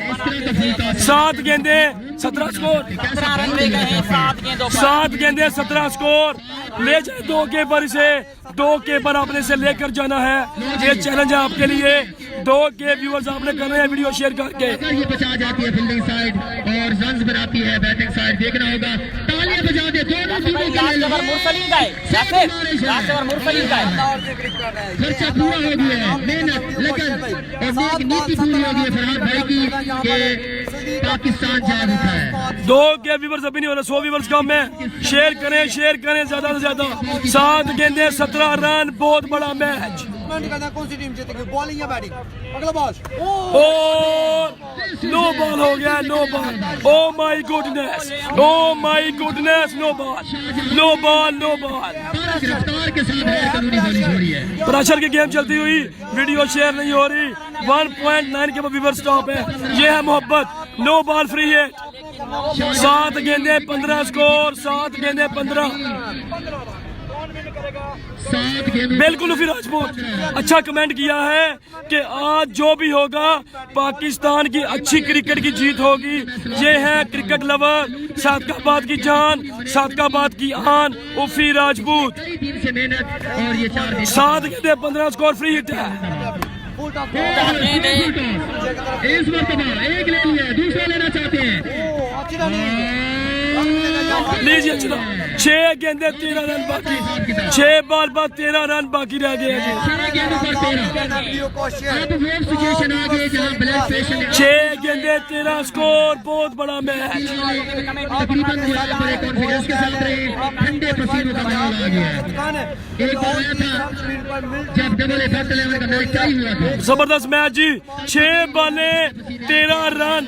7 गेंदे 17 स्कोर, 7 गेंदे 17 स्कोर। ले जाए 2 के पर इसे, 2 के पर आपने इसे लेकर जाना है। ये चैलेंज है आपके लिए। 2 के व्यूअर्स आपने करना है वीडियो शेयर करके। अगर ये बचा जाती है फील्डिंग साइड और रन्स बनाती है बैटिंग साइड, देखना होगा। तालियां बजा दे दोनों टीमों के लिए। खर्चा पूरा हो गया है, मेहनत लगन और नीति पूरी हो गई है फरहाद भाई की कि पाकिस्तान जाग उठा है। 2 के व्यूअर्स अभी नहीं हो रहे, 100 व्यूअर्स कम है। शेयर करें, शेयर करें ज्यादा से ज्यादा। 7 गेंदे 17 रन, बहुत बड़ा मैच। कौन सी टीम जीतेगी, बॉलिंग या बैटिंग? अगला बॉल और नो बॉल हो गया, no ball. Oh my goodness, oh my goodness, no ball, no ball, no ball. गिरफ्तार के साथ है, कानूनी बॉलिंग हो रही है। प्रेशर की गेम चलती हुई, वीडियो शेयर नहीं हो रही। 1.9 के व्यूअर स्टॉप है। ये है मोहब्बत। नो बॉल फ्री है। 7 गेंदे 15 स्कोर, 7 गेंदे 15। 7 गेंदों। बिल्कुल फिर राजपूत अच्छा कमेंट किया है कि आज जो भी होगा पाकिस्तान की अच्छी क्रिकेट की जीत होगी। ये है क्रिकेट लवर, सादकाबाद की जान, सादकाबाद की आन, उफी राजपूत। दिन से मेहनत और ये 4 7 गेंदे 15 स्कोर फ्री हिट है। इस मरतबा एक ले लिया, दूसरा लेना चाहते हैं। लीजिए चलो, 6 गेंदे 13 रन बाकी, 6 बॉल बाद 13 रन बाकी रह गए जी। 6 गेंदों पर 13। अब वो सिचुएशन आ गई जहां ब्लैक पेशन 6 गेंदे 13 स्कोर, बहुत बड़ा मैच। तकरीबन बड़े कॉन्फिडेंस के साथ रहे, ठंडे पसीनों का माहौल आ गया है। एक बार आया था जब डबल इफेक्ट 11 का मैच टाई हुआ था। जबरदस्त मैच जी, 6 बॉले 13 रन।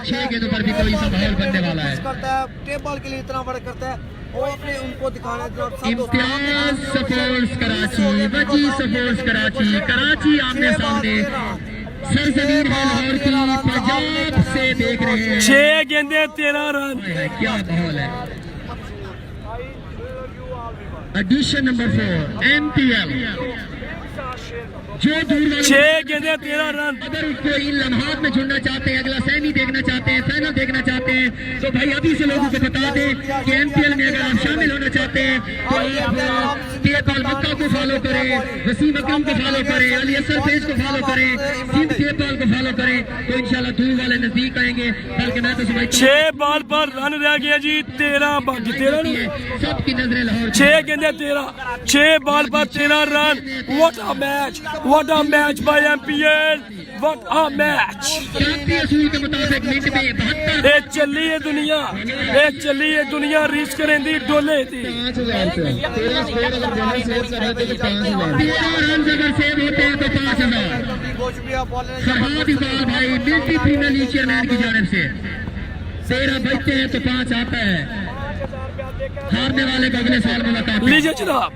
6 गेंदों पर भी कोई सा माहौल बनने वाला है। करता है टेप बॉल के लिए इतना वर्क करता है और अपने उनको दिखाना इम्तियाज सपोर्ट्स कराची, वजी सपोर्ट्स कराची, कराची आमने सामने सरजमीन है लाहौर की, पंजाब से देख रहे हैं। 6 गेंदे 13 रन। क्या माहौल है। एडिशन नंबर 4 MPL जो दूर वाले 6 गेंदे 13 रन। अगर उसको इन लम्हात में जुड़ना चाहते हैं, अगला सेमी देखना चाहते हैं, फाइनल देखना चाहते हैं, तो भाई अभी से लोगों को बता दें कि MPL में अगर आप शामिल होना चाहते चाहते हैं तो आप पेपाल मक्का को फॉलो करें, वसीम अकरम को फॉलो करें, अली असर पेज को फॉलो करें, सिंध पेपाल को फॉलो करें, तो इंशाल्लाह दूर वाले नजदीक आएंगे। बल्कि मैं तो समझता 6 बॉल पर रन रह गया जी, 13 बाकी 13 नहीं हूं सबकी नजरें लाहौर 6 गेंदे 13, 6 बॉल पर 13 run. What a match by MPL, what a match. शांति असूल के मुताबिक मिनट में 72 ये चली है दुनिया, ये चली है दुनिया, रीच करें दी डोले थी। 13 रन अगर सेव होते हैं तो 5000। फरहाद इकबाल भाई मिल्ट्री प्रीमियर लीग चेयरमैन की जानिब से 13 बजते हैं तो 5 आता है। हारने वाले को अगले साल मुलाकात। लीजिए जनाब,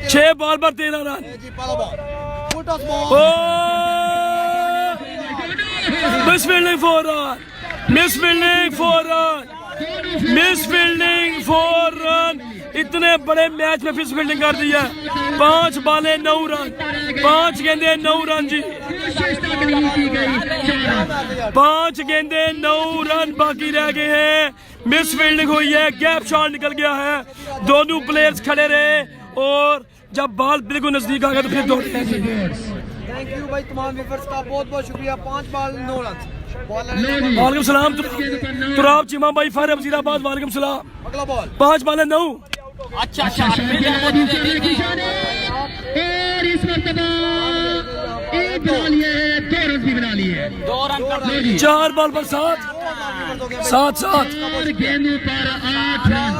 6 बॉल पर 13 run. Miss fielding 4 run, miss fielding 4 run, miss fielding 4 run. इतने बड़े मैच में मिस फील्डिंग कर दी है। 5 बॉलें 9 रन, 5 गेंदे 9 रन जी, 5 गेंदे 9 रन बाकी रह गए हैं। मिस फील्डिंग हुई है, गैप शॉट निकल गया है, दोनों प्लेयर्स खड़े रहे और जब बॉल बिल्कुल नजदीक आ गया तो फिर दौड़े। थैंक यू भाई, तमाम व्यूअर्स का बहुत बहुत शुक्रिया। 5 बॉल 9 रन। वालेकुम सलाम तुराब चीमा भाई फायर वजीराबाद, वालेकुम सलाम। अगला बॉल 5 बॉल 9। अच्छा और इस मरतबा एक बॉल ये 2 रन भी बना लिए। 2 रन कर 4 बॉल पर 7 7 और गेंदों पर 8 रन।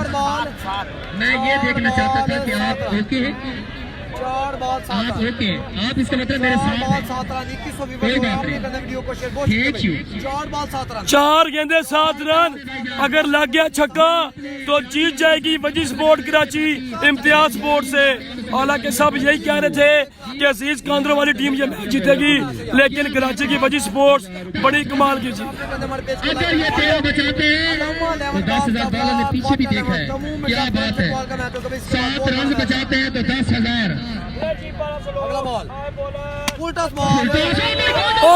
मैं ये देखना चाहता था कि आप ओके हैं, 4 बॉल 7 आप ओके, आप इसका मतलब मेरे साथ हैं। 7 रन 2100 कोई व्यूअर्स बात आपने नहीं। करना वीडियो को शेयर बहुत Thank you। 4 ball 7 run. 4 गेंदे 7 रन। अगर लग गया छक्का तो जीत जाएगी वजी स्पोर्ट कराची इम्तियाज स्पोर्ट से। हालांकि सब यही कह रहे थे कि अजीज कांद्रो वाली टीम ये मैच जीतेगी, लेकिन कराची की वजी स्पोर्ट्स बड़ी कमाल की जीत। अगर ये 13 बचाते हैं तो 10,000 बॉलर ने पीछे भी देखा है, क्या बात है। 7 रन बचाते हैं तो 10,000। अगला ball full toss ball. Oh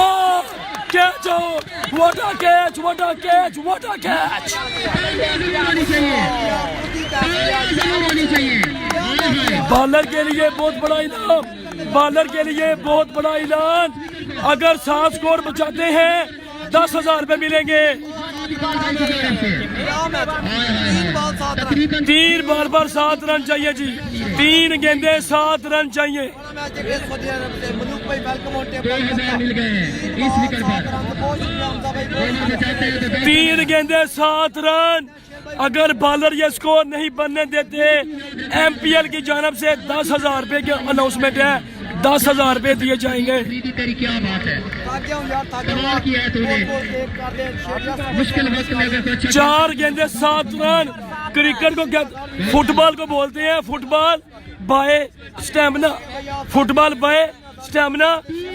catch out, what a catch, what a catch, what a catch. होनी चाहिए, होनी चाहिए। बॉलर के लिए बहुत बड़ा इनाम, बॉलर के लिए बहुत बड़ा ऐलान। अगर 7 स्कोर बचाते हैं 10,000 रुपए मिलेंगे। 3 बॉल पर 7 रन चाहिए जी, 3 गेंदे 7 रन चाहिए। 2,000 मिल गए इस विकेट पर। 3 गेंदे 7 रन। अगर बॉलर ये स्कोर नहीं बनने देते, एमपीएल की जानब से 10,000 रुपए की अनाउंसमेंट है, 10,000 रुपए दिए जाएंगे। तेरी क्या बात है, कमाल किया है तूने। मुश्किल वक्त में अगर कोई 4 गेंदे 7 रन। क्रिकेट को क्या, फुटबॉल को बोलते हैं football by stamina, football by stamina.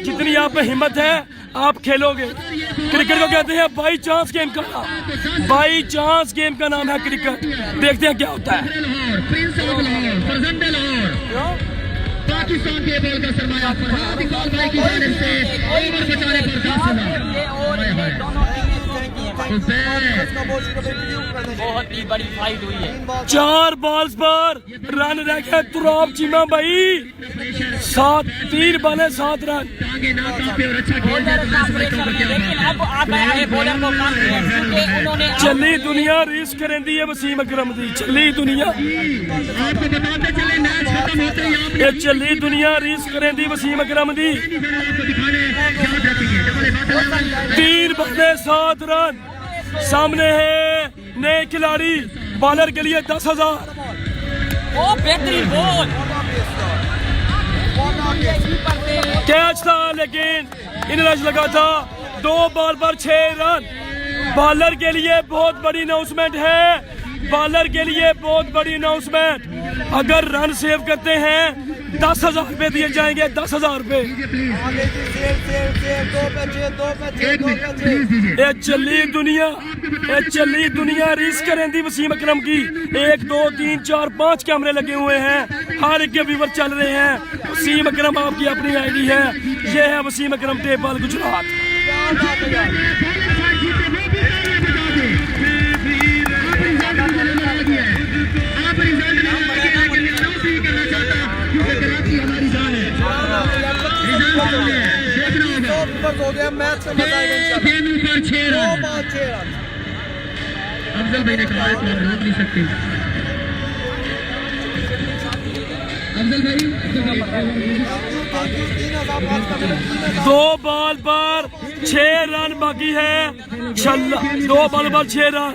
जितनी आप में हिम्मत है आप खेलोगे। क्रिकेट को कहते हैं बाई चांस गेम का नाम, बाई चांस गेम का नाम है क्रिकेट। देखते हैं क्या होता है। लाहौर, प्रिंस ऑफ लाहौर, फरजंद लाहौर, पाकिस्तान के बॉल का सरमाया फरहाद इकबाल भाई की जानिब से ओवर बचाने पर 10,000। बहुत ही बड़ी फाइट हुई है। 4 बॉल्स पर रन रह गए तुराब चीमा भाई। 3 बॉलें 7 रन। आगे ना काफी और अच्छा खेल है तो मैं समझता हूं कि लेकिन अब आप आए बॉलर को कॉन्फिडेंस क्योंकि उन्होंने चली दुनिया रीस करेंदी है वसीम अकरम दी। चली दुनिया, आपको बताते चले मैच खत्म होते ही आप ये चली दुनिया रीस करेंदी वसीम अकरम दी। आपको दिखाने याद रखेंगे। डबल बात 3 बॉलें 7 रन। सामने है नए खिलाड़ी, बॉलर के लिए 10,000। ओ बेहतरीन बॉल कैच था लेकिन इन्हें लगा था। 2 बॉल पर 6 रन। बॉलर के लिए बहुत बड़ी अनाउंसमेंट है, बॉलर के लिए बहुत बड़ी अनाउंसमेंट। अगर रन सेव करते हैं 10,000 रुपए दिए जाएंगे, 10,000 रुपए। ये चली दुनिया, ये चली दुनिया रीस करेंदी वसीम अकरम की। 1 2 3 4 5 कैमरे लगे हुए हैं, हर एक के व्यूवर चल रहे हैं। वसीम अकरम आपकी अपनी आईडी है, ये है वसीम अकरम टेबल गुजरात। आप हो गया मैच में मजा आएगा इंशाल्लाह। 6 दो रन बॉल 6 रन। अफजल भाई ने कहा है तो हम रोक नहीं सकते। अफजल भाई 2 बॉल पर 6 रन बाकी है। 2 बॉल पर 6 रन।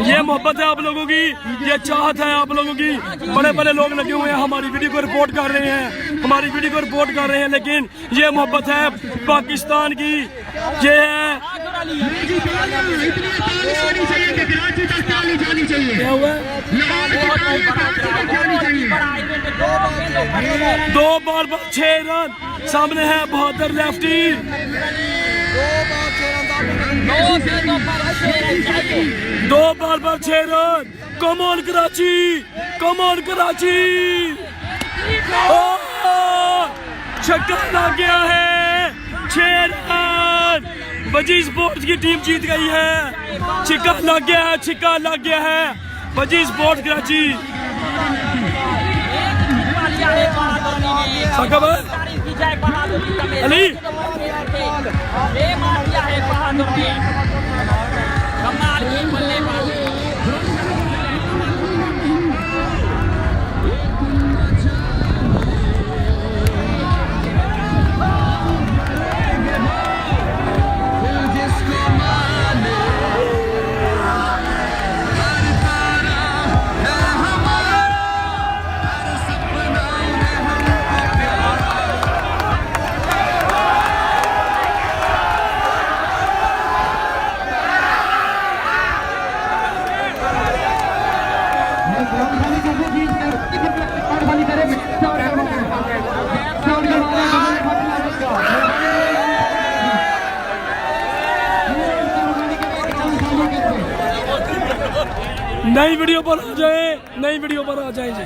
ये मोहब्बत है आप लोगों की, ये चाहत है आप लोगों की। बड़े बड़े लोग लगे हुए हैं हमारी वीडियो को रिपोर्ट कर रहे हैं, हमारी वीडियो को रिपोर्ट कर रहे हैं, लेकिन ये मोहब्बत है पाकिस्तान की। ये है क्या हुआ? 2 बॉल पर 6 रन। सामने है बहादुर लेफ्टी। 2 बॉल पर 6 run. Come on Karachi, come on Karachi. छक्का लग गया है। 6 रन। बजी स्पोर्ट्स की टीम जीत गई है। छक्का लग गया है, छक्का लग गया है। बजी स्पोर्ट्स कराची। अली कमाल की बल्लेबाजी। नई वीडियो पर आ जाए, नई वीडियो पर आ जाए जी।